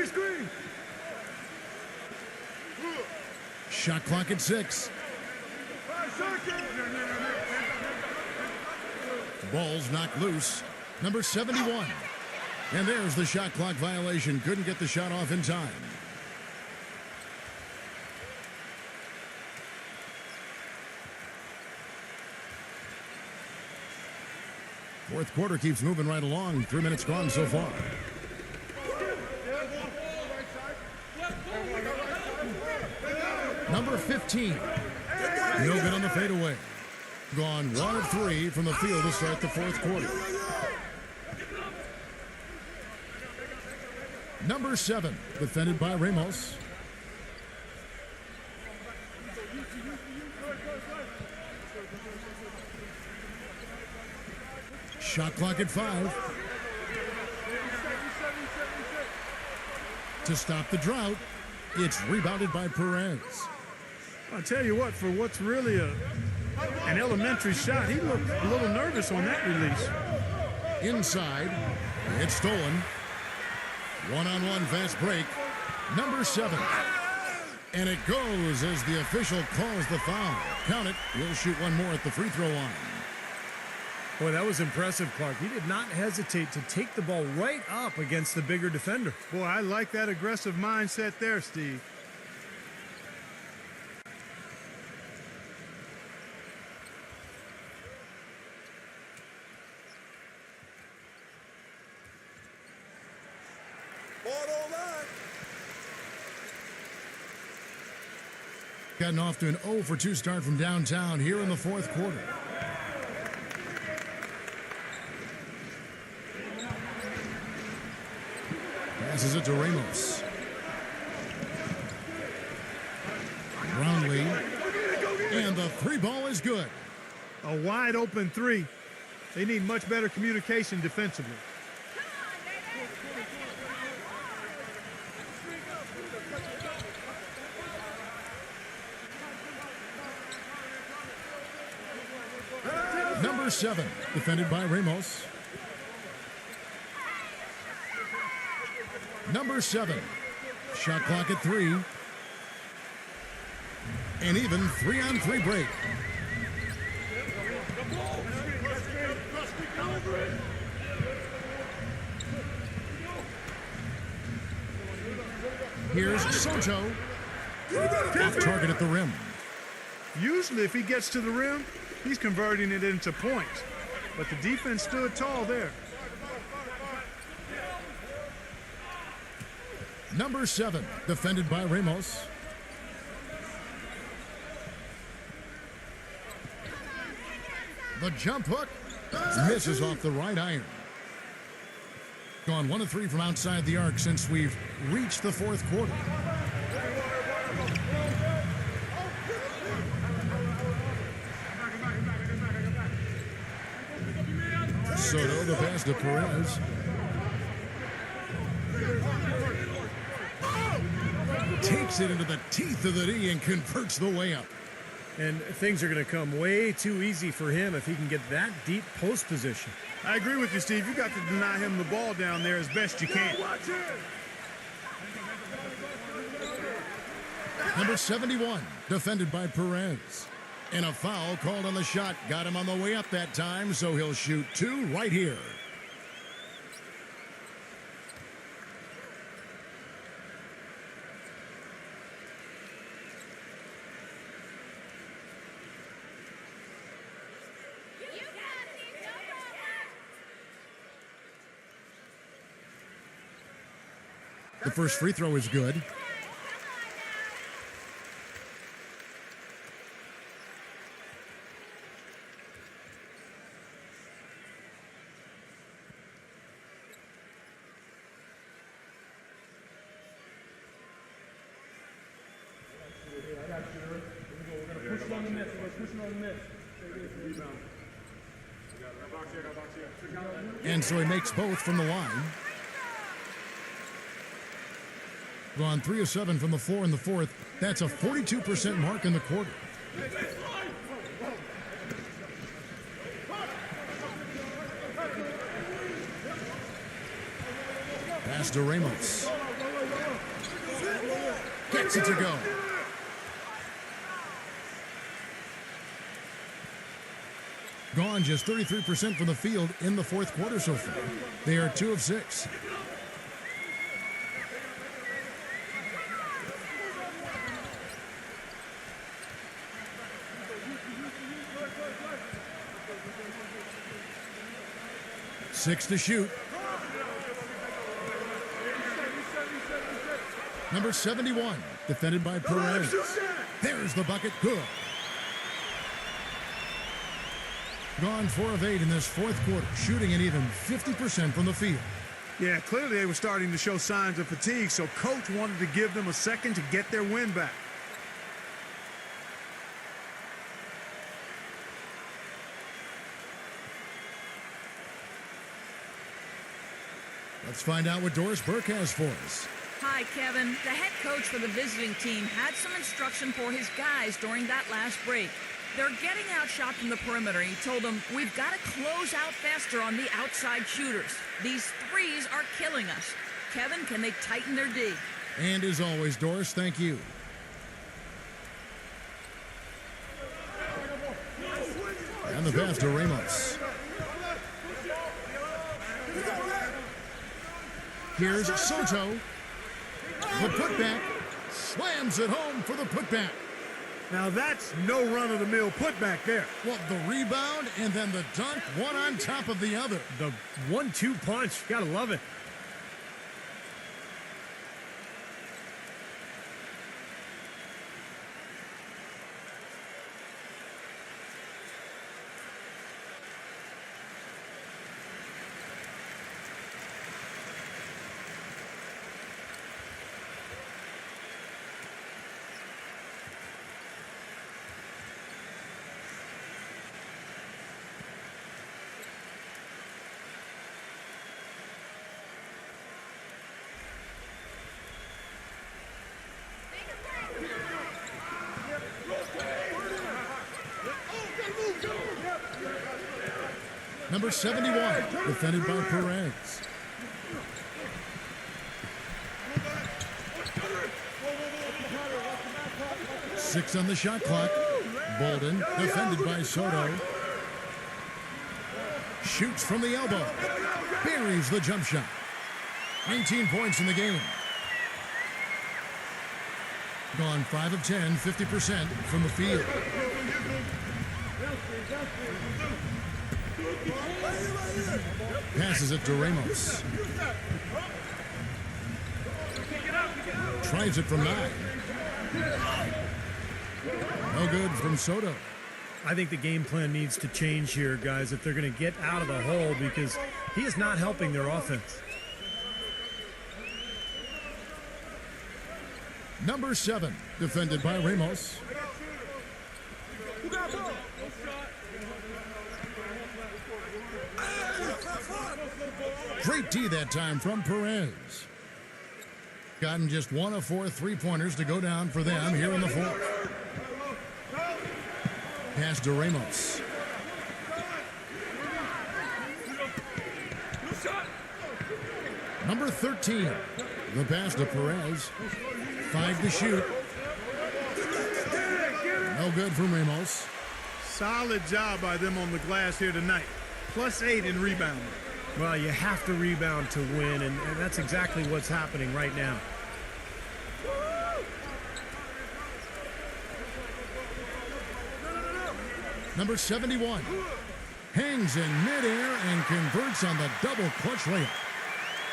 Screen. Shot clock at 6. Ball's knocked loose. Number 71. And there's the shot clock violation. Couldn't get the shot off in time. Fourth quarter keeps moving right along. 3 minutes gone so far. Number 15. No good on the fadeaway. Gone 1 of 3 from the field to start the fourth quarter. Number 7, defended by Ramos. Shot clock at 5. To stop the drought, it's rebounded by Perez. I'll tell you what, for what's really an elementary shot, he looked a little nervous on that release. Inside, it's stolen. One-on-one fast break. Number 7. And it goes as the official calls the foul. Count it. He'll shoot one more at the free throw line. Boy, that was impressive, Clark. He did not hesitate to take the ball right up against the bigger defender. Boy, I like that aggressive mindset there, Steve. Gotten off to an 0 for 2 start from downtown here in the fourth quarter. Passes it to Ramos. Brownlee. And the 3 ball is good. A wide open 3. They need much better communication defensively. Number 7, defended by Ramos. Number 7, shot clock at 3. An even 3-on-3 break. Here's Soto. Off target at the rim. Usually if he gets to the rim, he's converting it into points. But the defense stood tall there. Number 7, defended by Ramos. The jump hook misses off the right iron. Gone 1 of 3 from outside the arc since we've reached the fourth quarter. Soto, the pass to Perez. Takes it into the teeth of the D and converts the layup. And things are going to come way too easy for him if he can get that deep post position. I agree with you, Steve. You got to deny him the ball down there as best you can. Number 71, defended by Perez. And a foul called on the shot. Got him on the way up that time, so he'll shoot 2 right here. The first free throw is good. And so he makes both from the line. Gone 3 of 7 from the floor in the fourth. That's a 42% mark in the quarter. Pass to Ramos. Gets it to go. Gone just 33% from the field in the fourth quarter so far. They are 2 of 6. Six to shoot. Number 71, defended by Perez. There's the bucket. Good. Gone 4 of 8 in this fourth quarter, shooting an even 50% from the field. Yeah, clearly they were starting to show signs of fatigue, so coach wanted to give them a second to get their win back. Let's find out what Doris Burke has for us. Hi, Kevin. The head coach for the visiting team had some instruction for his guys during that last break. They're getting outshot from the perimeter. He told them, we've got to close out faster on the outside shooters. These threes are killing us. Kevin, can they tighten their D? And as always, Doris, thank you. And the pass to Ramos. Here's Soto. The putback. Slams it home for the putback. Now that's no run-of-the-mill putback there. Well, the rebound and then the dunk, one on top of the other. The 1-2 punch. Gotta love it. Number 71, defended by Perez. Six on the shot clock. Bolden, defended by Soto. Shoots from the elbow. Buries the jump shot. 19 points in the game. Gone 5 of 10, 50% from the field. Passes it to Ramos. Tries it from 9. No good from Soto. I think the game plan needs to change here, guys, if they're going to get out of the hole, because he is not helping their offense. Number 7, defended by Ramos. Great D that time from Perez. Gotten just 1 of 4 3-pointers to go down for them here in the fourth. Pass to Ramos. Number 13. The pass to Perez. 5 to shoot. No good from Ramos. Solid job by them on the glass here tonight. +8 in rebounding. Well, you have to rebound to win, and that's exactly what's happening right now. Number 71 hangs in midair and converts on the double clutch layup.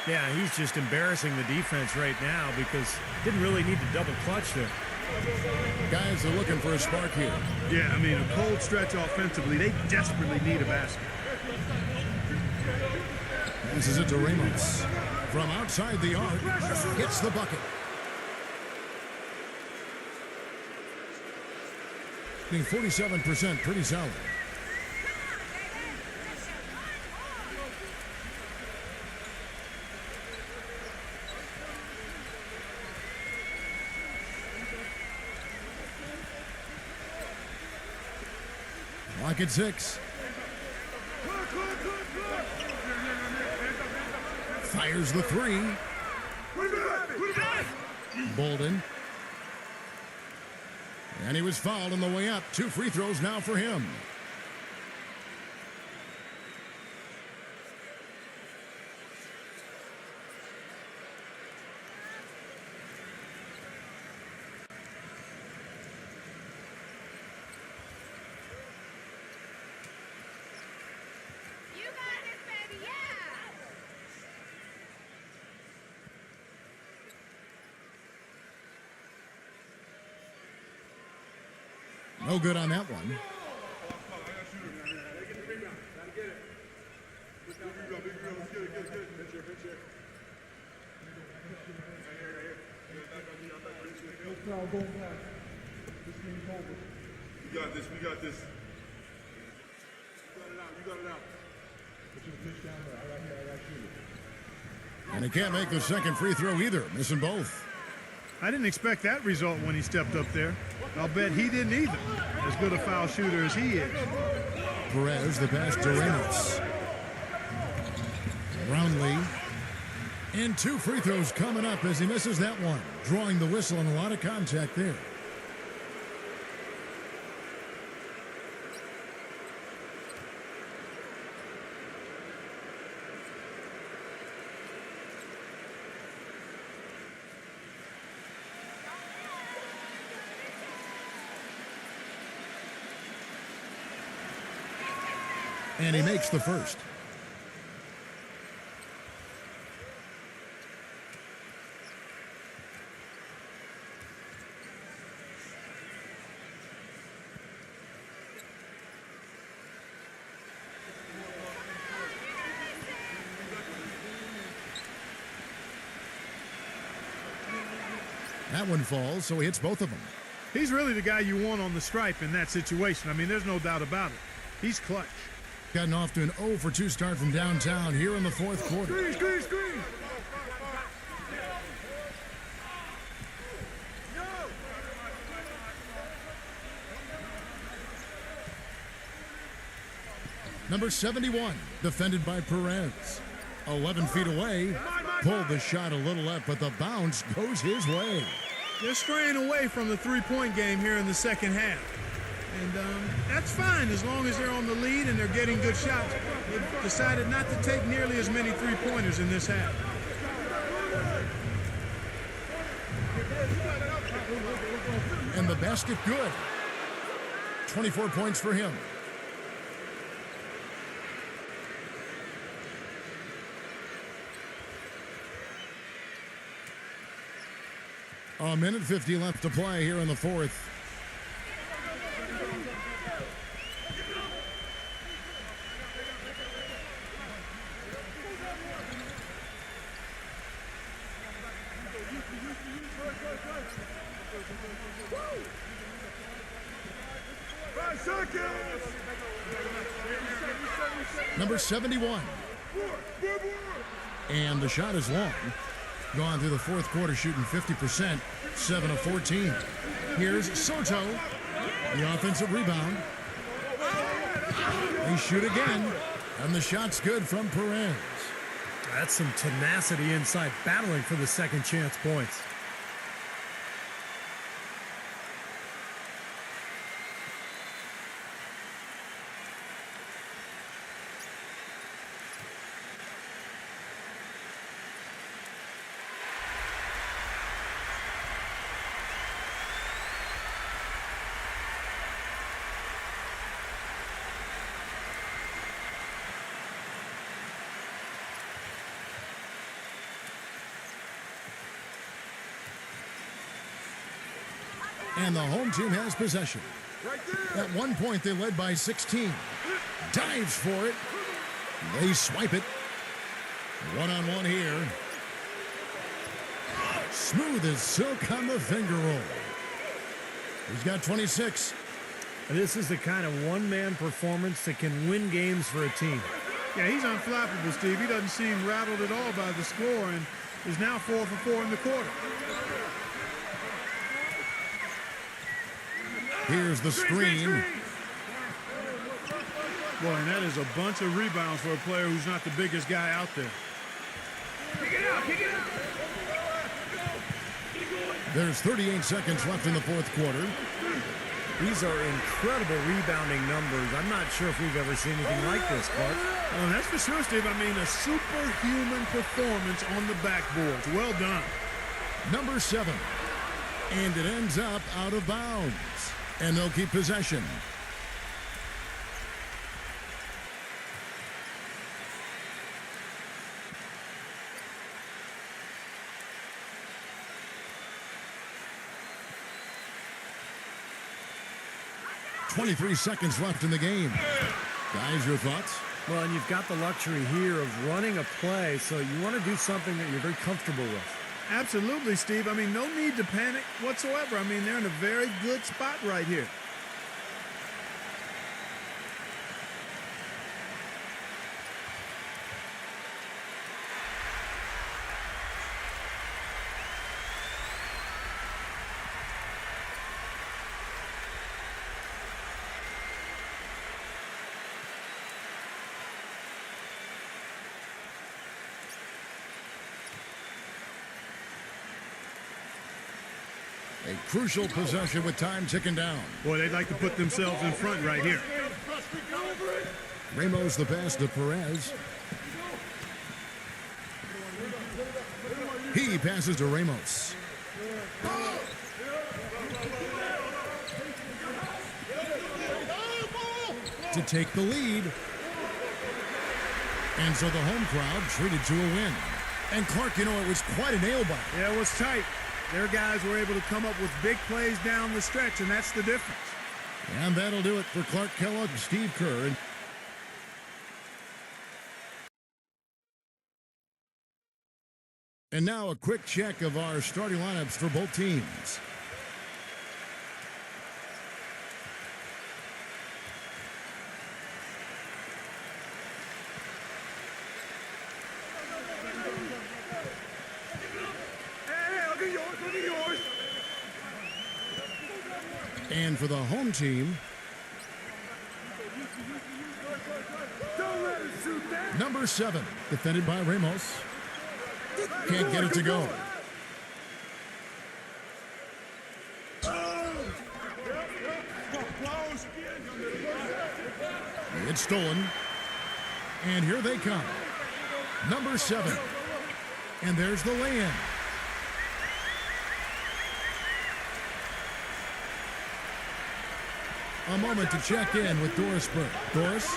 Yeah, he's just embarrassing the defense right now because didn't really need to double clutch there. Guys are looking for a spark here. Yeah, I mean, a cold stretch offensively. They desperately need a basket. Passes it to Ramos. From outside the arc, gets the bucket. Being 47%, pretty solid. Clock at 6. Fires the 3. Bolden. And he was fouled on the way up. 2 free throws now for him. You got this, baby, yeah! No good on that one. We got this. We got this. You got it out. You got it out. Put your pitch down there. I got you. And he can't make the second free throw either, missing both. I didn't expect that result when he stepped up there. I'll bet he didn't either. As good a foul shooter as he is. Perez, the pass to Ramos. Brownlee. And 2 free throws coming up as he misses that one. Drawing the whistle and a lot of contact there. And he makes the first. That one falls, so he hits both of them. He's really the guy you want on the stripe in that situation. I mean, there's no doubt about it. He's clutch. Gotten off to an 0 for 2 start from downtown here in the fourth quarter. Screen. Number 71, defended by Perez. 11 feet away, pulled the shot a little up, but the bounce goes his way. They're straying away from the three-point game here in the second half. And that's fine as long as they're on the lead and they're getting good shots. They've decided not to take nearly as many three-pointers in this half. And the basket good. 24 points for him. A minute 50 left to play here in the fourth. Number 71. And the shot is long. Gone through the fourth quarter shooting 50%, 7 of 14. Here's Soto, the offensive rebound. They shoot again, and the shot's good from Perez. That's some tenacity inside, battling for the second chance points. And the home team has possession. At one point, they led by 16. Dives for it. They swipe it. One-on-one here. Smooth as silk on the finger roll. He's got 26. This is the kind of one-man performance that can win games for a team. Yeah, he's unflappable, Steve. He doesn't seem rattled at all by the score and is now 4 for 4 in the quarter. Here's the screen. Boy, and that is a bunch of rebounds for a player who's not the biggest guy out there. There's 38 seconds left in the fourth quarter. These are incredible rebounding numbers. I'm not sure if we've ever seen anything like this, Clark. Oh, that's for sure, Steve. I mean, a superhuman performance on the backboards. Well done. Number 7. And it ends up out of bounds. And they'll keep possession. .23 seconds left in the game. Guys, your thoughts? Well, and you've got the luxury here of running a play, so you want to do something that you're very comfortable with. Absolutely, Steve. I mean, no need to panic whatsoever. I mean, they're in a very good spot right here. A crucial possession with time ticking down. Boy, they'd like to put themselves in front right here. Ramos the pass to Perez. He passes to Ramos. To take the lead. And so the home crowd treated to a win. And Clark, you know, it was quite a nail biter. Yeah, it was tight. Their guys were able to come up with big plays down the stretch, and that's the difference. And that'll do it for Clark Kellogg, Steve Kerr. And now a quick check of our starting lineups for both teams. And for the home team, number 7, defended by Ramos. Can't get it to go. It's stolen. And here they come. Number 7. And there's the lay-in. A moment to check in with Doris Burke. Doris?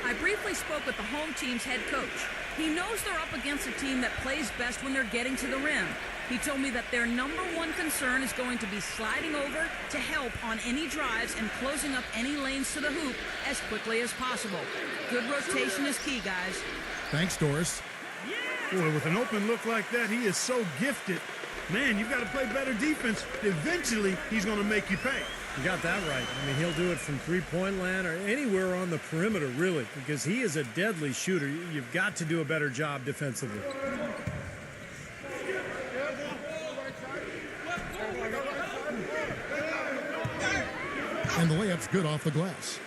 I briefly spoke with the home team's head coach. He knows they're up against a team that plays best when they're getting to the rim. He told me that their number one concern is going to be sliding over to help on any drives and closing up any lanes to the hoop as quickly as possible. Good rotation is key, guys. Thanks, Doris. Boy, with an open look like that, he is so gifted. Man, you've got to play better defense. Eventually, he's going to make you pay. You got that right. I mean, he'll do it from three-point land or anywhere on the perimeter, really, because he is a deadly shooter. You've got to do a better job defensively. And the layup's good off the glass.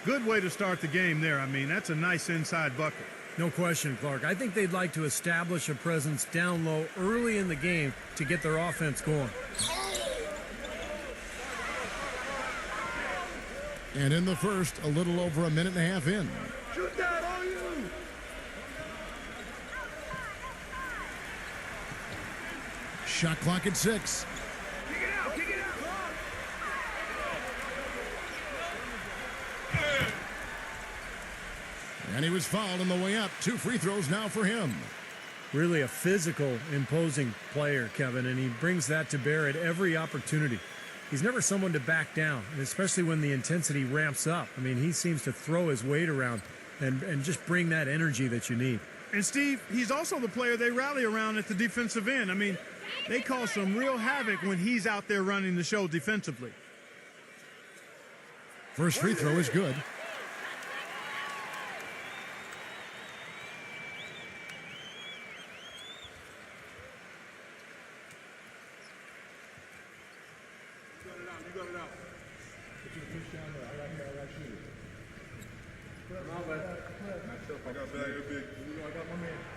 Good way to start the game there. I mean, that's a nice inside bucket. No question, Clark. I think they'd like to establish a presence down low early in the game to get their offense going. And in the first, a little over a minute and a half in. Shoot that on you! Shot clock at 6. Kick it out! Kick it out! And he was fouled on the way up. 2 free throws now for him. Really a physical, imposing player, Kevin, and he brings that to bear at every opportunity. He's never someone to back down, and especially when the intensity ramps up. I mean, he seems to throw his weight around and just bring that energy that you need. And, Steve, he's also the player they rally around at the defensive end. I mean, they cause some real havoc when he's out there running the show defensively. First free throw is good.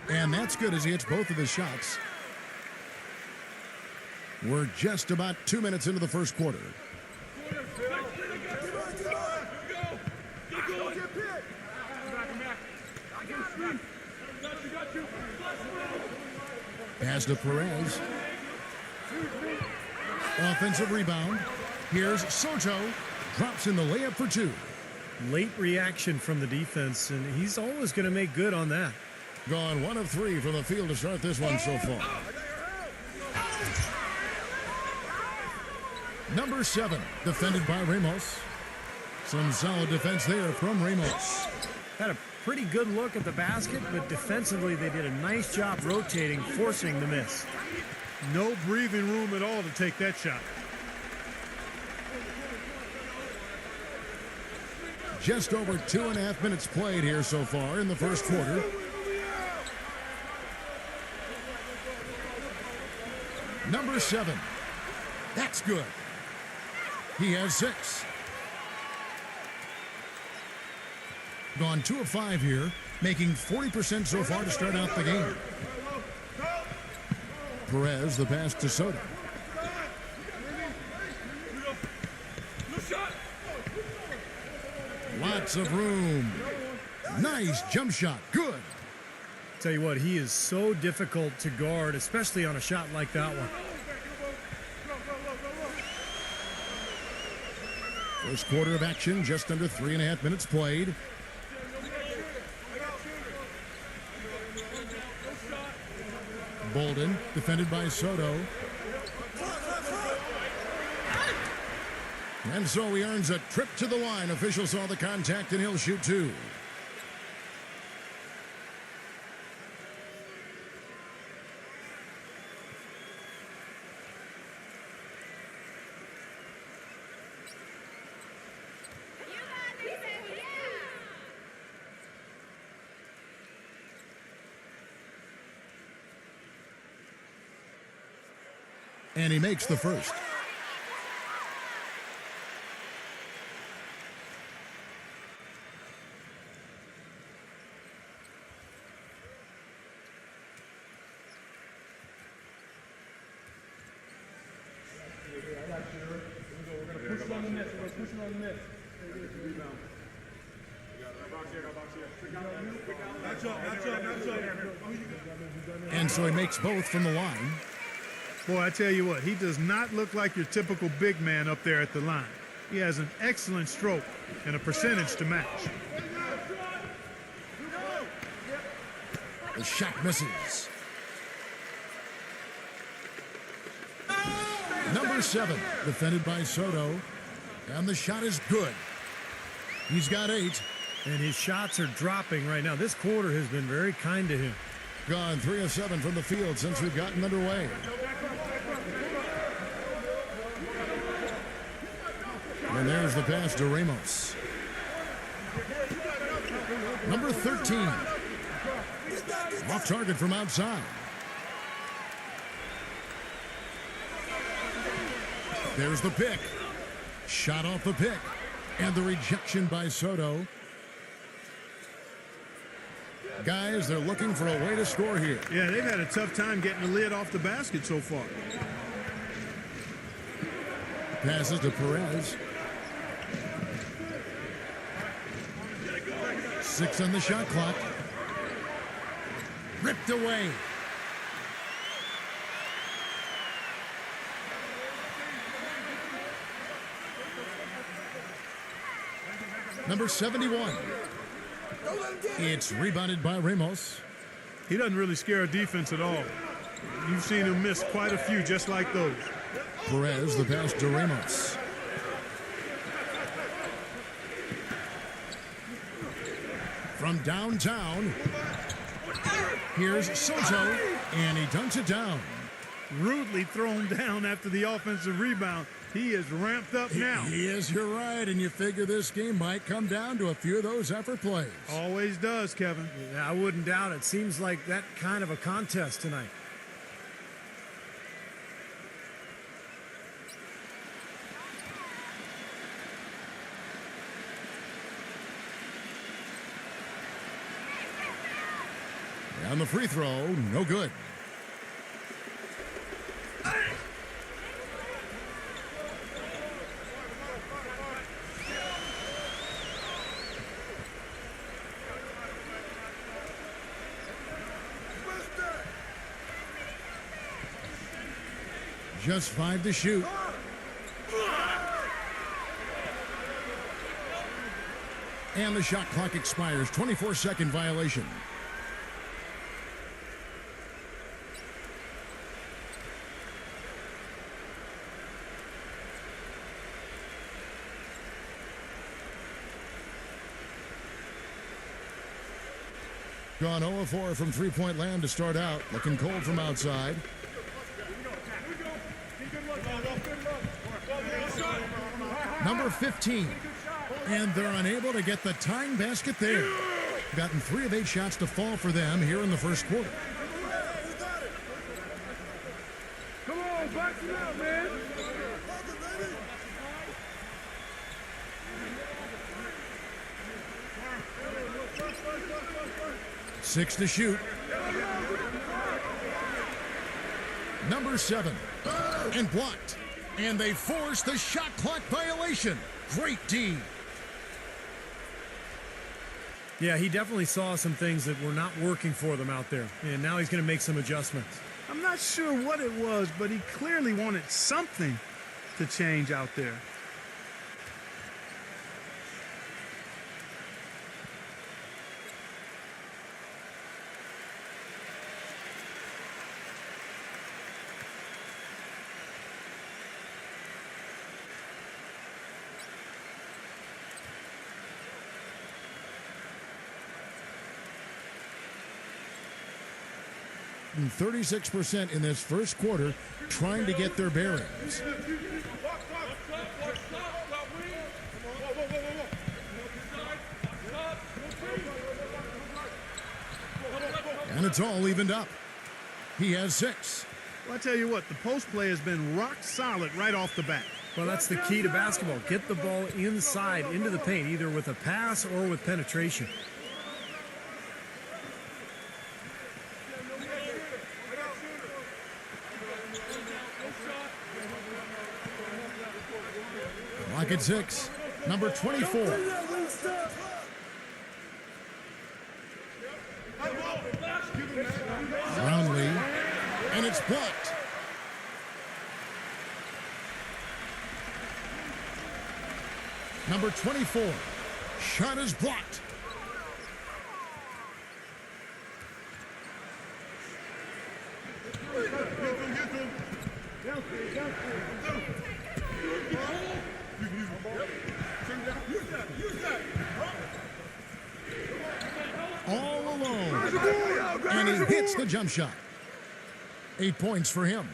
And that's good as he hits both of his shots. We're just about 2 minutes into the first quarter. Pass to Perez. Offensive rebound. Here's Soto. Drops in the layup for two. Late reaction from the defense, and he's always going to make good on that. Gone 1 of 3 from the field to start this one so far. Number 7, defended by Ramos. Some solid defense there from Ramos. Had a pretty good look at the basket, but defensively they did a nice job rotating, forcing the miss. No breathing room at all to take that shot. Just over 2.5 minutes played here so far in the first quarter. Number 7. That's good. He has 6. Gone 2 of 5 here, making 40% so far to start out the game. Perez, the pass to Soto. Lots of room. Nice jump shot. Good. Tell you what, he is so difficult to guard, especially on a shot like that one. First quarter of action, just under 3.5 minutes played. Bolden, defended by Soto. And so he earns a trip to the line. Officials saw the contact, and he'll shoot 2. And he makes the first. And so he makes both from the line. Boy, I tell you what, he does not look like your typical big man up there at the line. He has an excellent stroke and a percentage to match. The shot misses. Number 7, defended by Soto. And the shot is good. He's got 8. And his shots are dropping right now. This quarter has been very kind to him. Gone 3 of 7 from the field since we've gotten underway. And there's the pass to Ramos. Number 13. Off target from outside. There's the pick. Shot off the pick. And the rejection by Soto. Guys, they're looking for a way to score here. Yeah, they've had a tough time getting the lid off the basket so far. Passes to Perez. 6 on the shot clock. Ripped away. Number 71. It's rebounded by Ramos. He doesn't really scare a defense at all. You've seen him miss quite a few just like those. Perez, the pass to Ramos. From downtown, here's Soto, and he dunks it down. Rudely thrown down after the offensive rebound. He is ramped up now. He is, you're right, and you figure this game might come down to a few of those effort plays. Always does, Kevin. Yeah, I wouldn't doubt it. Seems like that kind of a contest tonight. And the free throw, no good. Just 5 to shoot. And the shot clock expires. 24-second violation. Gone 0-4 from three-point land to start out. Looking cold from outside. Number 15. And they're unable to get the tying basket there. Gotten 3 of 8 shots to fall for them here in the first quarter. Come on, box it out, man. 6 to shoot. Number 7. And blocked. And they force the shot clock violation. Great D. Yeah, he definitely saw some things that were not working for them out there. And now he's going to make some adjustments. I'm not sure what it was, but he clearly wanted something to change out there. And 36% in this first quarter trying to get their bearings. And it's all evened up. He has 6. Well, I tell you what, the post play has been rock solid right off the bat. Well, that's the key to basketball. Get the ball inside into the paint, either with a pass or with penetration. Clock at 6. Number 24. Brownlee. And it's blocked. Number 24. Shot is blocked. All alone. And he hits the jump shot. 8 points for him.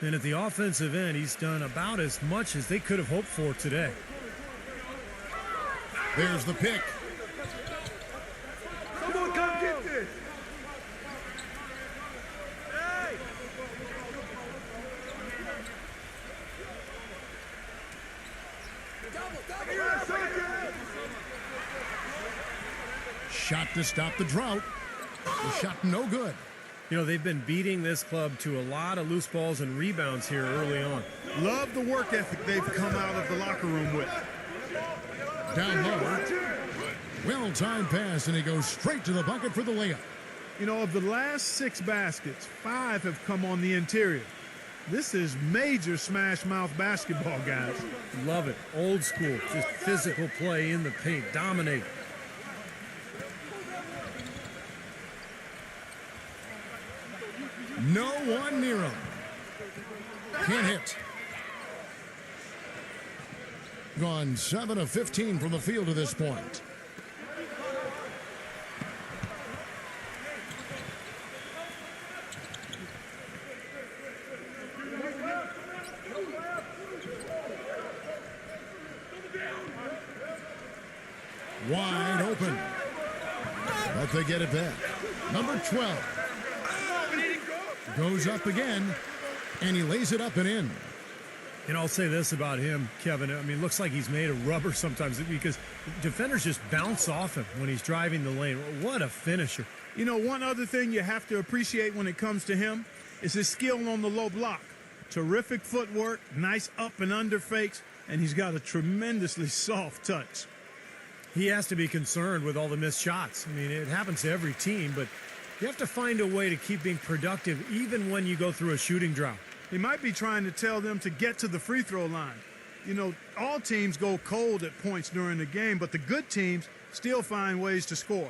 And at the offensive end, he's done about as much as they could have hoped for today. There's the pick. Come on, come get this. Hey! Shot to stop the drought. The shot no good. You know, they've been beating this club to a lot of loose balls and rebounds here early on. Love the work ethic they've come out of the locker room with. Down low. Well-timed pass, and he goes straight to the bucket for the layup. You know, of the last 6 baskets, 5 have come on the interior. This is major smash mouth basketball, guys. Love it. Old school. Just physical play in the paint. Dominate. No one near him. Can't hit. Gone 7 of 15 from the field to this point. Wide open. But they get it back. Number 12. Goes up again, and he lays it up and in. And I'll say this about him, Kevin. I mean, it looks like he's made of rubber sometimes because defenders just bounce off him when he's driving the lane. What a finisher. You know, one other thing you have to appreciate when it comes to him is his skill on the low block. Terrific footwork, nice up and under fakes, and he's got a tremendously soft touch. He has to be concerned with all the missed shots. I mean, it happens to every team, but you have to find a way to keep being productive even when you go through a shooting drought. He might be trying to tell them to get to the free throw line. You know, all teams go cold at points during the game, but the good teams still find ways to score.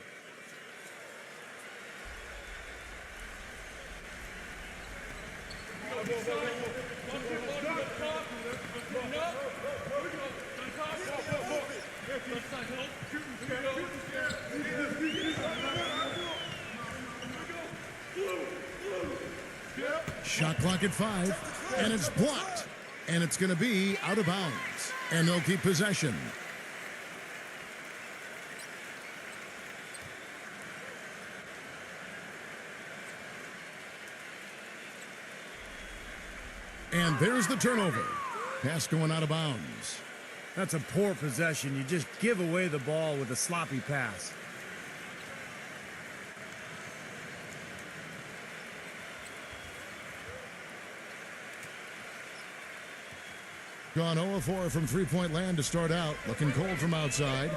Shot clock at 5, and it's blocked. And it's going to be out of bounds. And they'll keep possession. And there's the turnover. Pass going out of bounds. That's a poor possession. You just give away the ball with a sloppy pass. Gone 0-4 from three-point land to start out. Looking cold from outside.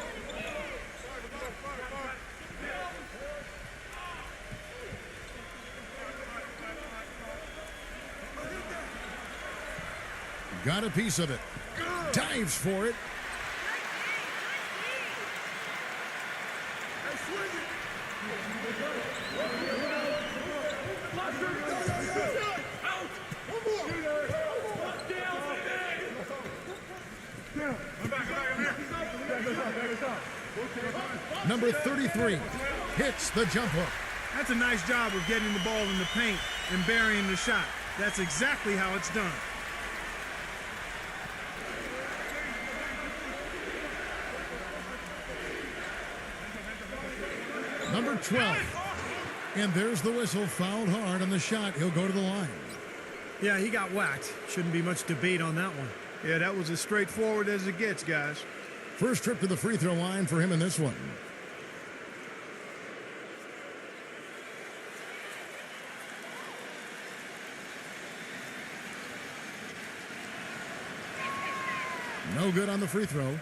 Got a piece of it. Dives for it. Number 33 hits the jump hook. That's a nice job of getting the ball in the paint and burying the shot. That's exactly how it's done. Number 12. And there's the whistle. Fouled hard on the shot. He'll go to the line. Yeah, he got whacked. Shouldn't be much debate on that one. Yeah, that was as straightforward as it gets, guys. First trip to the free throw line for him in this one. No good on the free throw.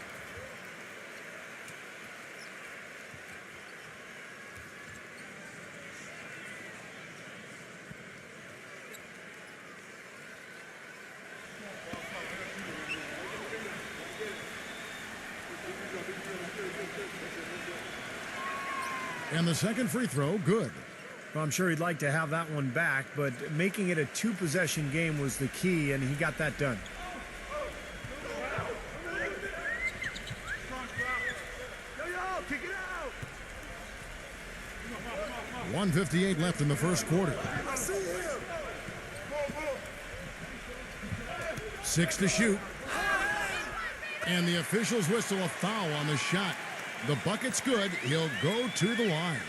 And the second free throw, good. Well, I'm sure he'd like to have that one back, but making it a two-possession game was the key, and he got that done. Kick it out. 1:58 left in the first quarter. 6 to shoot. And the officials whistle a foul on the shot. The bucket's good. He'll go to the line.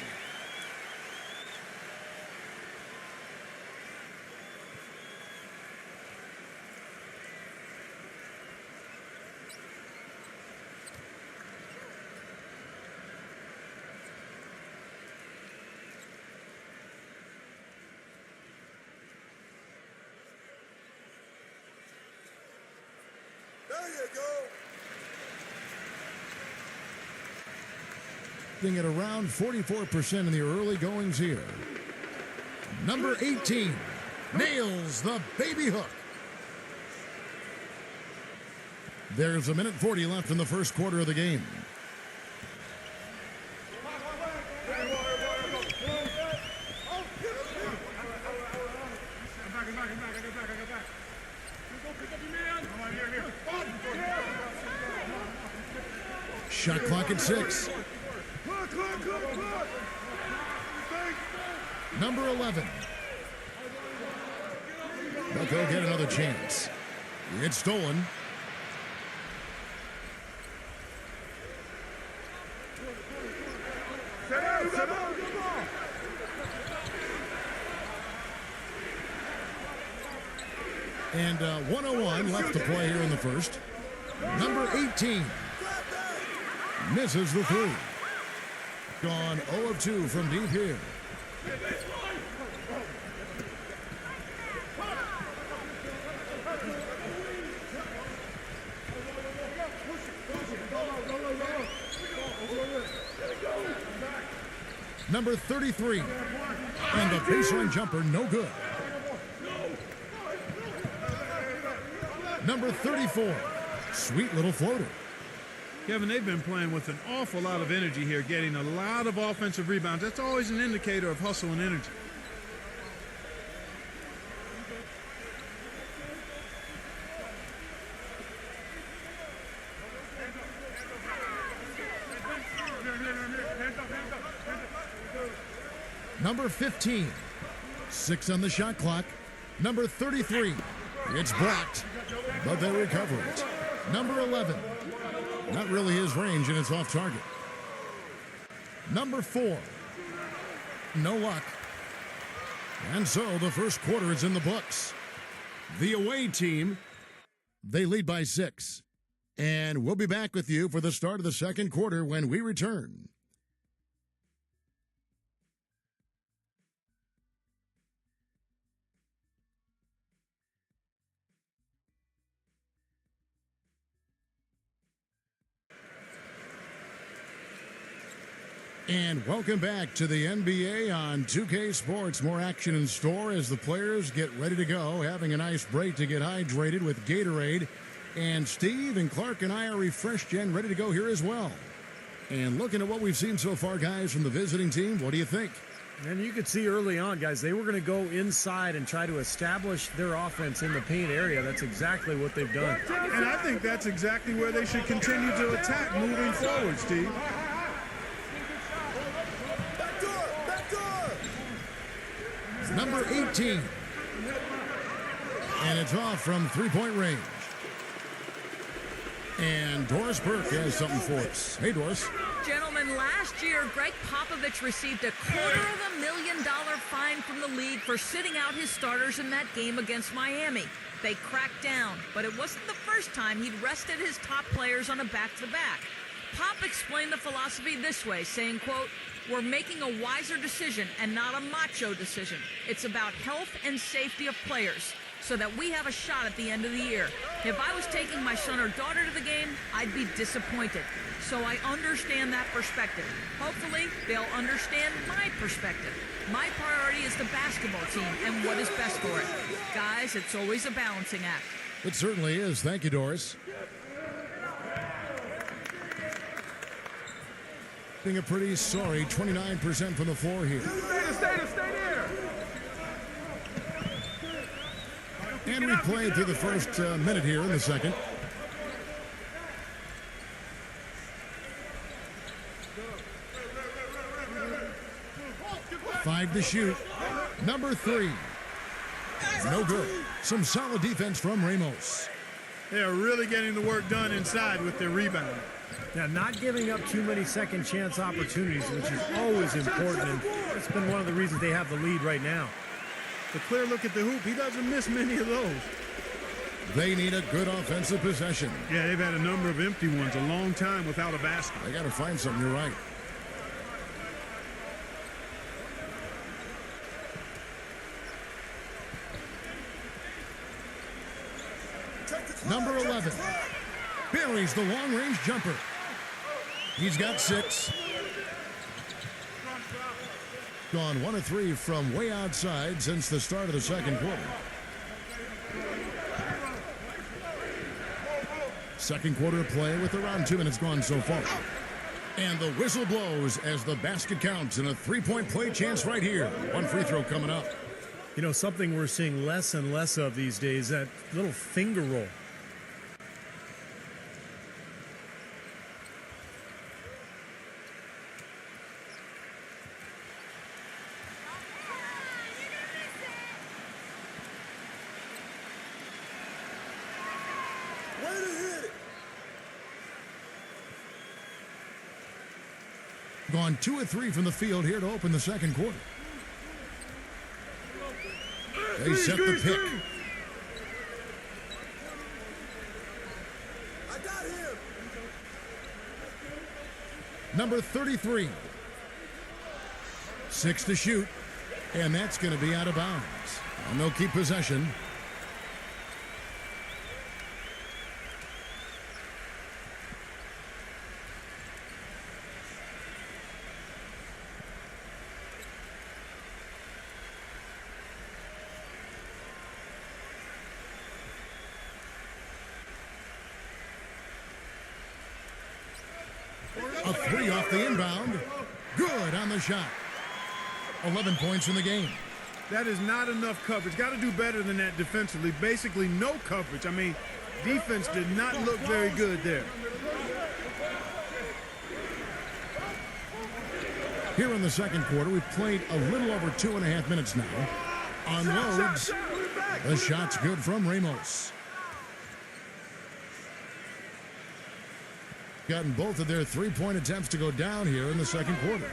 There you go. At around 44% in the early goings here. Number 18 nails the baby hook. There's 1:40 left in the first quarter of the game. Shot clock at 6. Number 11. But they'll get another chance. It's stolen. And 1:01 left to play here in the first. Number 18 misses the three. Gone 0 of 2 from deep here. Number 33. And the baseline jumper, no good. Number 34. Sweet little floater. Kevin, they've been playing with an awful lot of energy here, getting a lot of offensive rebounds. That's always an indicator of hustle and energy. Number 15. 6 on the shot clock. Number 33. It's blocked, but they recover it. Number 11. Not really his range, and it's off target. Number 4. No luck. And so the first quarter is in the books. The away team, they lead by 6. And we'll be back with you for the start of the second quarter when we return. And welcome back to the NBA on 2K Sports. More action in store as the players get ready to go, having a nice break to get hydrated with Gatorade. And Steve and Clark and I are refreshed and ready to go here as well. And looking at what we've seen so far, guys, from the visiting team, what do you think? And you could see early on, guys, they were going to go inside and try to establish their offense in the paint area. That's exactly what they've done. And I think that's exactly where they should continue to attack moving forward, Steve. Number 18. And it's off from three-point range. And Doris Burke has something for us. Hey, Doris. Gentlemen, last year, Greg Popovich received $250,000 fine from the league for sitting out his starters in that game against Miami. They cracked down, but it wasn't the first time he'd rested his top players on a back-to-back. Pop explained the philosophy this way, saying, quote, "We're making a wiser decision and not a macho decision. It's about health and safety of players so that we have a shot at the end of the year. If I was taking my son or daughter to the game, I'd be disappointed. So I understand that perspective. Hopefully, they'll understand my perspective. My priority is the basketball team and what is best for it. Guys, it's always a balancing act." It certainly is. Thank you, Doris. Being a pretty sorry 29% from the floor here. Stay there. And we played through the first minute here in the second. Five to shoot. Number 3. No good. Some solid defense from Ramos. They are really getting the work done inside with their rebound. Now, not giving up too many second chance opportunities, which is always important, and it's been one of the reasons they have the lead right now. The clear look at the hoop, he doesn't miss many of those. They need a good offensive possession. Yeah, they've had a number of empty ones, a long time without a basket. They got to find something, you're right. Number 11. Buries the long-range jumper. He's got 6. Gone 1 of 3 from way outside since the start of the second quarter. Second quarter of play with around 2 minutes gone so far. And the whistle blows as the basket counts and a 3-point play chance right here. One free throw coming up. You know, something we're seeing less and less of these days, that little finger roll. Gone 2 of 3 from the field here to open the second quarter. They set the pick. I got him. Number 33. 6 to shoot. And that's going to be out of bounds. And they'll keep possession. A three off the inbound. Good on the shot. 11 points in the game. That is not enough coverage. Got to do better than that defensively. Basically no coverage. I mean, defense did not look very good there. Here in the second quarter, we've played a little over 2.5 minutes now. Unloads. The shot's good from Ramos. Gotten both of their three-point attempts to go down here in the second quarter.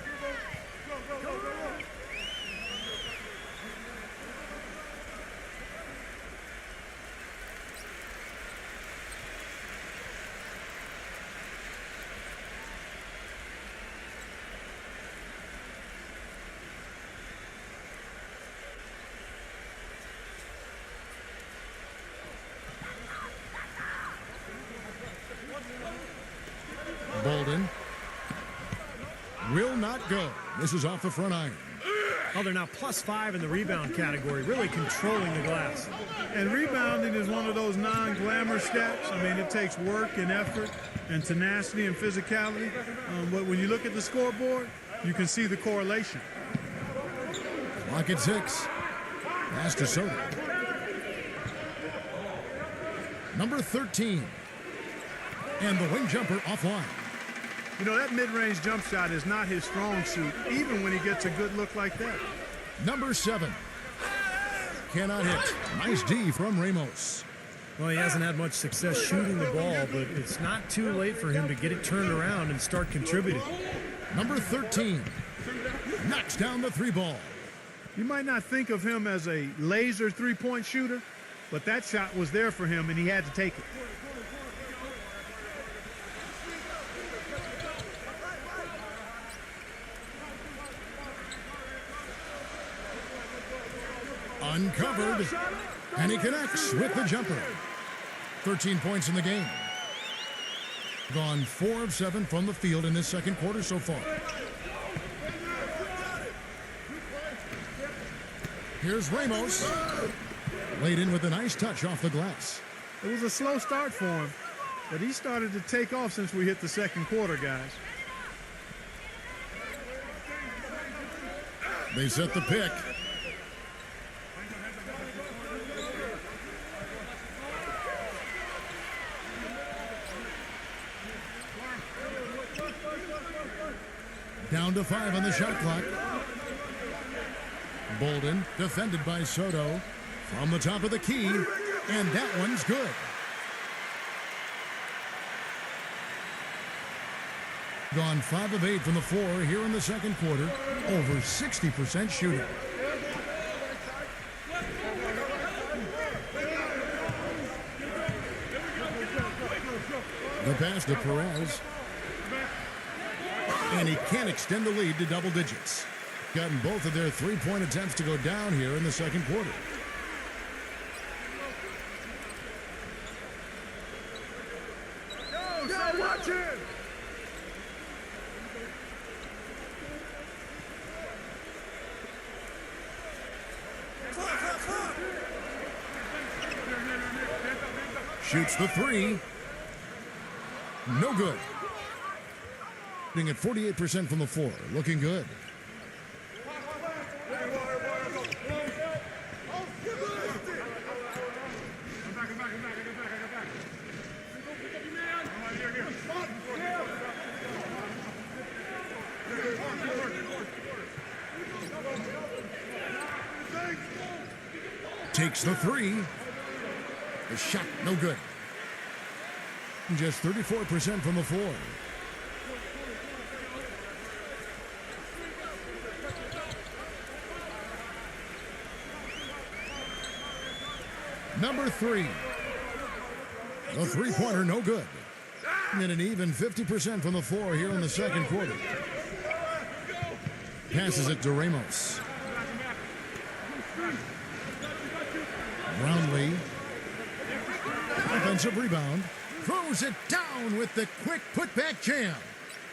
Bolden will not go. This is off the front iron. Oh, they're now +5 in the rebound category, really controlling the glass. And rebounding is one of those non-glamour stats. I mean, it takes work and effort and tenacity and physicality. But when you look at the scoreboard, you can see the correlation. Clock at 6. Pass to Soto. Number 13. And the wing jumper offline. You know, that mid-range jump shot is not his strong suit, even when he gets a good look like that. Number 7. Cannot hit. Nice D from Ramos. Well, he hasn't had much success shooting the ball, but it's not too late for him to get it turned around and start contributing. Number 13. Knocks down the three ball. You might not think of him as a laser three-point shooter, but that shot was there for him, and he had to take it. Uncovered, and he connects with the jumper. 13 points in the game. Gone 4 of 7 from the field in this second quarter so far. Here's Ramos. Laid in with a nice touch off the glass. It was a slow start for him, but he started to take off since we hit the second quarter, guys. They set the pick. Down to 5 on the shot clock. Bolden defended by Soto from the top of the key, and that one's good. Gone 5 of 8 from the floor here in the second quarter. Over 60% shooting. The pass to Perez. And he can't extend the lead to double digits. Gotten both of their three-point attempts to go down here in the second quarter. Go, watch it! Shoots the three. No good. At 48% from the floor. Looking good. Takes the three. The shot, no good. Just 34% from the floor. Number 3. The three-pointer, no good. And an even 50% from the floor here in the second quarter. Passes it to Ramos. offensive rebound. Throws it down with the quick putback jam.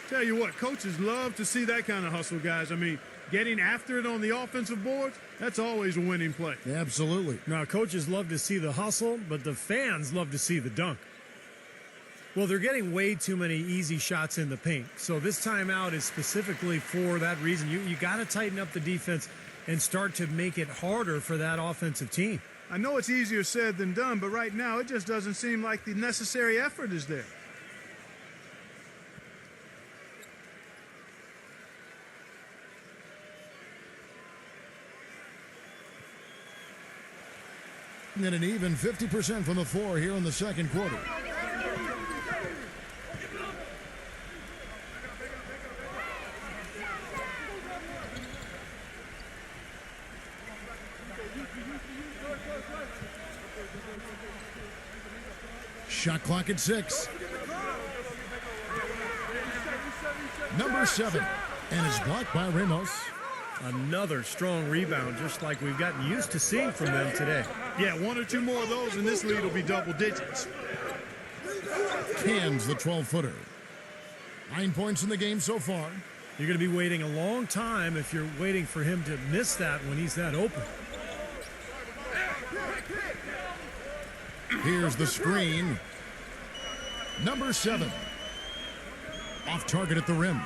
Tell you what, coaches love to see that kind of hustle, guys. I mean, getting after it on the offensive boards, that's always a winning play. Absolutely. Now, coaches love to see the hustle, but the fans love to see the dunk. Well, they're getting way too many easy shots in the paint. So this timeout is specifically for that reason. You got to tighten up the defense and start to make it harder for that offensive team. I know it's easier said than done, but right now it just doesn't seem like the necessary effort is there. And an even 50% from the floor here in the second quarter. Shot clock at 6. Number 7. And is blocked by Ramos. Another strong rebound, just like we've gotten used to seeing from them today. Yeah, 1 or 2 more of those, and this lead will be double digits. Cans the 12-footer. 9 points in the game so far. You're going to be waiting a long time if you're waiting for him to miss that when he's that open. Here's the screen. Number 7. Off target at the rim.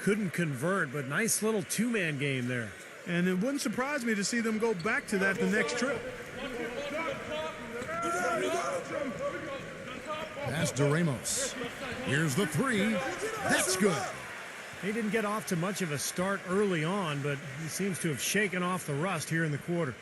Couldn't convert, but nice little two-man game there. And it wouldn't surprise me to see them go back to that the next trip. Pass to Ramos. Here's the 3. That's good. He didn't get off to much of a start early on, but he seems to have shaken off the rust here in the quarter.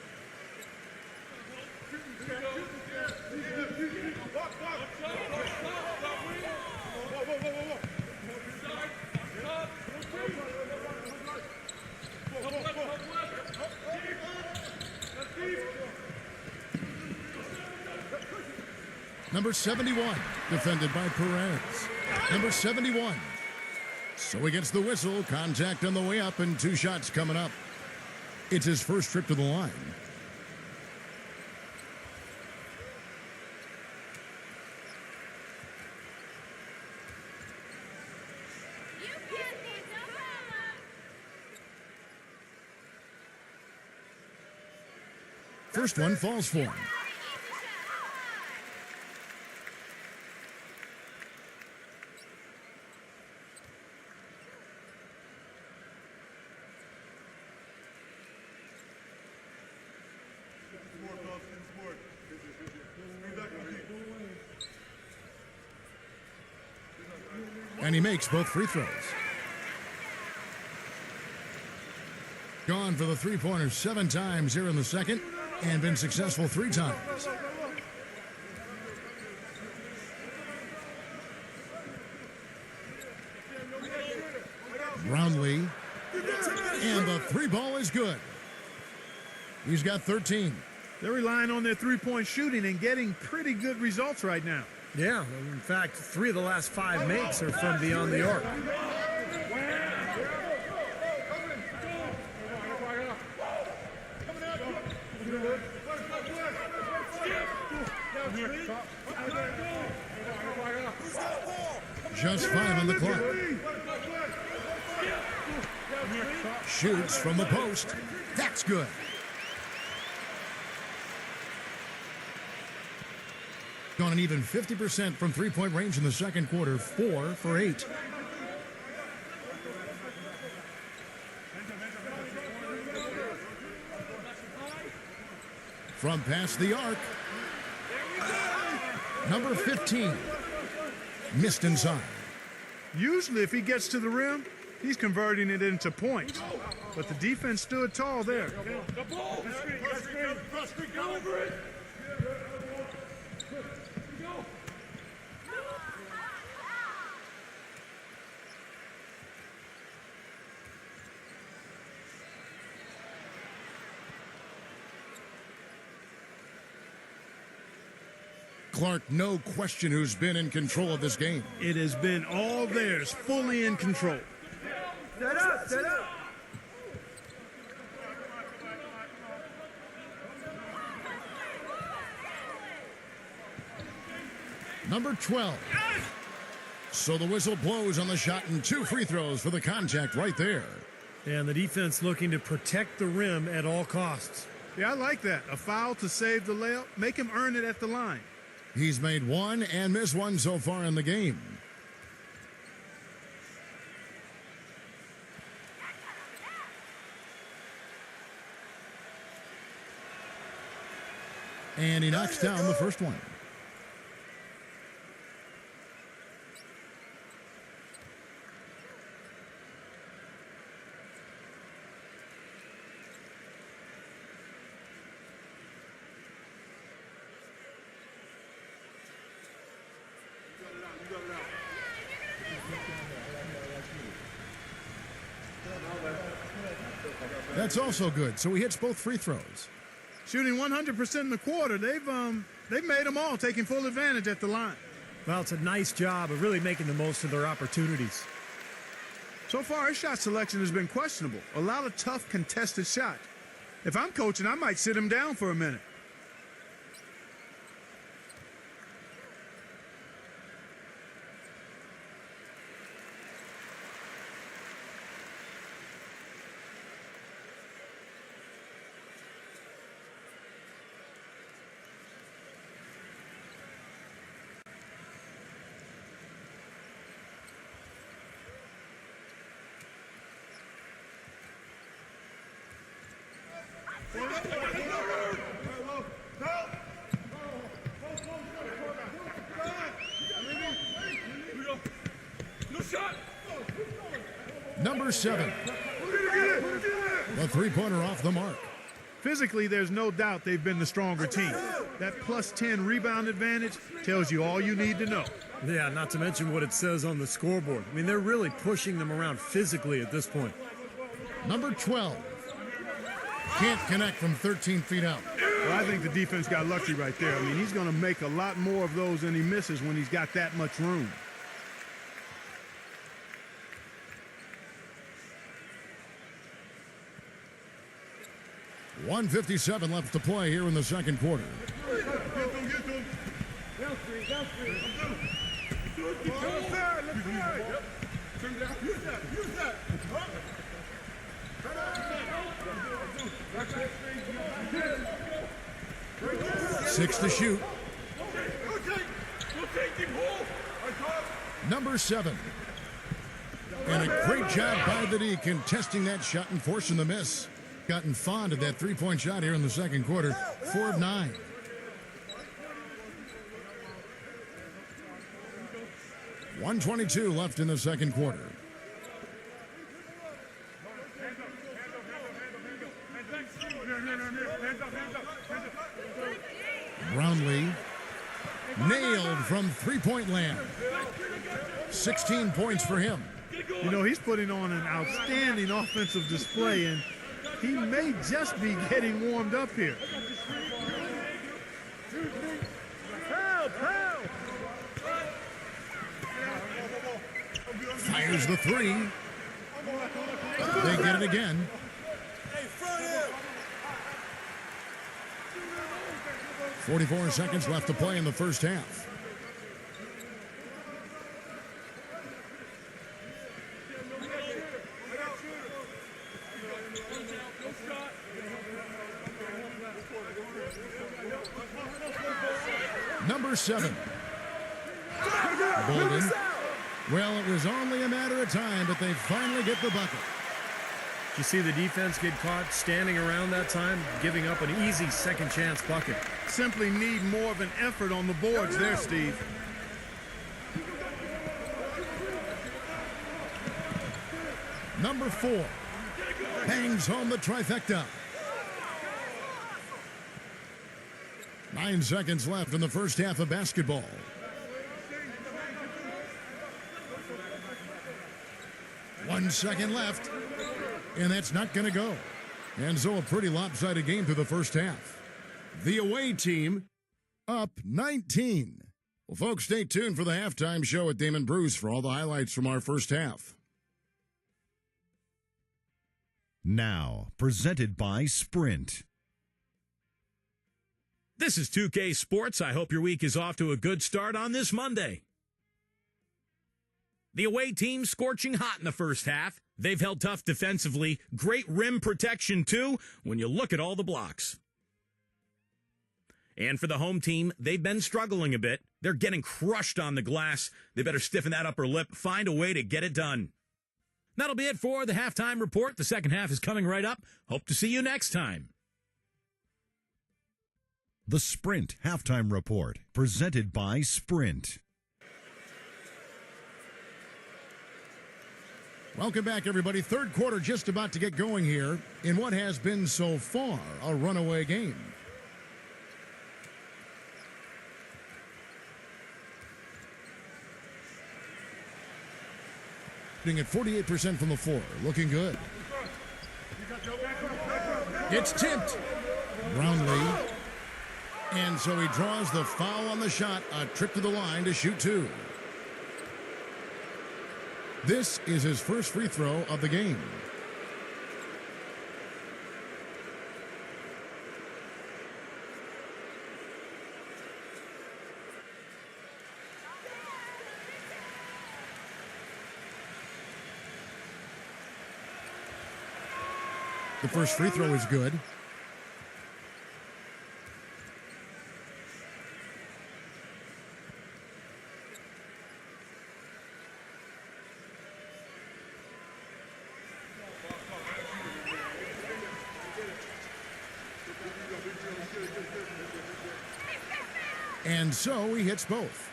Number 71, defended by Perez. Number 71. So he gets the whistle, contact on the way up, and 2 shots coming up. It's his first trip to the line. First one falls for him. And he makes both free throws. Gone for the three-pointer 7 times here in the second and been successful 3 times. Brownlee. And the 3-ball is good. He's got 13. They're relying on their three-point shooting and getting pretty good results right now. Yeah, in fact, 3 of the last 5 makes are from beyond the arc. Just 5 on the clock. Shoots from the post. That's good. Gone an even 50% from three-point range in the second quarter, 4 for 8. From past the arc. Number 15. Missed inside. Usually if he gets to the rim, he's converting it into points. But the defense stood tall there. Clark, no question who's been in control of this game. It has been all theirs, fully in control. Set up, set up. Number 12. So the whistle blows on the shot and 2 free throws for the contact right there. And the defense looking to protect the rim at all costs. Yeah, I like that. A foul to save the layup. Make him earn it at the line. He's made 1 and missed 1 so far in the game. And he knocks down the first one. That's also good. So he hits both free throws. Shooting 100% in the quarter. They've made them all, taking full advantage at the line. Well, it's a nice job of really making the most of their opportunities. So far, his shot selection has been questionable. A lot of tough, contested shots. If I'm coaching, I might sit him down for a minute. Number 7. The three-pointer off the mark. Physically, there's no doubt they've been the stronger team. That plus 10 rebound advantage tells you all you need to know. Yeah, not to mention what it says on the scoreboard. I mean, they're really pushing them around physically at this point. Number 12. Can't connect from 13 feet out. Well, I think the defense got lucky right there. I mean, he's going to make a lot more of those than he misses when he's got that much room. .157 left to play here in the second quarter. Six to shoot. Number 7. And a great job by the D contesting that shot and forcing the miss. Gotten fond of that three-point shot here in the second quarter. 4 of 9. .122 left in the second quarter. Brownlee nailed from three-point land. 16 points for him. You know, he's putting on an outstanding offensive display, and he may just be getting warmed up here. Fires the three. They get it again. .44 seconds left to play in the first half. Number 7. Bolden. Well, it was only a matter of time, but they finally get the bucket. You see the defense get caught standing around that time, giving up an easy second chance bucket. Simply need more of an effort on the boards there, Steve. Number 4 hangs home the trifecta. 9 seconds left in the first half of basketball. One second left, and that's not going to go. And so a pretty lopsided game through the first half. The away team up 19. Well, folks, stay tuned for the halftime show at Damon Bruce for all the highlights from our first half. Now, presented by Sprint. This is 2K Sports. I hope your week is off to a good start on this Monday. The away team scorching hot in the first half. They've held tough defensively. Great rim protection, too, when you look at all the blocks. And for the home team, they've been struggling a bit. They're getting crushed on the glass. They better stiffen that upper lip, find a way to get it done. That'll be it for the halftime report. The second half is coming right up. Hope to see you next time. The Sprint Halftime Report, presented by Sprint. Welcome back, everybody. Third quarter just about to get going here in what has been so far a runaway game. At 48% from the floor. Looking good. It's tipped. Brownlee. And so he draws the foul on the shot. A trip to the line to shoot two. This is his first free throw of the game. The first free throw is good. And so he hits both.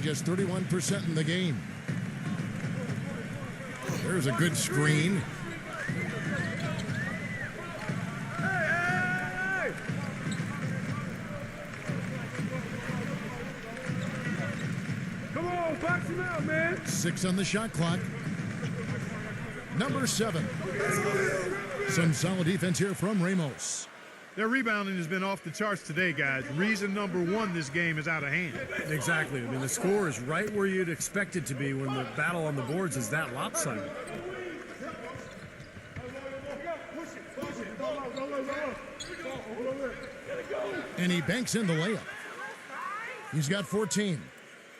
Just 31% in the game. There's a good screen. Hey! Come on, box him out, man. 6 on the shot clock. Number 7. Some solid defense here from Ramos. Their rebounding has been off the charts today, guys. Reason number one, this game is out of hand. Exactly. I mean, the score is right where you'd expect it to be when the battle on the boards is that lopsided. And he banks in the layup. He's got 14.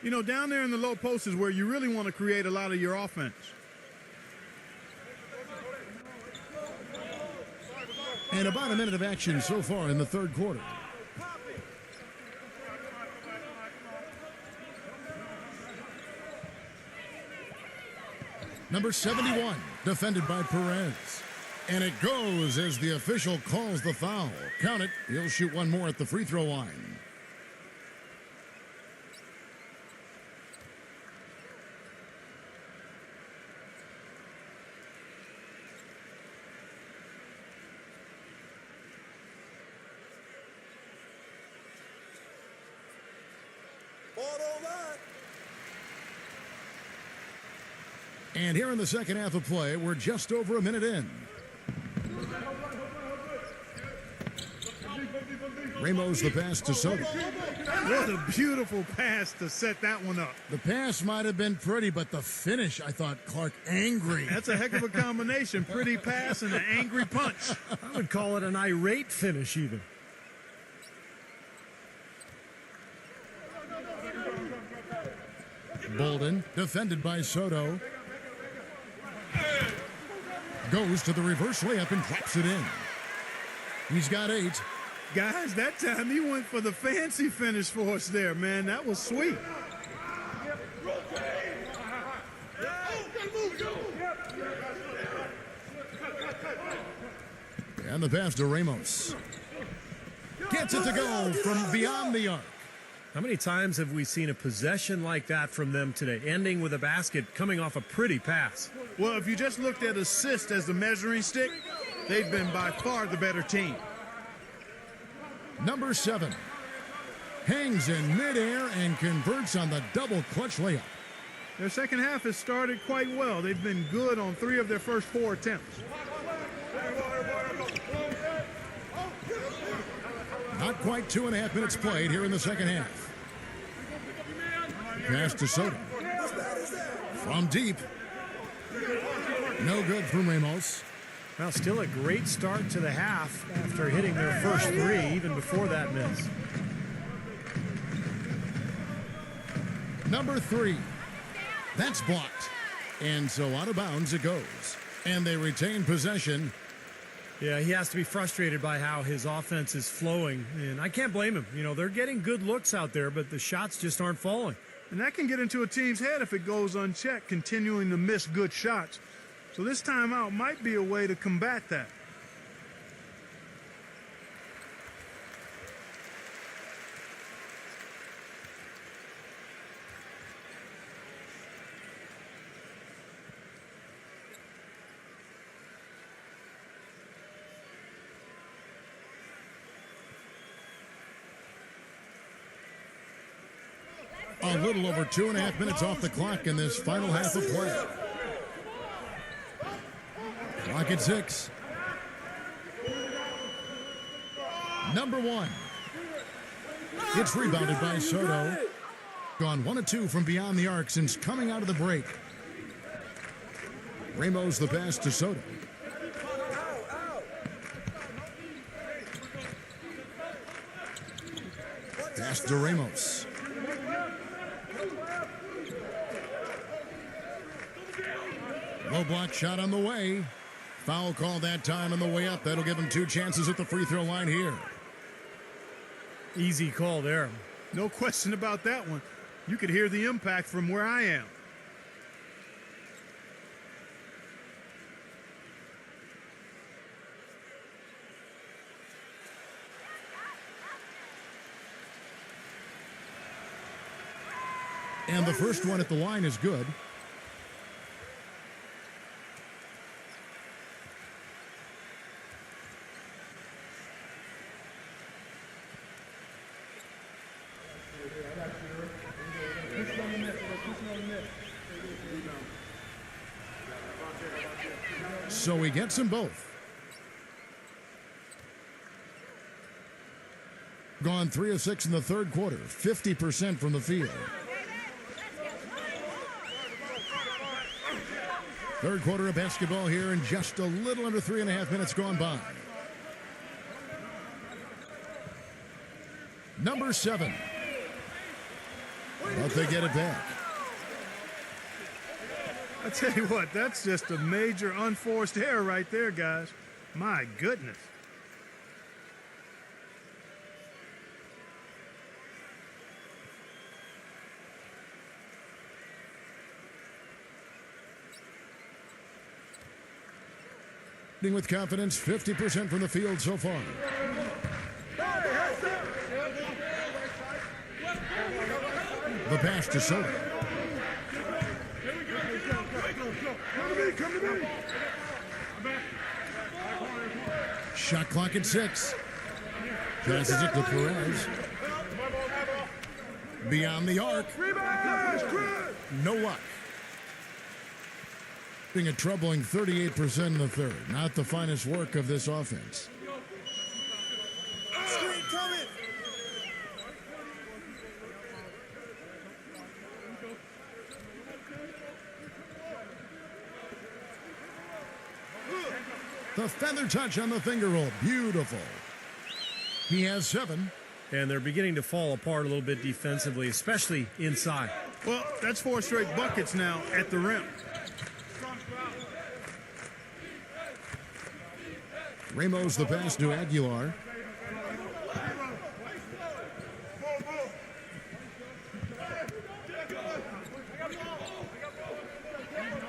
You know, down there in the low post is where you really want to create a lot of your offense. And about a minute of action so far in the third quarter. Number 71, defended by Perez. And it goes as the official calls the foul. Count it. He'll shoot one more at the free throw line. And here in the second half of play, we're just over a minute in. Ramos the pass to Soto. What a beautiful pass to set that one up. The pass might have been pretty, but the finish, I thought, Clark, angry. That's a heck of a combination. Pretty pass and an angry punch. I would call it an irate finish even. Bolden, defended by Soto. Goes to the reverse layup and drops it in. He's got 8. Guys, that time he went for the fancy finish for us there, man. That was sweet. And the pass to Ramos. Gets it to go from beyond the arc. How many times have we seen a possession like that from them today, ending with a basket coming off a pretty pass? Well, if you just looked at assist as the measuring stick, they've been by far the better team. Number 7 hangs in midair and converts on the double clutch layup. Their second half has started quite well. They've been good on 3 of their first 4 attempts. Not quite 2.5 minutes played here in the second half. Pass to Soto. From deep. No good from Ramos. Well, still a great start to the half after hitting their first three, even before that miss. Number 3. That's blocked. And so out of bounds it goes. And they retain possession. Yeah, he has to be frustrated by how his offense is flowing. And I can't blame him. You know, they're getting good looks out there, but the shots just aren't falling. And that can get into a team's head if it goes unchecked, continuing to miss good shots. So this timeout might be a way to combat that. A little over 2.5 minutes off the clock in this final half of play. Clock at 6. Number 1. It's rebounded by Soto. Gone 1 of 2 from beyond the arc since coming out of the break. Ramos the pass to Soto. Pass to Ramos. Low block shot on the way. Foul call that time on the way up. That'll give him 2 chances at the free throw line here. Easy call there. No question about that one. You could hear the impact from where I am. And the first one at the line is good. So he gets them both. Gone 3 of 6 in the third quarter, 50% from the field. Third quarter of basketball here, and just a little under 3.5 minutes gone by. Number 7. But they get it back. I tell you what, that's just a major unforced error right there, guys. My goodness. With confidence, 50% from the field so far. The pass to Soto. Shot clock at 6. Passes it to Perez. Beyond the arc. No luck. A troubling 38% in the third. Not the finest work of this offense. The feather touch on the finger roll. Beautiful. He has 7. And they're beginning to fall apart a little bit defensively, especially inside. Well, that's 4 straight buckets now at the rim. Ramos the pass to Aguilar.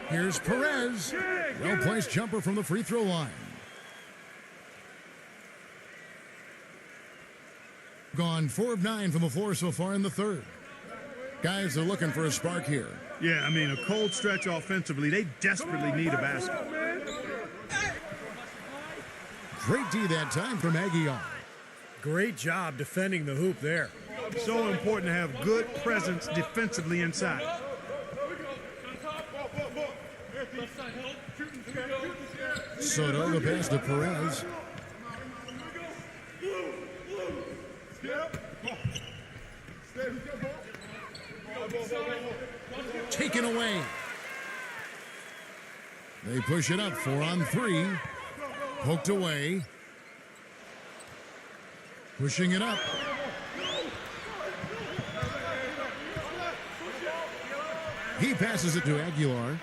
Here's Perez. Well-placed jumper from the free throw line. Gone 4 of 9 from the floor so far in the third. Guys are looking for a spark here. Yeah, I mean, a cold stretch offensively. They desperately need a basket. Great D that time from Aguilar. Great job defending the hoop there. So important to have good presence defensively inside. Soto the pass to Perez. Taken away. They push it up 4 on 3. Poked away. Pushing it up. He passes it to Aguilar.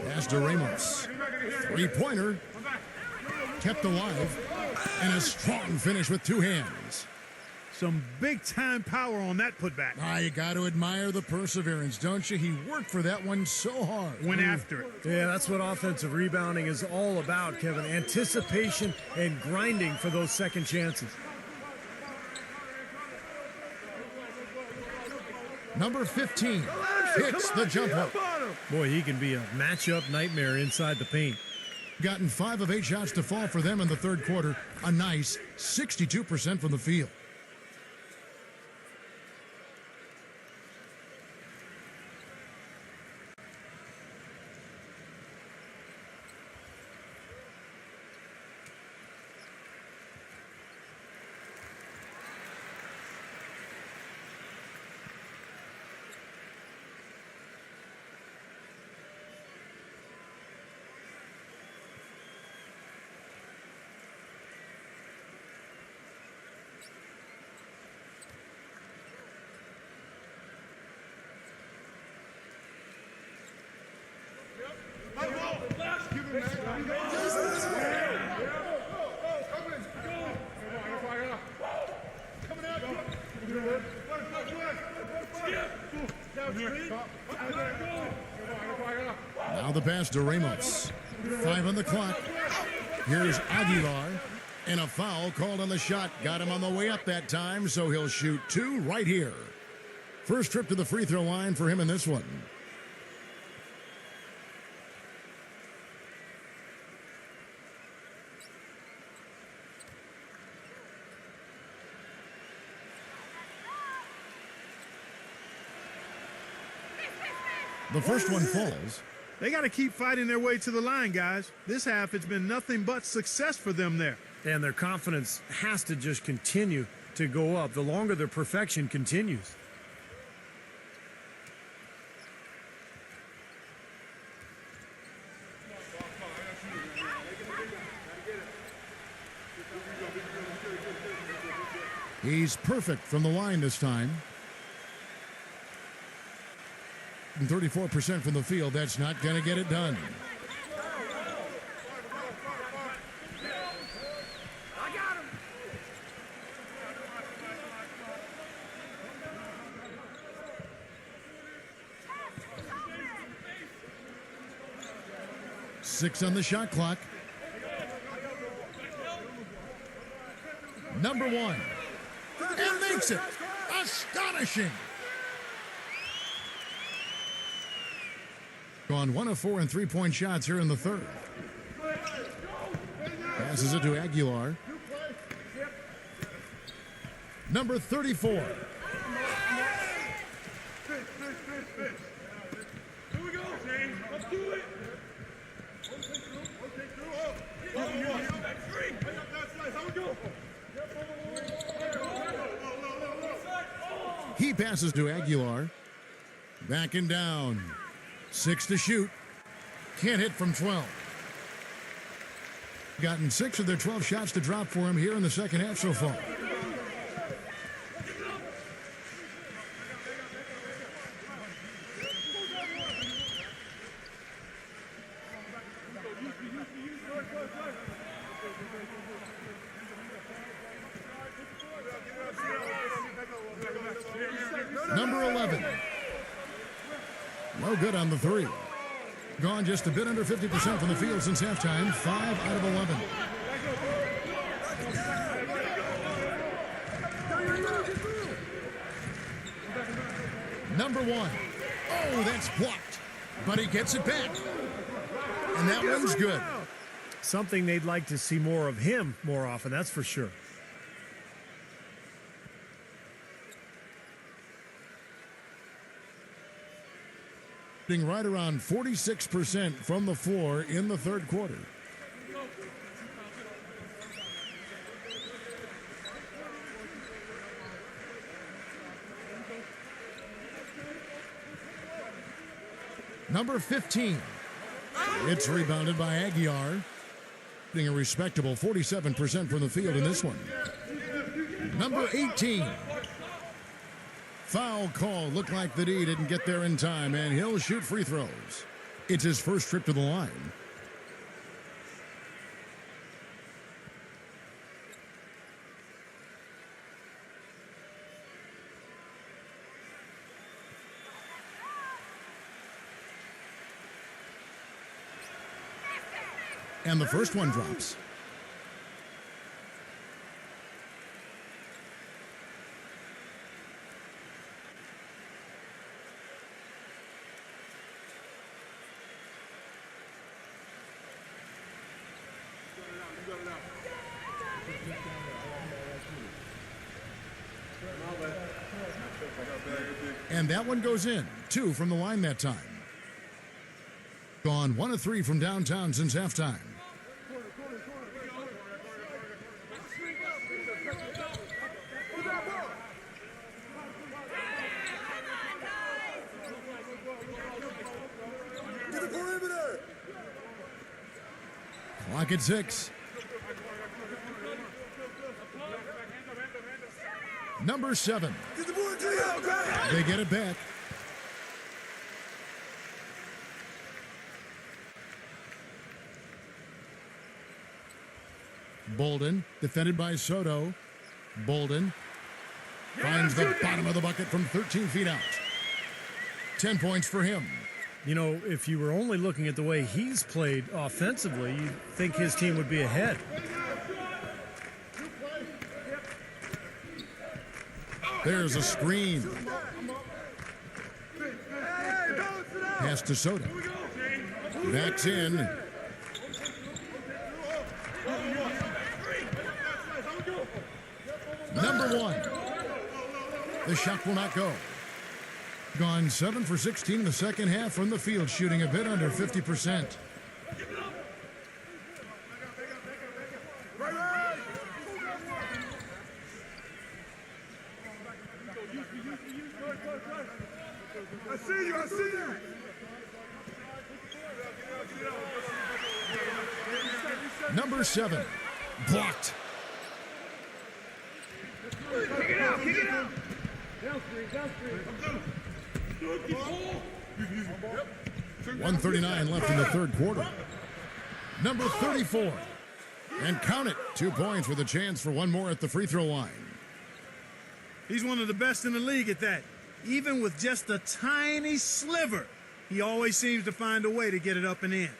Pass to Ramos. Three-pointer. Kept alive. And a strong finish with two hands. Some big-time power on that putback. You got to admire the perseverance, don't you? He worked for that one so hard. Went after it. Yeah, that's what offensive rebounding is all about, Kevin. Anticipation and grinding for those second chances. Number 15 hits the jumper. Boy, he can be a matchup nightmare inside the paint. Gotten 5 of 8 shots to fall for them in the third quarter. A nice 62% from the field. Now the pass to Ramos. 5 on the clock. Here's Aguilar. And a foul called on the shot. Got him on the way up that time, so he'll shoot 2 right here. First trip to the free throw line for him in this one. The first one falls. They got to keep fighting their way to the line, guys. This half, it's been nothing but success for them there. And their confidence has to just continue to go up the longer their perfection continues. He's perfect from the line this time. 34% from the field. That's not going to get it done. I got him. Six on the shot clock. Number 1. And makes it. Astonishing. Gone 1 of 4 in three-point shots here in the third. Passes it to Aguilar. Number 34. Here we go, James. Let's do it. He passes to Aguilar. Backing down. 6 to shoot. Can't hit from 12. Gotten 6 of their 12 shots to drop for him here in the second half so far. Number 11. No good on the 3. Gone just a bit under 50% from the field since halftime. 5 out of 11. Number 1. Oh, that's blocked. But he gets it back. And that one's good. Something they'd like to see more of him more often, that's for sure. Right around 46% from the floor in the third quarter. Number 15. It's rebounded by Aguiar. Getting a respectable 47% from the field in this one. Number 18. Foul call. Looked like the D didn't get there in time, and he'll shoot free throws. It's his first trip to the line. And the first one drops. And that one goes in. 2 from the line that time. Gone 1 of 3 from downtown since halftime. Clock at 6. Number 7. They get it back. Bolden, defended by Soto. Bolden finds the bottom of the bucket from 13 feet out. 10 points for him. You know, if you were only looking at the way he's played offensively, you'd think his team would be ahead. There's a screen. Pass to Soto. Backs in. Number 1. The shot will not go. Gone 7 for 16 in the second half from the field, shooting a bit under 50%. I see you. Number 7. Blocked. Kick it out. Downstream. 1:39 left in the third quarter. Number 34. And count it. 2 points with a chance for one more at the free throw line. He's one of the best in the league at that. Even with just a tiny sliver, he always seems to find a way to get it up and in.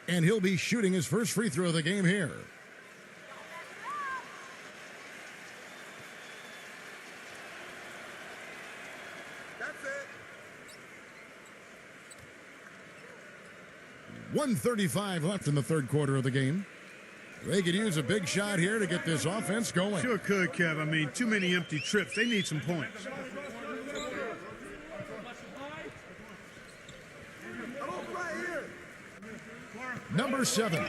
And he'll be shooting his first free throw of the game here. That's it. 1:35 left in the third quarter of the game. They could use a big shot here to get this offense going. Sure could, Kev. I mean, too many empty trips. They need some points. Number 7.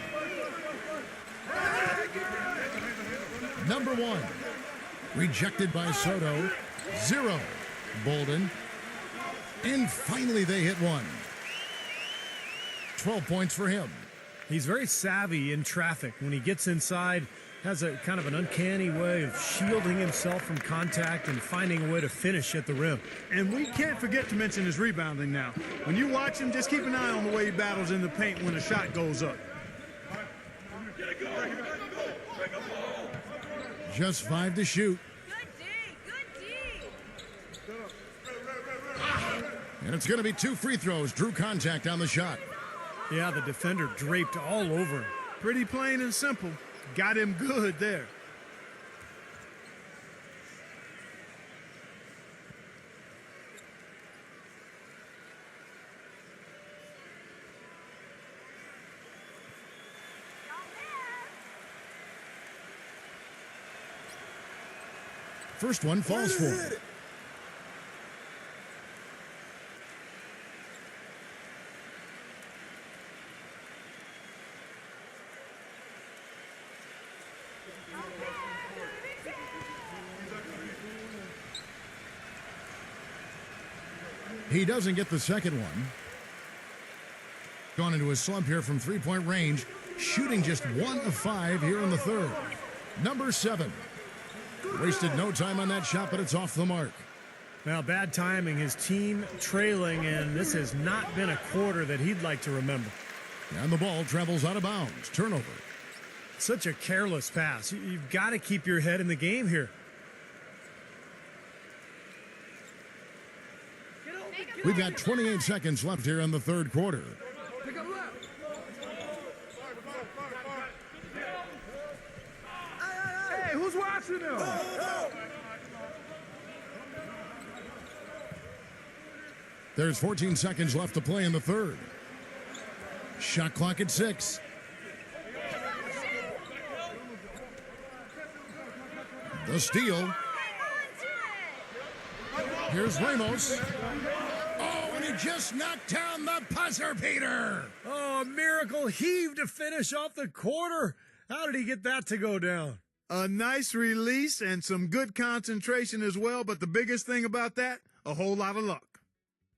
Number 1. Rejected by Soto. 0. Bolden. And finally they hit one. 12 points for him. He's very savvy in traffic. When he gets inside, has a kind of an uncanny way of shielding himself from contact and finding a way to finish at the rim. And we can't forget to mention his rebounding now. When you watch him, just keep an eye on the way he battles in the paint when a shot goes up. Just 5 to shoot. Good D. And it's going to be 2 free throws. Drew contact on the shot. Yeah, the defender draped all over him. Pretty plain and simple. Got him good there. First one falls for him. He doesn't get the second one. Gone into a slump here from three-point range, shooting just 1 of 5 here in the third. Number 7. Wasted no time on that shot, but it's off the mark. Well, bad timing. His team trailing, and this has not been a quarter that he'd like to remember. And the ball travels out of bounds. Turnover. Such a careless pass. You've got to keep your head in the game here. We've got 28 seconds left here in the third quarter. Hey, who's watching them? There's 14 seconds left to play in the third. Shot clock at 6. The steal. Here's Ramos. Oh, and he just knocked down the buzzer beater. Oh, a miracle heave to finish off the quarter. How did he get that to go down? A nice release and some good concentration as well, but the biggest thing about that, a whole lot of luck.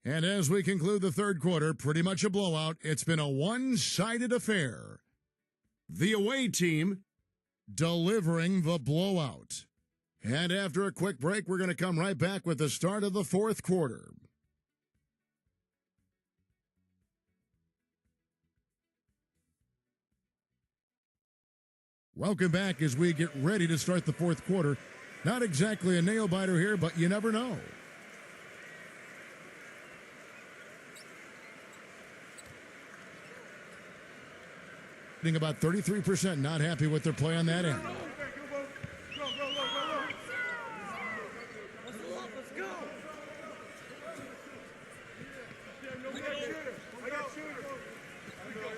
And as we conclude the third quarter, pretty much a blowout. It's been a one-sided affair. The away team delivering the blowout. And after a quick break, we're going to come right back with the start of the fourth quarter. Welcome back as we get ready to start the fourth quarter. Not exactly a nail-biter here, but you never know. About 33% not happy with their play on that end.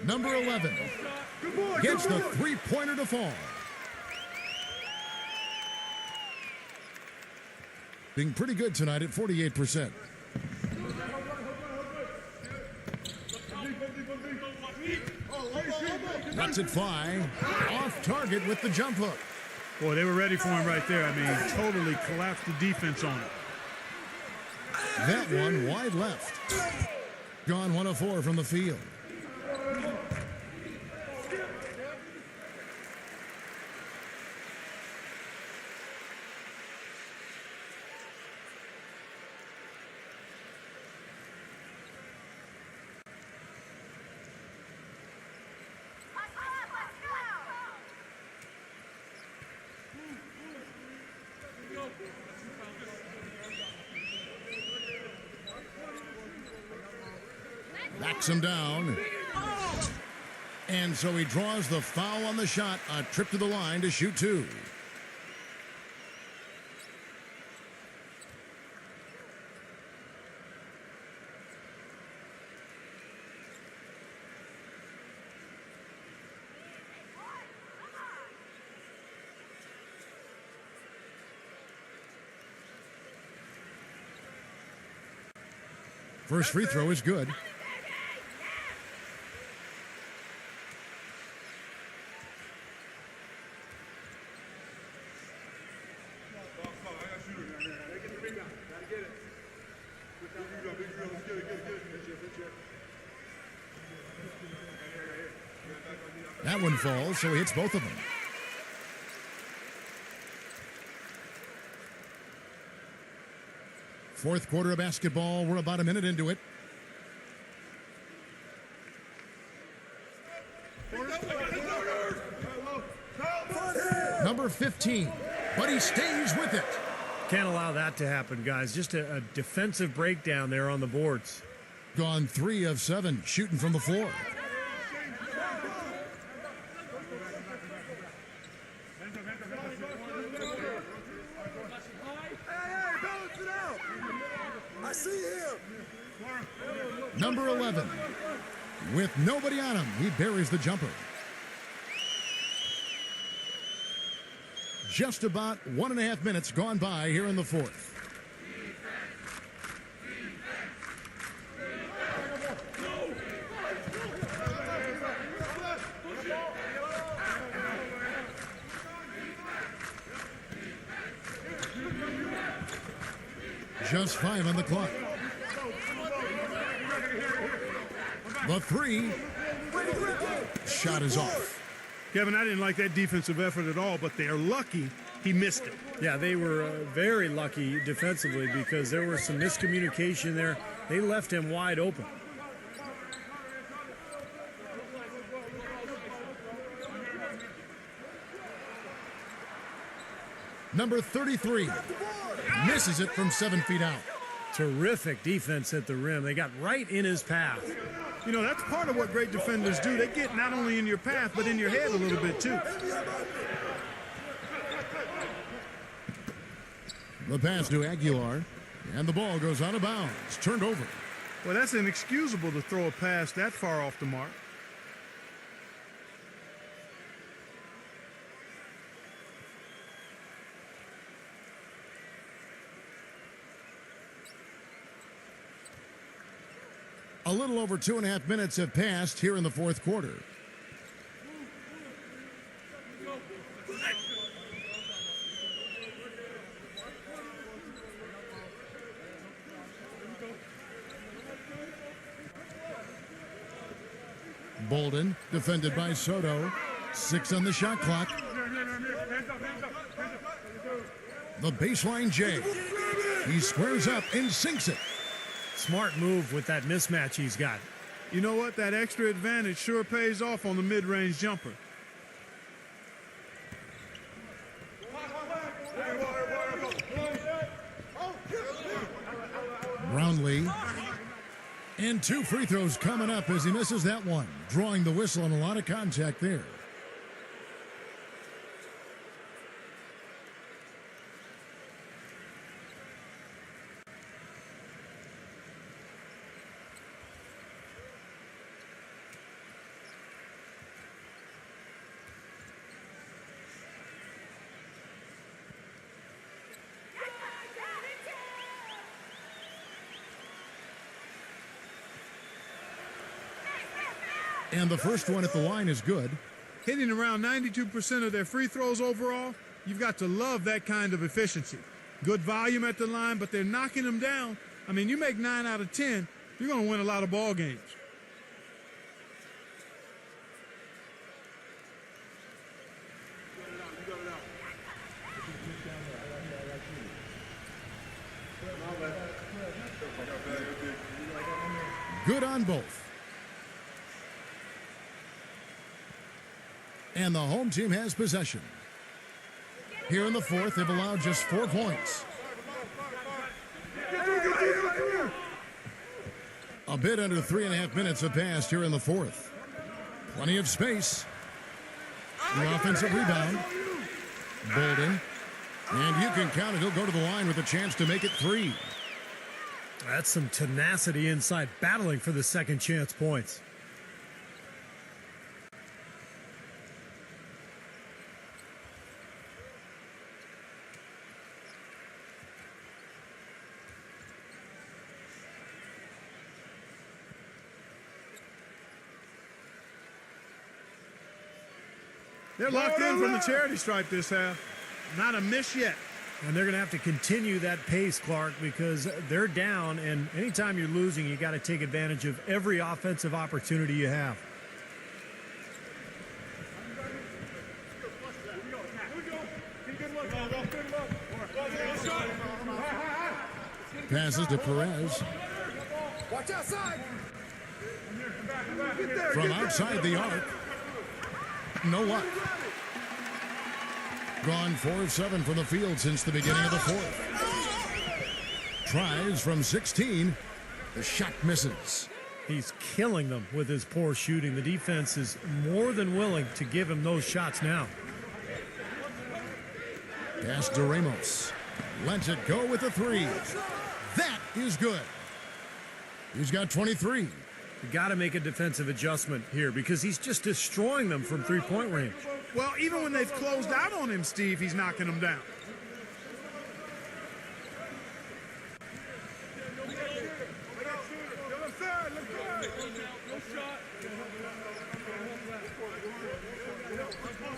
Number 11 gets the three-pointer to fall. Being pretty good tonight at 48%. Lets it fly. Off target with the jump hook. Boy, they were ready for him right there. I mean, totally collapsed the defense on it. That one wide left. Gone 1 of 4 from the field. Backs him down. And so he draws the foul on the shot. A trip to the line to shoot 2. First free throw is good. That one falls, so he hits both of them. Fourth quarter of basketball. We're about a minute into it. Number 15, but he stays with it. Can't allow that to happen, guys. Just a defensive breakdown there on the boards. Gone 3 of 7, shooting from the floor. Number 11, with nobody on him, he buries the jumper. Just about 1.5 minutes gone by here in the fourth. Just 5 on the clock. The three. Shot is off. Kevin, I didn't like that defensive effort at all, but they're lucky he missed it. Yeah, they were very lucky defensively because there was some miscommunication there. They left him wide open. Number 33 misses it from 7 feet out. Terrific defense at the rim. They got right in his path. You know, that's part of what great defenders do. They get not only in your path, but in your head a little bit, too. The pass to Aguilar, and the ball goes out of bounds. Turned over. Well, that's inexcusable to throw a pass that far off the mark. A little over 2.5 minutes have passed here in the fourth quarter. Bolden, defended by Soto. 6 on the shot clock. The baseline J. He squares up and sinks it. Smart move with that mismatch he's got. You know what? That extra advantage sure pays off on the mid-range jumper. Brownlee. And 2 free throws coming up as he misses that one. Drawing the whistle and a lot of contact there. And the first one at the line is good. Hitting around 92% of their free throws overall, you've got to love that kind of efficiency. Good volume at the line, but they're knocking them down. I mean, you make 9 out of 10, you're going to win a lot of ball games. Good on both. And the home team has possession. Here in the fourth, they've allowed just 4 points. A bit under 3.5 minutes have passed here in the fourth. Plenty of space. The offensive rebound. Bolden. And you can count it. He'll go to the line with a chance to make it 3. That's some tenacity inside, battling for the second chance points. They're locked in from the charity stripe this half. Not a miss yet. And they're going to have to continue that pace, Clark, because they're down, and anytime you're losing, you got to take advantage of every offensive opportunity you have. Passes to Perez. Watch outside. From outside the arc. No luck. Gone 4 of 7 from the field since the beginning of the fourth. Tries from 16. The shot misses. He's killing them with his poor shooting. The defense is more than willing to give him those shots now. Pass to Ramos. Lets it go with the 3. That is good. He's got 23. You got to make a defensive adjustment here because he's just destroying them from three-point range. Well, even when they've closed out on him, Steve, he's knocking them down.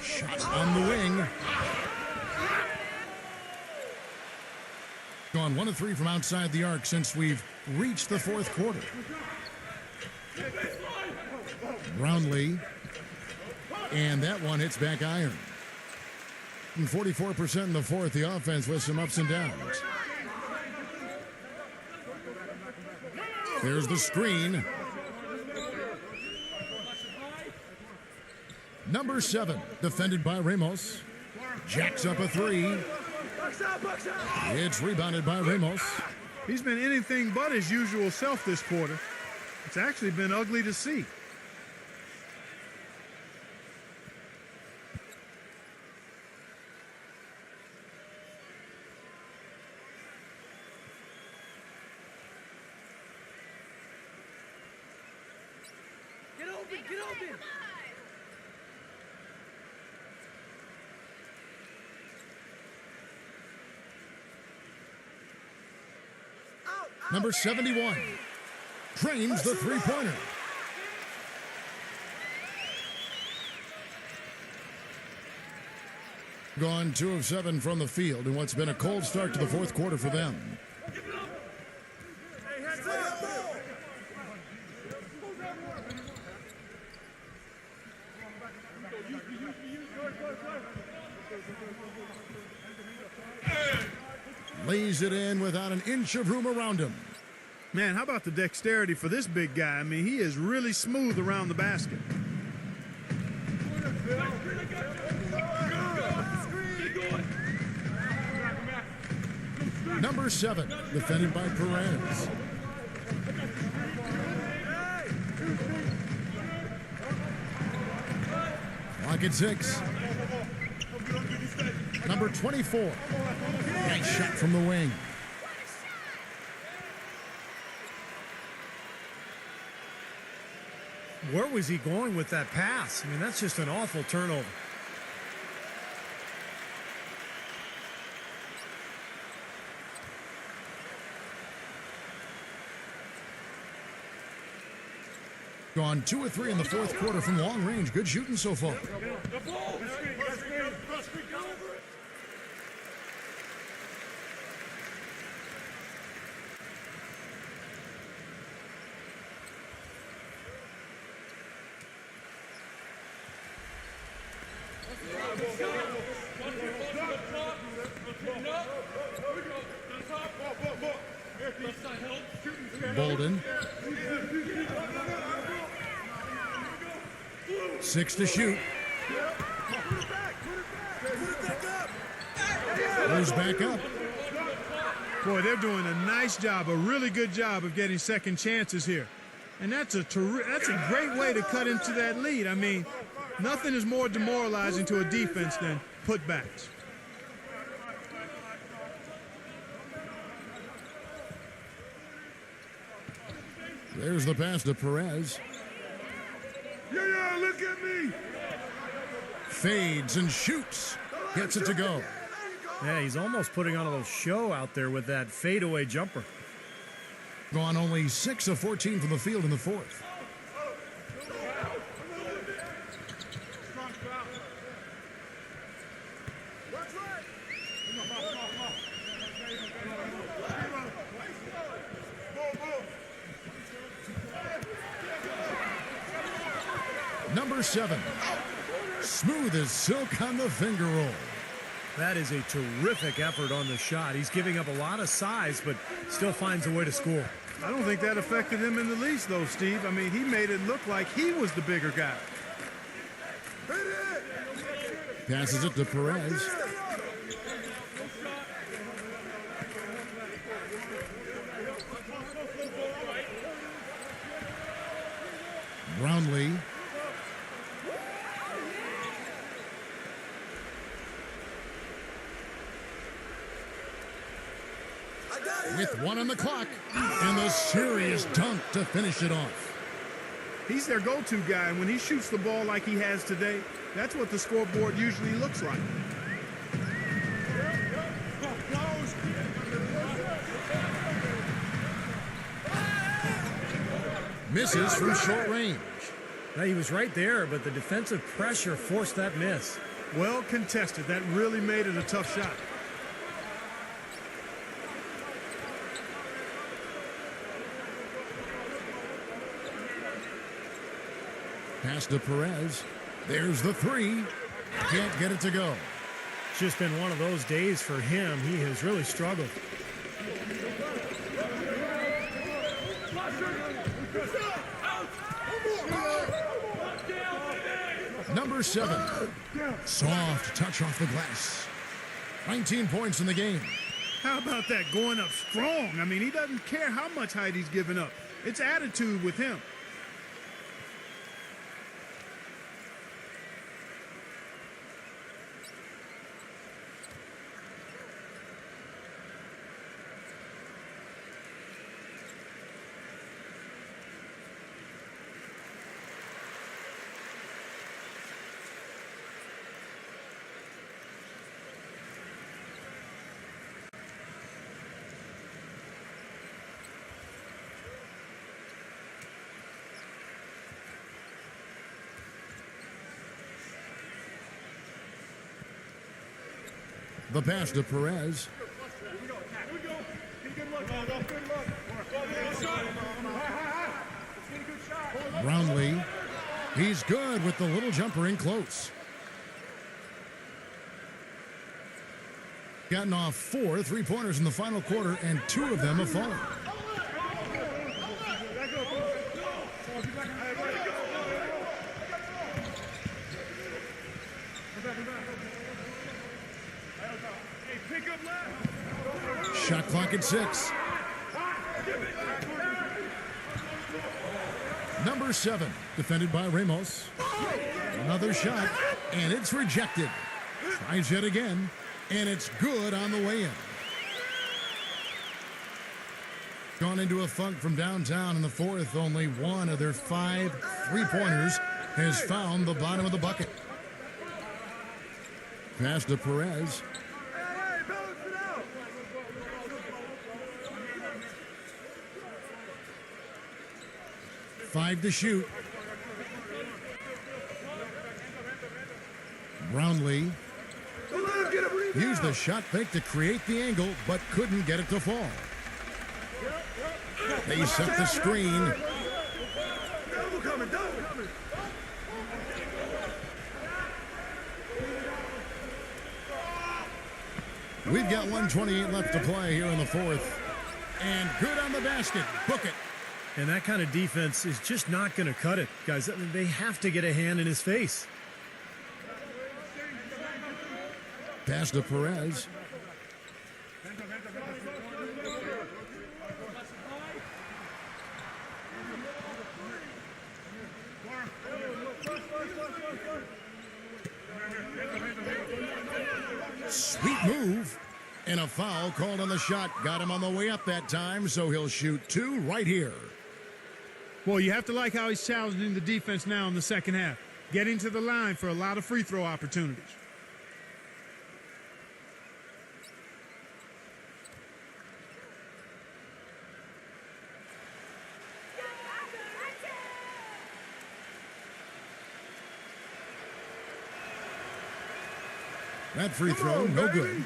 Shot on the wing. Gone 1 of 3 from outside the arc since we've reached the fourth quarter. Brownlee. And that one hits back iron. And 44% in the fourth, the offense with some ups and downs. There's the screen. Number 7, defended by Ramos. Jacks up a three. It's rebounded by Ramos. He's been anything but his usual self this quarter. It's actually been ugly to see. Get open! Number 71 drains the three-pointer. Gone 2 of 7 from the field in what's been a cold start to the fourth quarter for them. Lays it in without an inch of room around him. Man, how about the dexterity for this big guy? I mean, he is really smooth around the basket. Number 7, defended by Perez. Clock at 6. Number 24. Nice shot from the wing. Where was he going with that pass? I mean, that's just an awful turnover. Gone 2 of 3 in the fourth quarter from long range. Good shooting so far. Bolden. 6 to shoot. Goes back up. Boy, they're doing a nice job, a really good job of getting second chances here. And that's a great way to cut into that lead. I mean, nothing is more demoralizing to a defense than putbacks. There's the pass to Perez. Yeah, look at me. Fades and shoots. Gets it to go. Yeah, he's almost putting on a little show out there with that fadeaway jumper. Gone only 6 of 14 from the field in the fourth. Number 7, smooth as silk on the finger roll. That is a terrific effort on the shot. He's giving up a lot of size, but still finds a way to score. I don't think that affected him in the least, though, Steve. I mean, he made it look like he was the bigger guy. Passes it to Perez. Brownlee. With 1 on the clock, and the serious dunk to finish it off. He's their go-to guy, and when he shoots the ball like he has today, that's what the scoreboard usually looks like. Misses from short range. Now, he was right there, but the defensive pressure forced that miss. Well contested. That really made it a tough shot. Pass to Perez. There's the three. Can't get it to go. It's just been one of those days for him. He has really struggled. Number 7. Soft touch off the glass. 19 points in the game. How about that, going up strong? I mean, he doesn't care how much height he's giving up. It's attitude with him. The pass to Perez. Brownlee. He's good with the little jumper in close. Gotten off 4 3-pointers in the final quarter, and 2 of them have fallen. Shot clock at 6. Number 7, defended by Ramos. Another shot, and it's rejected. Tries yet again, and it's good on the way in. Gone into a funk from downtown in the fourth. Only one of their 5 3-pointers has found the bottom of the bucket. Pass to Perez. 5 to shoot. Brownlee used the shot fake to create the angle, but couldn't get it to fall. They set the screen. We've got 1:28 left to play here in the fourth. And good on the basket. Book it. And that kind of defense is just not going to cut it, guys. I mean, they have to get a hand in his face. Pass to Perez. Sweet move. And a foul called on the shot. Got him on the way up that time, so he'll shoot 2 right here. Well, you have to like how he's challenging the defense now in the second half. Getting to the line for a lot of free throw opportunities. That free throw, no good.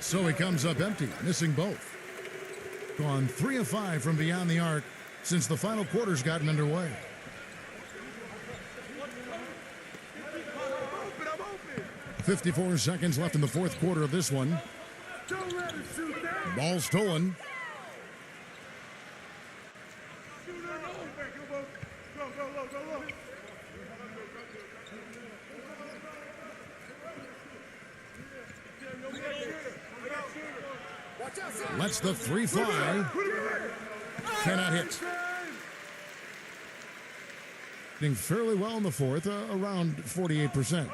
So he comes up empty, missing both. Gone 3 of 5 from beyond the arc since the final quarter's gotten underway. .54 seconds left in the fourth quarter of this one. Ball stolen. Lets the 3 fly. Cannot hit. Doing fairly well in the fourth, around 48%.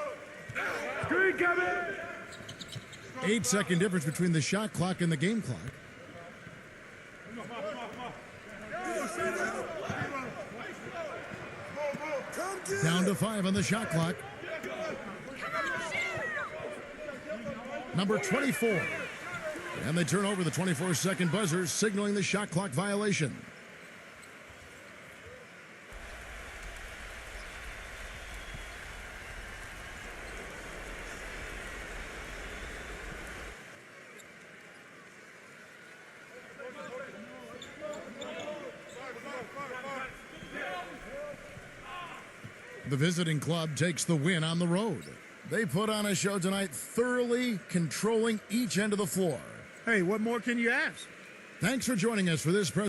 8-second difference between the shot clock and the game clock. Down to 5 on the shot clock. number 24. And they turn over the 24-second buzzer, signaling the shot clock violation. The visiting club takes the win on the road. They put on a show tonight, thoroughly controlling each end of the floor. Hey, what more can you ask? Thanks for joining us for this